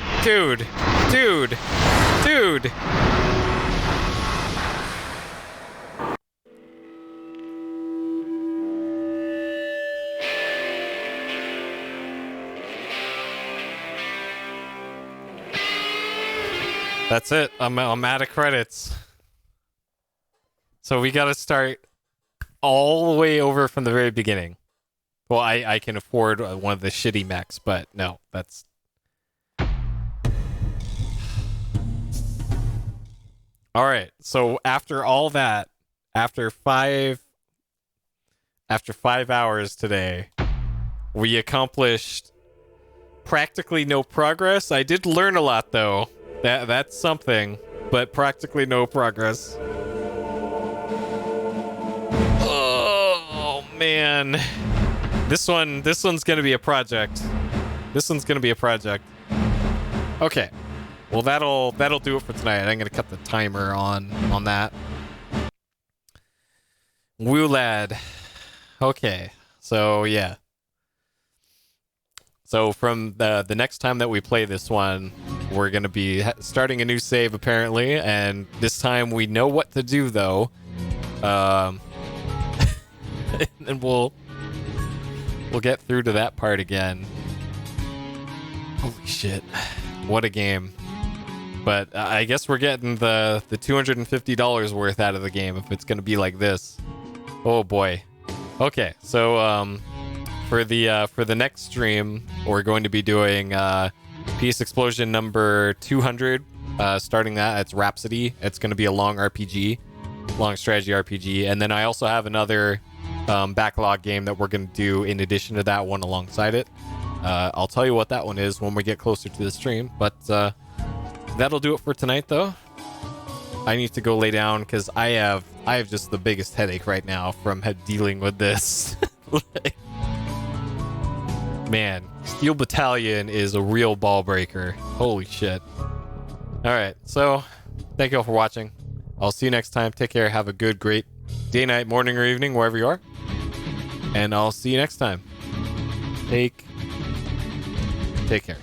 That's it. I'm out of credits. So we gotta start all the way over from the very beginning. Well, I can afford one of the shitty mechs, but no, that's... Alright, so after all that, after 5 hours today, We accomplished practically no progress. I did learn a lot, though. That's something, but practically no progress. Oh, man. This one's gonna be a project. This one's gonna be a project. Okay. Well, that'll do it for tonight. I'm gonna cut the timer on that. Woo lad. Okay. So yeah. So from the next time that we play this one, we're gonna be starting a new save apparently, and this time we know what to do though. And we'll get through to that part again. Holy shit. What a game. But I guess we're getting the $250 worth out of the game if it's going to be like this. Oh boy. Okay, so for the next stream, we're going to be doing Peace Explosion number 200. Starting that, it's Rhapsody. It's going to be a long RPG, long strategy RPG, and then I also have another backlog game that we're going to do in addition to that one alongside it. I'll tell you what that one is when we get closer to the stream, but that'll do it for tonight, though. I need to go lay down because I have just the biggest headache right now from dealing with this. Man, Steel Battalion is a real ball breaker. Holy shit. All right, so thank you all for watching. I'll see you next time. Take care. Have a good, great day, night, morning, or evening, wherever you are. And I'll see you next time. Take care.